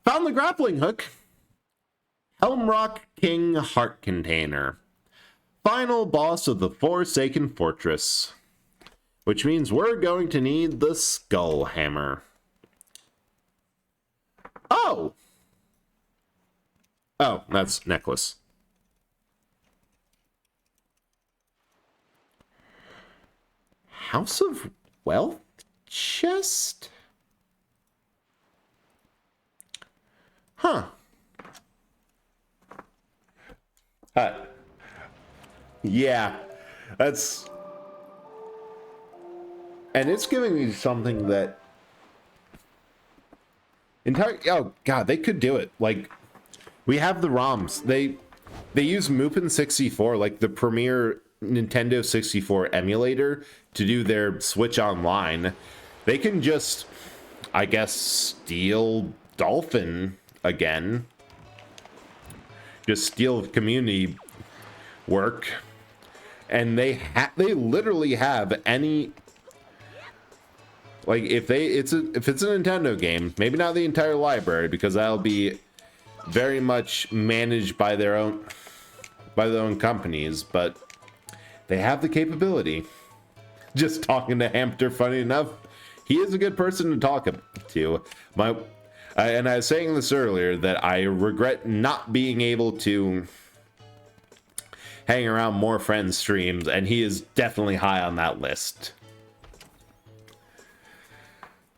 Found the grappling hook. Helmrock King Heart Container. Final boss of the Forsaken Fortress. Which means we're going to need the Skull Hammer. Oh! Oh, that's necklace. House of Wealth chest? Huh. Yeah, that's... And it's giving me something that... Oh, God, they could do it. Like, we have the ROMs. They use Mupen 64, like the premier Nintendo 64 emulator, to do their Switch Online. They can just, I guess, steal Dolphin again. Just steal community work. And they literally have any... Like, if it's a Nintendo game, maybe not the entire library, because that'll be very much managed by their own companies, but they have the capability. Just talking to Hamster, funny enough, he is a good person to talk to. And I was saying this earlier, that I regret not being able to hang around more friends' streams, and he is definitely high on that list.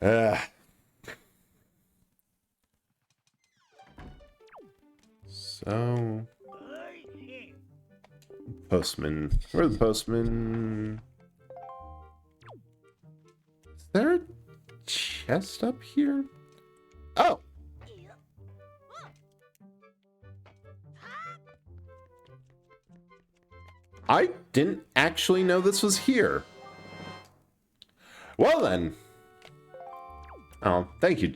So... Postman. Where's the postman? Is there a chest up here? Oh! I didn't actually know this was here. Well then. Oh, thank you.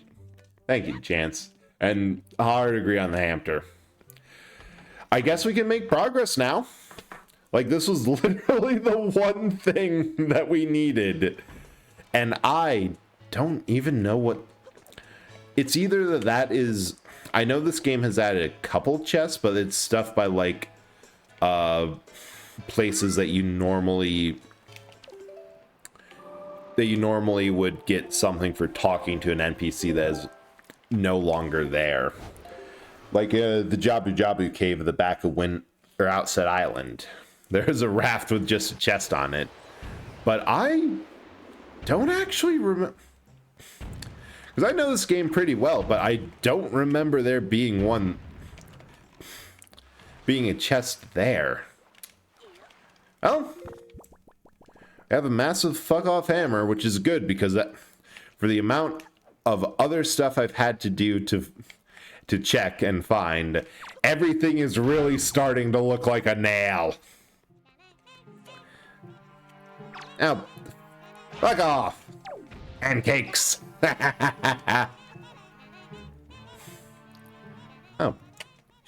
Thank you, Chance. And hard agree on the hamster. I guess we can make progress now. Like, this was literally the one thing that we needed. And I don't even know what... It's either that is... I know this game has added a couple chests, but it's stuff by, like, places that you normally would get something for talking to an NPC that is no longer there. Like the Jabu Jabu cave at the back of Outset Island. There's a raft with just a chest on it. But I don't actually remember... Because I know this game pretty well, but I don't remember there being a chest there. Oh, I have a massive fuck-off hammer, which is good, because for the amount of other stuff I've had to do to check and find, everything is really starting to look like a nail. Oh, fuck off. Pancakes.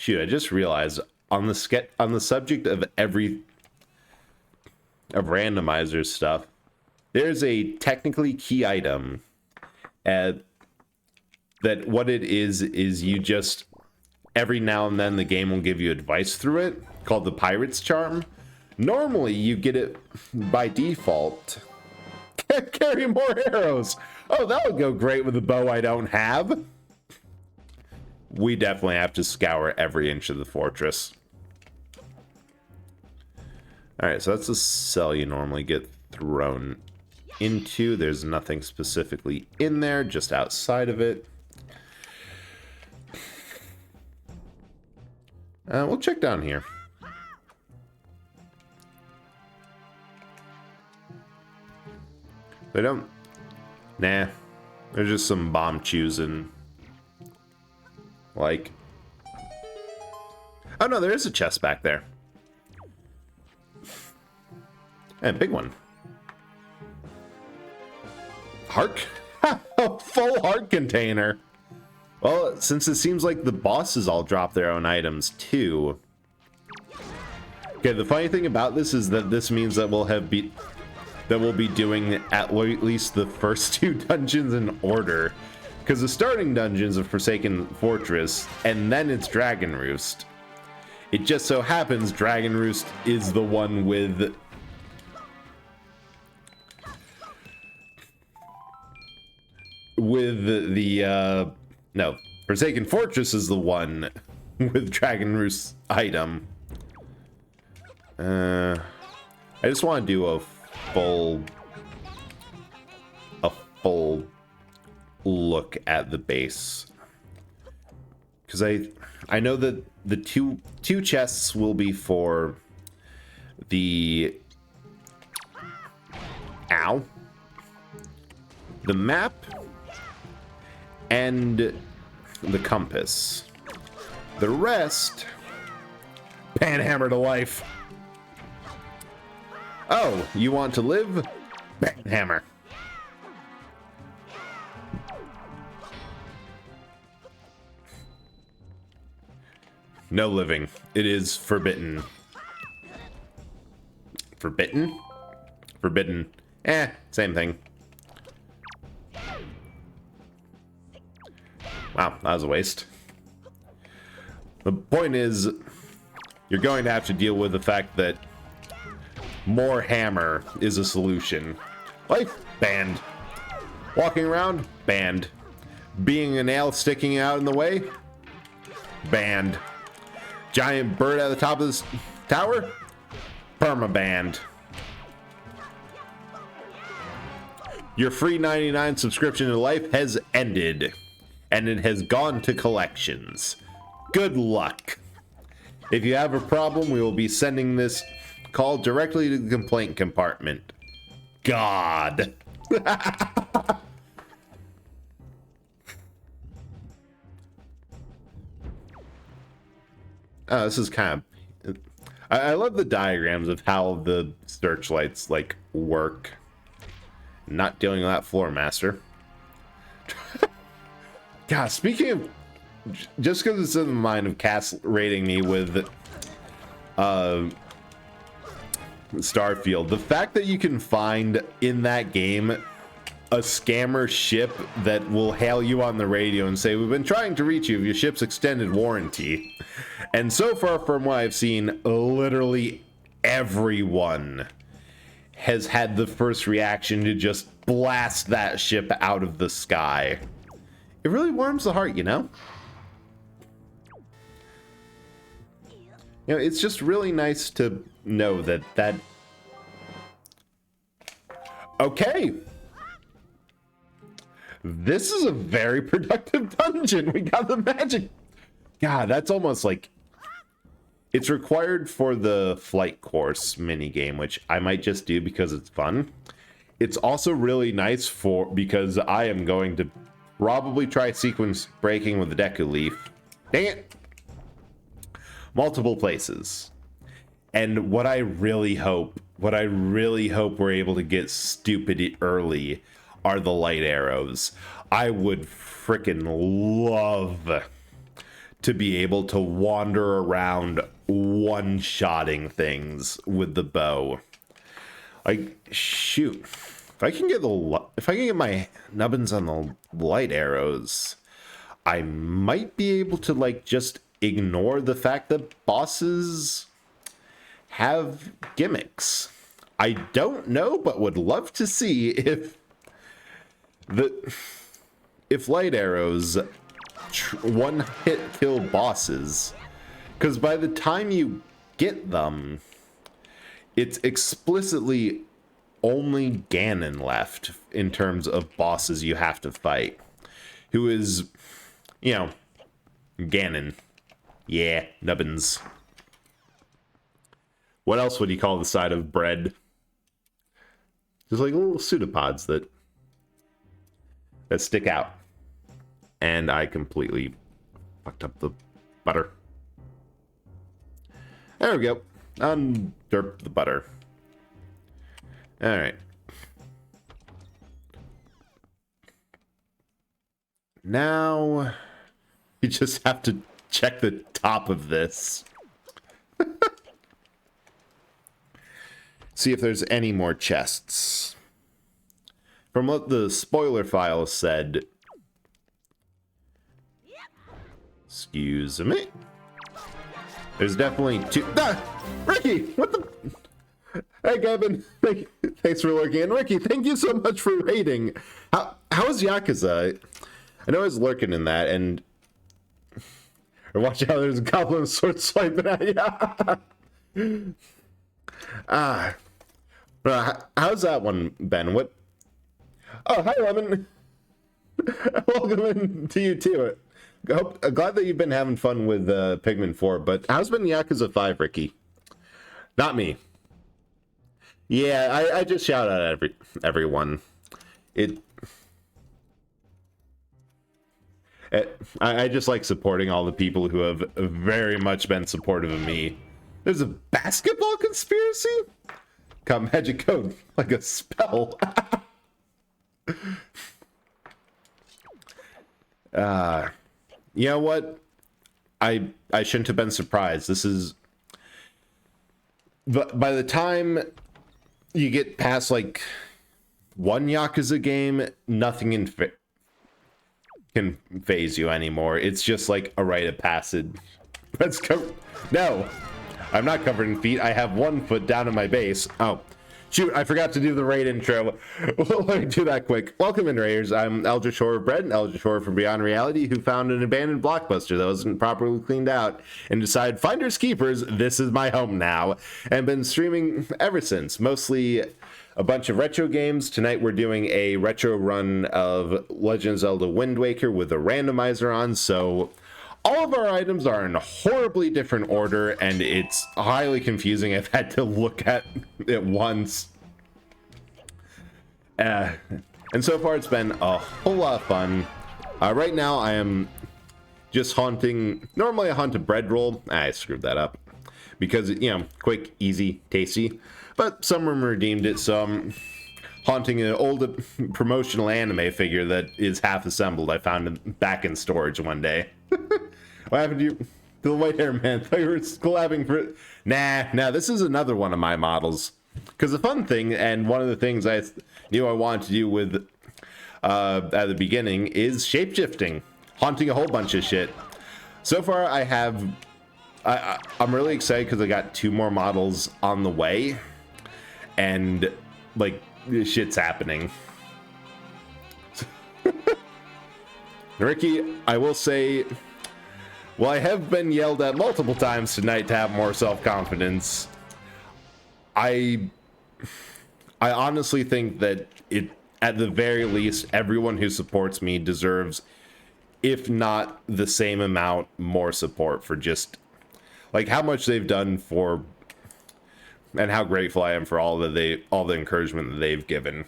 Shoot, I just realized on the subject of randomizer stuff, there's a technically key item that what it is you just every now and then the game will give you advice through it called the Pirate's Charm. Normally you get it by default. Carry more arrows. Oh, that would go great with a bow I don't have. We definitely have to scour every inch of the fortress. Alright, so that's the cell you normally get thrown into. There's nothing specifically in there, just outside of it. We'll check down here. They don't... Nah. There's just some bomb chews and... Like... Oh no, there is a chest back there. And a big one. Heart? A full heart container. Well, since it seems like the bosses all drop their own items too. Okay, the funny thing about this is that this means that we'll be doing at least the first 2 dungeons in order. Because the starting dungeons of Forsaken Fortress, and then it's Dragon Roost. It just so happens Dragon Roost is the one with... No, Forsaken Fortress is the one with Dragon Roost item. I just want to do a full look at the base, because I know that the two chests will be for the map and the compass. The rest, Panhammer to life. Oh, you want to live? Panhammer. No living. It is forbidden. Forbidden? Forbidden. Same thing. Wow, that was a waste. The point is, you're going to have to deal with the fact that more hammer is a solution. Life? Banned. Walking around? Banned. Being a nail sticking out in the way? Banned. Giant bird at the top of this tower? Perma-banned. Your free 99 subscription to life has ended, and it has gone to collections. Good luck. If you have a problem, we will be sending this call directly to the complaint compartment. God. This is kind of... I love the diagrams of how the searchlights, like, work. Not dealing with that floor master. God, speaking of... Just because it's in the mind of Cass rating me with... Starfield. The fact that you can find in that game a scammer ship that will hail you on the radio and say, "We've been trying to reach you of your ship's extended warranty." And so far from what I've seen, literally everyone has had the first reaction to just blast that ship out of the sky. It really warms the heart, you know? You know, it's just really nice to know that okay, this is a very productive dungeon. We got the magic. God, that's almost like it's required for the flight course minigame, which I might just do because it's fun. It's also really nice because I am going to probably try sequence breaking with the Deku Leaf. Dang it. Multiple places. And what I really hope we're able to get stupid early are the light arrows. I would frickin' love to be able to wander around one-shotting things with the bow. Like, shoot, if I can get my nubbins on the light arrows, I might be able to, like, just ignore the fact that bosses have gimmicks. I don't know, but would love to see if light arrows one-hit kill bosses, because by the time you get them, it's explicitly only Ganon left in terms of bosses you have to fight, who is, you know, Ganon. Yeah, nubbins. What else would you call the side of bread? Just like little pseudopods that stick out. And I completely fucked up the butter. There we go. Undurp the butter. Alright. Now, you just have to check the top of this. See if there's any more chests. From what the spoiler file said... Excuse me. There's definitely two... Ah! Ricky! What the... Hey, Gavin. Thanks for lurking in. Ricky, thank you so much for raiding. How's Yakuza? I know I was lurking in that, and... Or watch out, there's a goblin with sword swiping at you. How's that one, Ben? What? Oh, hi, Lemon. Welcome in to you, too. Glad that you've been having fun with Pigman 4, but how's been Yakuza 5, Ricky? Not me. Yeah, I just shout out everyone. I just like supporting all the people who have very much been supportive of me. There's a basketball conspiracy? Got magic code like a spell. You know what? I shouldn't have been surprised. This is... But by the time you get past, like, one Yakuza game, nothing can phase you anymore. It's just like a rite of passage. Let's go. No, I'm not covered in feet. I have 1 foot down in my base. Oh, shoot, I forgot to do the raid intro. Well, let me do that quick. Welcome in, Raiders. I'm Eldritch Horror Bread, Eldritch Horror from Beyond Reality, who found an abandoned blockbuster that wasn't properly cleaned out and decided, finders keepers, this is my home now, and been streaming ever since, mostly a bunch of retro games. Tonight we're doing a retro run of Legend of Zelda Wind Waker with a randomizer on, so all of our items are in a horribly different order, and it's highly confusing. I've had to look at it once. And so far it's been a whole lot of fun. Right now I am just haunting... Normally I hunt a bread roll. I screwed that up. Because, you know, quick, easy, tasty. But someone redeemed it, so I'm haunting an old promotional anime figure that is half assembled. I found it back in storage one day. What happened to you? To the white hair man? I thought you were collabing for it. Nah, this is another one of my models. Because the fun thing, and one of the things I knew I wanted to do with at the beginning, is shapeshifting. Haunting a whole bunch of shit. So far, I'm really excited because I got 2 more models on the way. And, like, this shit's happening. Ricky, I will say... Well, I have been yelled at multiple times tonight to have more self-confidence. I honestly think that at the very least, everyone who supports me deserves, if not the same amount, more support for just, like, how much they've done for, and how grateful I am for all the encouragement that they've given.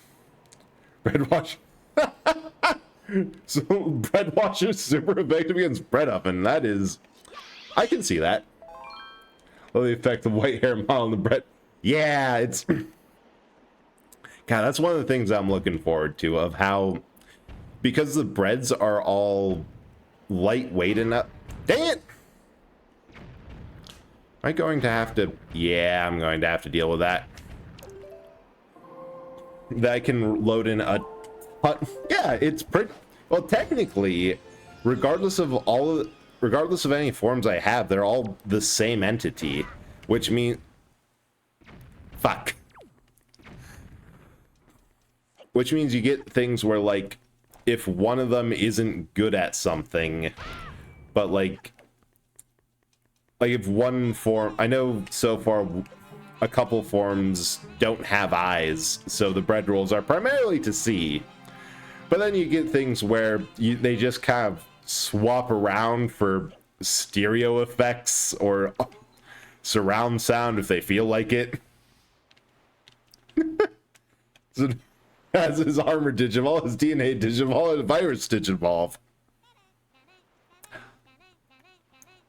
Bread wash. So bread washer is super effective against bread oven. That is, I can see that. Well, the effect of white hair model on the bread. Yeah, it's... God, that's one of the things I'm looking forward to, of how, because the breads are all lightweight enough, Dang it! Am I going to have to... Yeah, I'm going to have to deal with that. That I can load in a... Yeah, it's pretty... Well, technically, regardless of any forms I have, they're all the same entity. Which means... Fuck. Which means you get things where, like, if one of them isn't good at something, but, like if one form... I know so far a couple forms don't have eyes, so the bread rolls are primarily to see. But then you get things where they just kind of swap around for stereo effects or surround sound if they feel like it. So, as his armor digivolve, his DNA digivolve, and virus digivolve.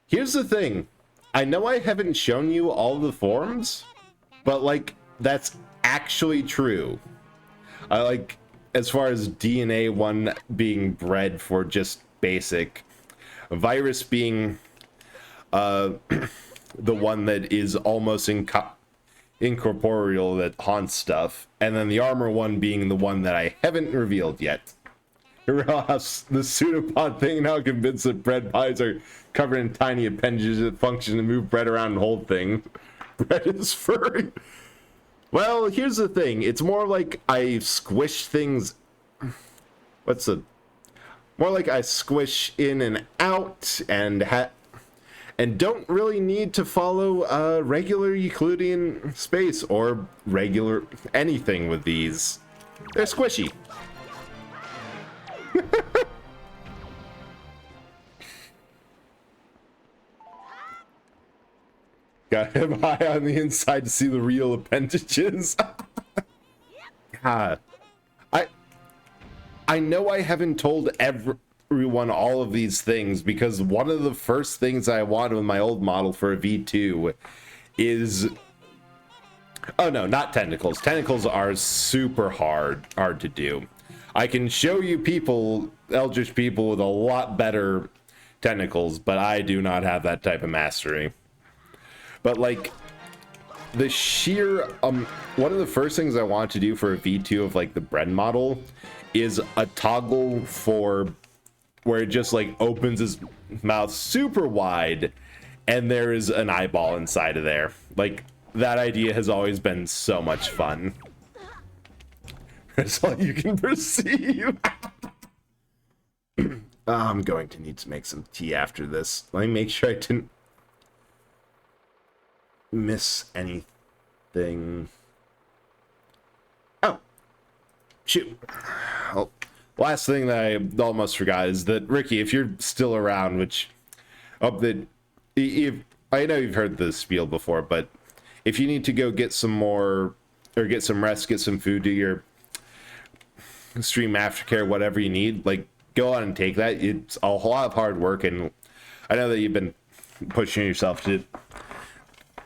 Here's the thing. I know I haven't shown you all the forms, but, like, that's actually true. Like, as far as DNA one being bred for just basic, virus being the one that is almost incorporeal that haunts stuff, and then the armor one being the one that I haven't revealed yet. The pseudopod thing now convinced that bread pies are covered in tiny appendages that function to move bread around and hold things. Bread is furry. Well, here's the thing. It's more like I squish things... More like I squish in and out and don't really need to follow regular Euclidean space or regular anything with these. They're squishy. Got him high on the inside to see the real appendages. God. I know I haven't told everyone all of these things because one of the first things I wanted with my old model for a V2 is... Oh no, not tentacles. Tentacles are super hard to do. I can show you people, Eldritch people with a lot better tentacles, but I do not have that type of mastery. But, like, the sheer, one of the first things I want to do for a V2 of, like, the bread model is a toggle for where it just, like, opens his mouth super wide and there is an eyeball inside of there. Like, that idea has always been so much fun. That's all you can perceive. I'm going to need to make some tea after this. Let me make sure I didn't miss anything. Oh, shoot. Well, last thing that I almost forgot is that, Ricky, if you're still around, which I know you've heard the spiel before, but if you need to go get some more, or get some rest, get some food, do your stream aftercare, whatever you need, like, go on and take that. It's a whole lot of hard work, and I know that you've been pushing yourself to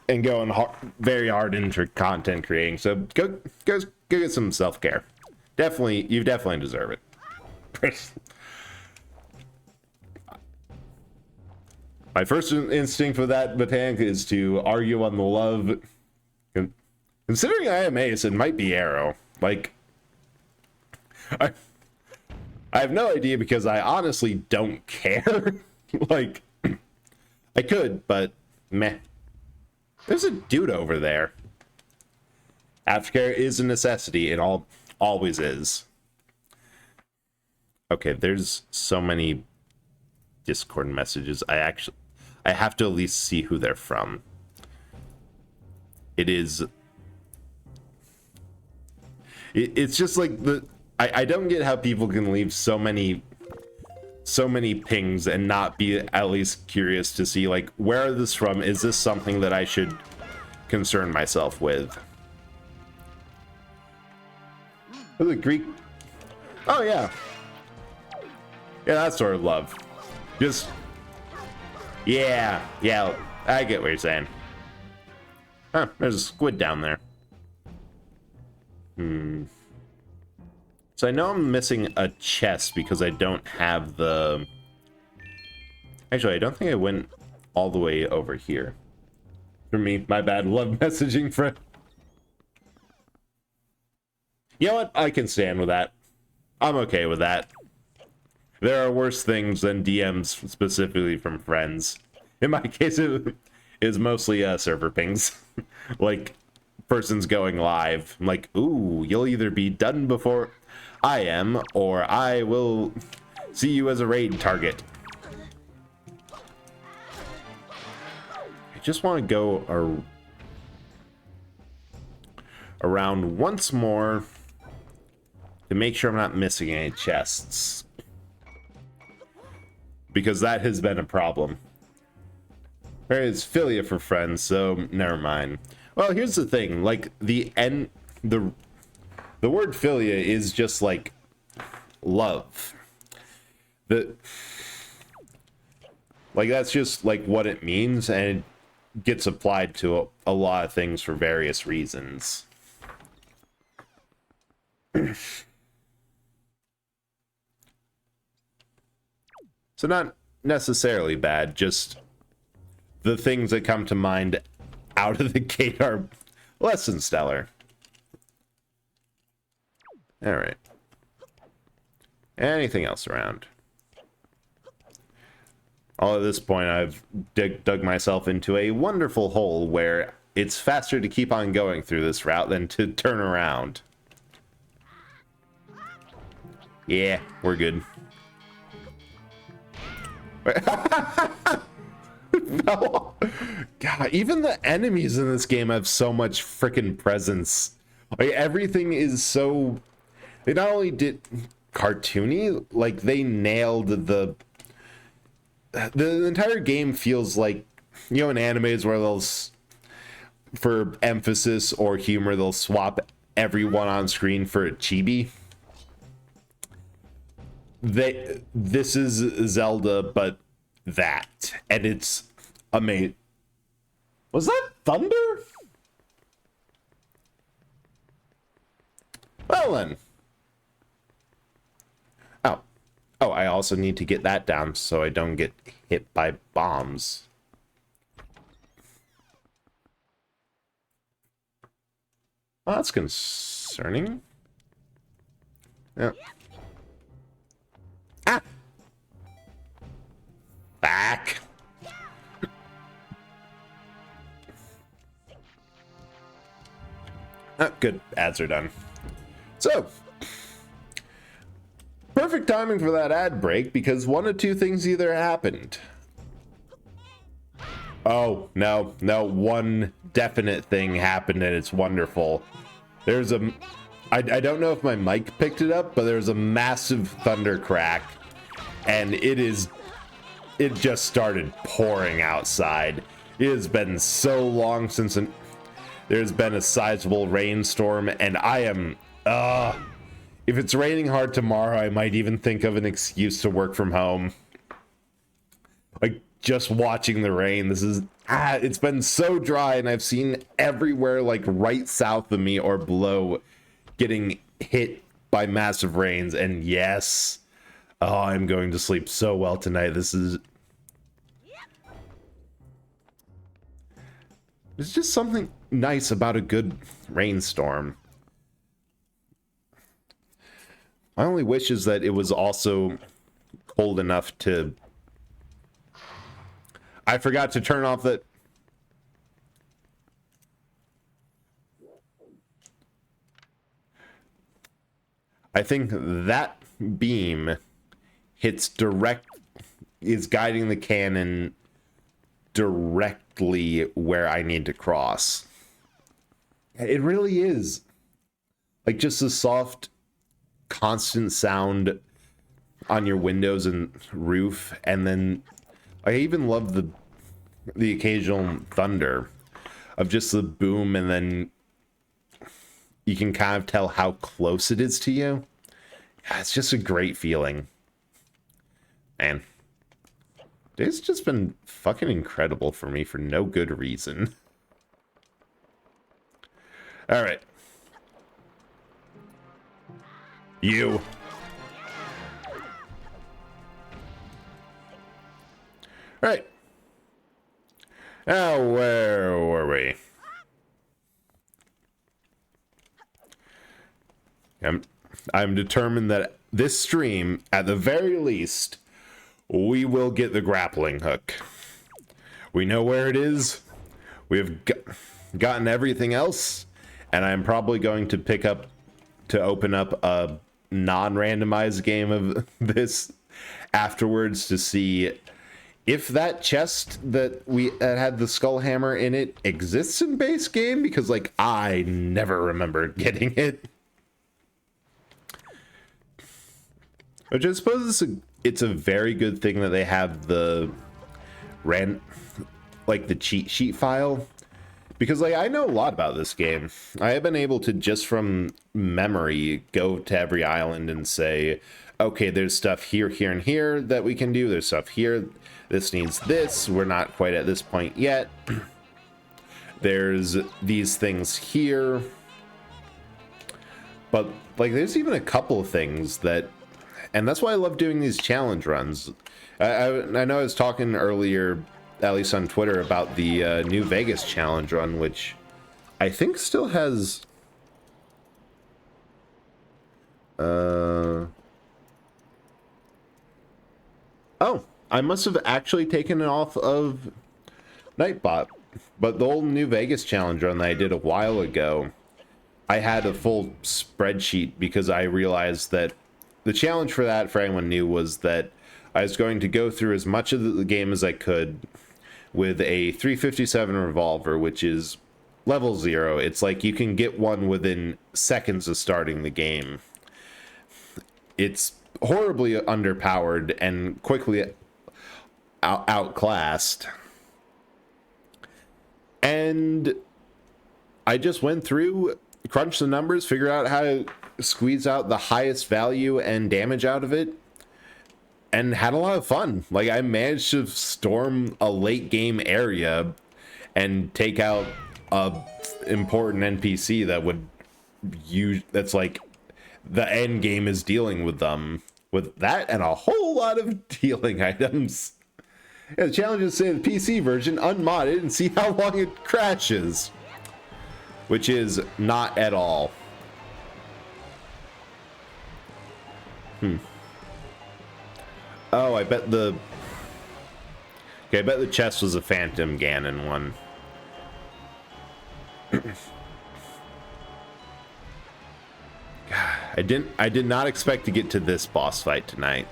and going very hard into content creating, so go get some self-care. You definitely deserve it. My first instinct for that botanic is to argue on the love. Considering I am Ace, it might be Arrow. Like, I have no idea because I honestly don't care. Like, I could, but meh. There's a dude over there. Aftercare is a necessity. It always is. Okay, there's so many Discord messages. I have to at least see who they're from. It's just like I don't get how people can leave so many pings and not be at least curious to see, like, where is this from? Is this something that I should concern myself with? Oh, the Greek. Oh yeah, that sort of love. Just yeah, I get what you're saying. Huh, there's a squid down there. So I know I'm missing a chest because I don't have the Actually, I don't think I went all the way over here. For me, my bad. Love messaging friend. You know what? I can stand with that. I'm okay with that. There are worse things than DMs specifically from friends. In my case, it is mostly server pings. Like, person's going live. I'm like, ooh, you'll either be done before I am, or I will see you as a raid target. I just want to go around once more to make sure I'm not missing any chests. Because that has been a problem. There is philia for friends, so never mind. Well, here's the thing. Like, the word philia is just like love. Like, that's just like what it means, and it gets applied to a lot of things for various reasons. So not necessarily bad, just the things that come to mind out of the gate are less than stellar. All right. Anything else around? All at this point, I've dug myself into a wonderful hole where it's faster to keep on going through this route than to turn around. Yeah, we're good. No. God, even the enemies in this game have so much freaking presence. Like, everything is so... They not only did cartoony, like, they nailed the entire game feels like, you know, in animes where they'll, for emphasis or humor, they'll swap everyone on screen for a chibi. This is Zelda, but that, and it's amazing. Was that thunder? Well then. Oh, I also need to get that down so I don't get hit by bombs. Oh, that's concerning. Yeah. Ah! Back! Oh, good. Ads are done. So, perfect timing for that ad break, because one of two things either happened. Oh, no, one definite thing happened, and it's wonderful. There's a... I don't know if my mic picked it up, but there's a massive thunder crack, and it just started pouring outside. It has been so long since there's been a sizable rainstorm, and I am... if it's raining hard tomorrow, I might even think of an excuse to work from home. Like, just watching the rain. This is... it's been so dry, and I've seen everywhere, like, right south of me or below, getting hit by massive rains, and yes... Oh, I'm going to sleep so well tonight. There's just something nice about a good rainstorm. My only wish is that it was also cold enough to... I forgot to turn off that... I think that beam is guiding the cannon directly where I need to cross. It really is. Like, just a soft, constant sound on your windows and roof, and then I even love the occasional thunder of just the boom, and then you can kind of tell how close it is to you. It's just a great feeling. Man, it's just been fucking incredible for me for no good reason. All right. You. All right. Now, where were we? I'm determined that this stream, at the very least, we will get the grappling hook. We know where it is. We've gotten everything else, and I'm probably going to open up a non-randomized game of this afterwards to see if that chest that had the skull hammer in it exists in base game, because like I never remember getting it. Which I suppose it's a very good thing that they have the the cheat sheet file, because like I know a lot about this game. I have been able to, just from memory, go to every island and say, okay, there's stuff here, here, and here that we can do. There's stuff here. This needs this. We're not quite at this point yet. There's these things here. But like there's even a couple of things that, and that's why I love doing these challenge runs. I know I was talking earlier, at least on Twitter, about the New Vegas challenge run, which I think still has... Oh, I must have actually taken it off of Nightbot. But the old New Vegas challenge run that I did a while ago, I had a full spreadsheet because I realized that the challenge for that, for anyone new, was that I was going to go through as much of the game as I could with a 357 revolver, which is level 0. It's like you can get one within seconds of starting the game. It's horribly underpowered and quickly outclassed. And I just went through, crunched the numbers, figured out how to squeeze out the highest value and damage out of it, and had a lot of fun. Like I managed to storm a late game area and take out a important NPC that would use, that's like the end game is dealing with them with that and a whole lot of dealing items. Yeah, the challenge is to say the PC version unmodded and see how long it crashes, which is not at all. Oh, I bet the chest was a Phantom Ganon one. I did not expect to get to this boss fight tonight.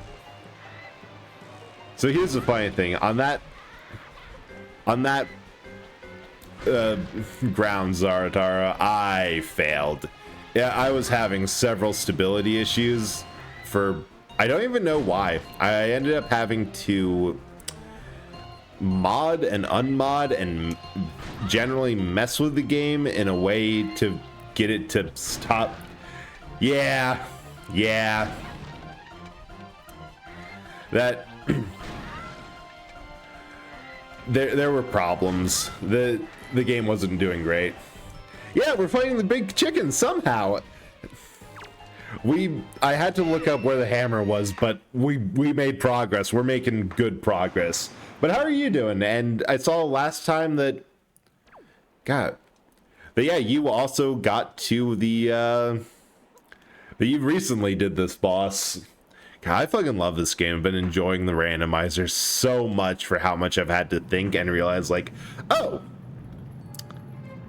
So here's the funny thing, on that ground, Zaratara, I failed. Yeah, I was having several stability issues for, I don't even know why. I ended up having to mod and unmod and generally mess with the game in a way to get it to stop. Yeah. That there were problems. The game wasn't doing great. Yeah, we're fighting the big chicken somehow. I had to look up where the hammer was, but we made progress. We're making good progress. But how are you doing? And I saw last time that, God, but yeah, you also got to that you recently did this boss. God, I fucking love this game. I've been enjoying the randomizer so much for how much I've had to think and realize, like, oh,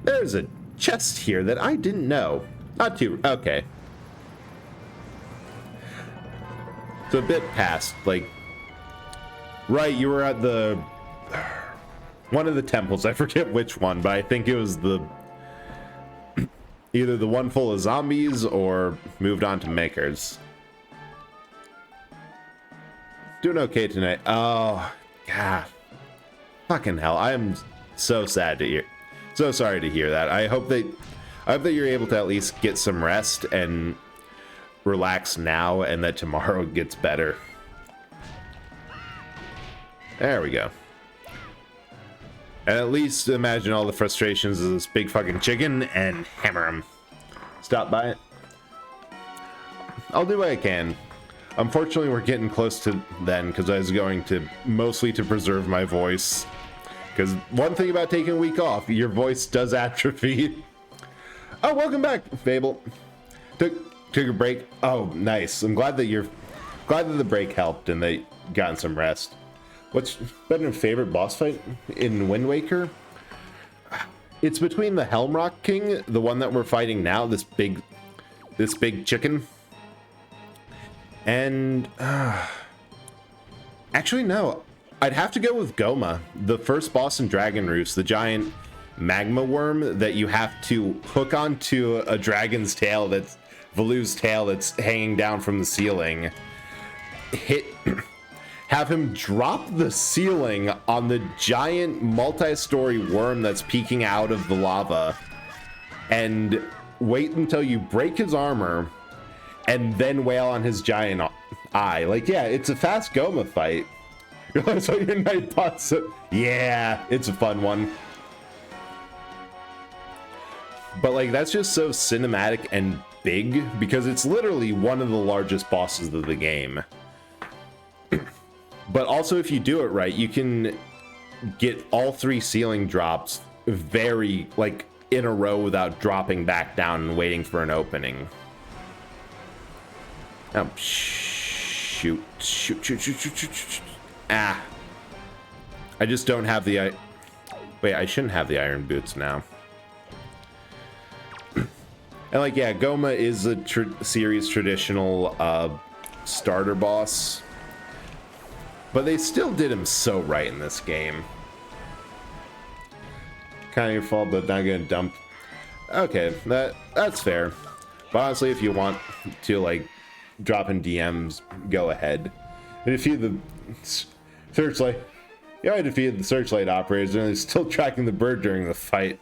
there's a chest here that I didn't know. Not too, okay. It's a bit past, like, right, you were at one of the temples. I forget which one, but I think it was either the one full of zombies or moved on to makers. Doing okay tonight. Oh, God. Fucking hell. I am so sad to hear. So sorry to hear that. I hope that you're able to at least get some rest and relax now, and that tomorrow gets better. There we go. And at least imagine all the frustrations of this big fucking chicken and hammer him. Stop by it. I'll do what I can. Unfortunately, we're getting close to then because I was going to mostly to preserve my voice. Because one thing about taking a week off, your voice does atrophy. Oh, welcome back, Fable. Took a break. Oh, nice. I'm glad that the break helped and that you gotten some rest. What's been your favorite boss fight in Wind Waker? It's between the Helmrock King, the one that we're fighting now, this big chicken. And actually no, I'd have to go with Goma, the first boss in Dragon Roost, the giant magma worm that you have to hook onto a dragon's tail, that's Valu's tail that's hanging down from the ceiling. Have him drop the ceiling on the giant multi-story worm that's peeking out of the lava, and wait until you break his armor and then wail on his giant eye. Like, yeah, it's a fast Goma fight. So your night boss, yeah, it's a fun one. But like, that's just so cinematic and big because it's literally one of the largest bosses of the game. But also, if you do it right, you can get all 3 ceiling drops very, like, in a row without dropping back down and waiting for an opening. Oh, shoot. Ah. I just don't have the... Wait, I shouldn't have the iron boots now. And, like, yeah, Goma is a series traditional starter boss. But they still did him so right in this game. Kind of your fault, but not gonna dump. Okay, that's fair. But honestly, if you want to like drop in DMs, go ahead. And defeat the searchlight. Yeah, I defeated the searchlight operators, and they're still tracking the bird during the fight.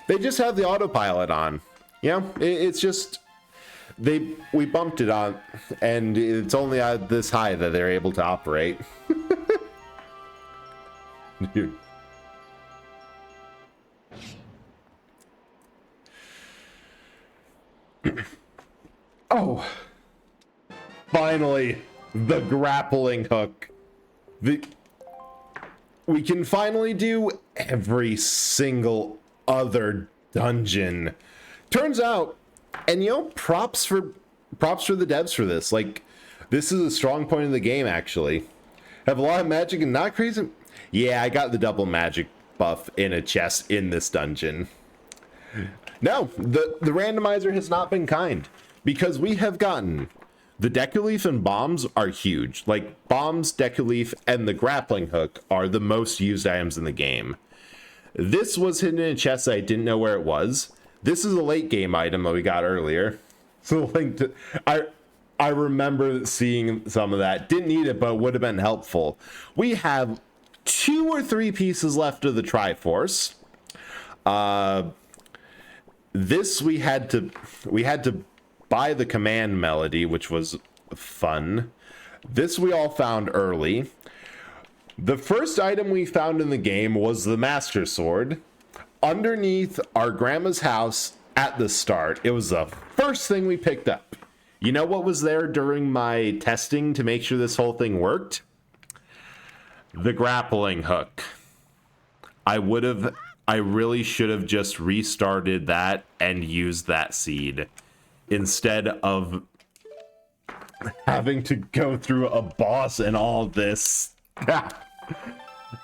They just have the autopilot on. You know, it's just we bumped it on, and it's only this high that they're able to operate. Dude. Oh, finally, the grappling hook. We can finally do every single other dungeon. Turns out, and you know, props for the devs for this. Like, this is a strong point of the game, actually. Have a lot of magic and not crazy. Yeah, I got the double magic buff in a chest in this dungeon. No, the randomizer has not been kind, because we have gotten the Deculeaf and bombs are huge. Like, bombs, Deculeaf, and the grappling hook are the most used items in the game. This was hidden in a chest that I didn't know where it was. This is a late game item that we got earlier. So link to, I remember seeing some of that. Didn't need it, but it would have been helpful. We have 2 or 3 pieces left of the Triforce. This we had to buy the command melody, which was fun. This we all found early. The first item we found in the game was the Master Sword underneath our grandma's house at the start. It was the first thing we picked up. You know what was there during my testing to make sure this whole thing worked? The grappling hook. I really should have just restarted that and used that seed instead of having to go through a boss and all this.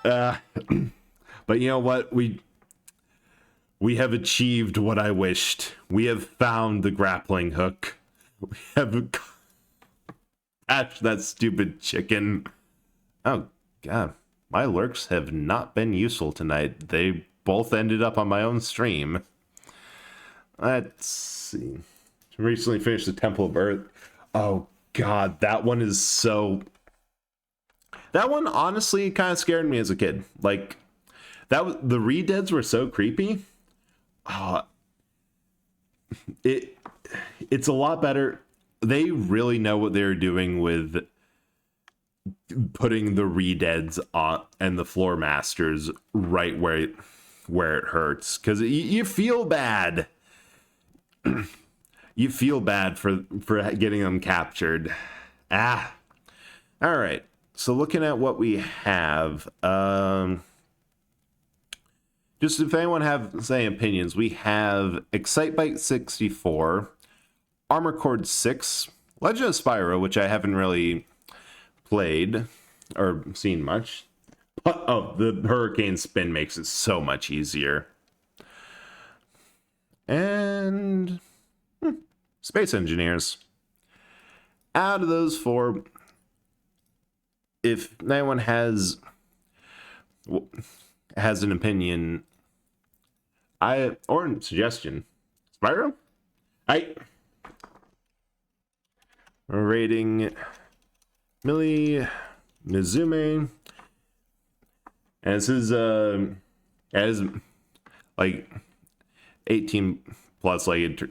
But you know what? We have achieved what I wished. We have found the grappling hook. We have catch that stupid chicken. Oh god, my lurks have not been useful tonight. They both ended up on my own stream. Let's see. Recently finished the Temple of Earth. Oh god, that one is so... That one honestly kind of scared me as a kid. Like, the re-deads were so creepy. It's a lot better. They really know what they're doing with putting the re-deads on and the floor masters right where it hurts, because you feel bad. You feel bad for getting them captured. All right. So looking at what we have, just if anyone have say opinions, we have Excitebike 64, Armor Cord 6, Legend of Spyro, which I haven't really played or seen much. But, oh, the Hurricane Spin makes it so much easier. And Space Engineers. Out of those four, if anyone has an opinion, or a suggestion, Spyro, we're rating Millie Mizume, and this is as like 18 plus, like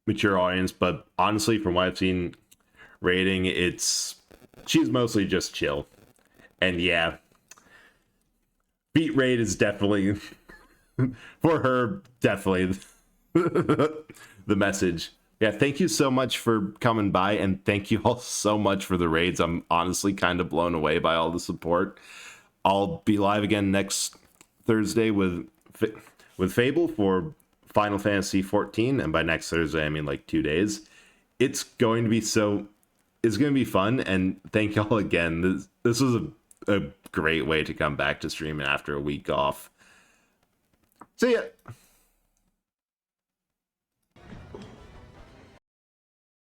mature audience, but honestly, from what I've seen rating, she's mostly just chill. And yeah, beat rate is definitely for her, definitely the message. Yeah, thank you so much for coming by, and thank you all so much for the raids. I'm honestly kind of blown away by all the support. I'll be live again next Thursday with Fable for Final Fantasy 14, and by next Thursday I mean like 2 days. It's going to be fun, and thank y'all again. This was a great way to come back to streaming after a week off. See ya.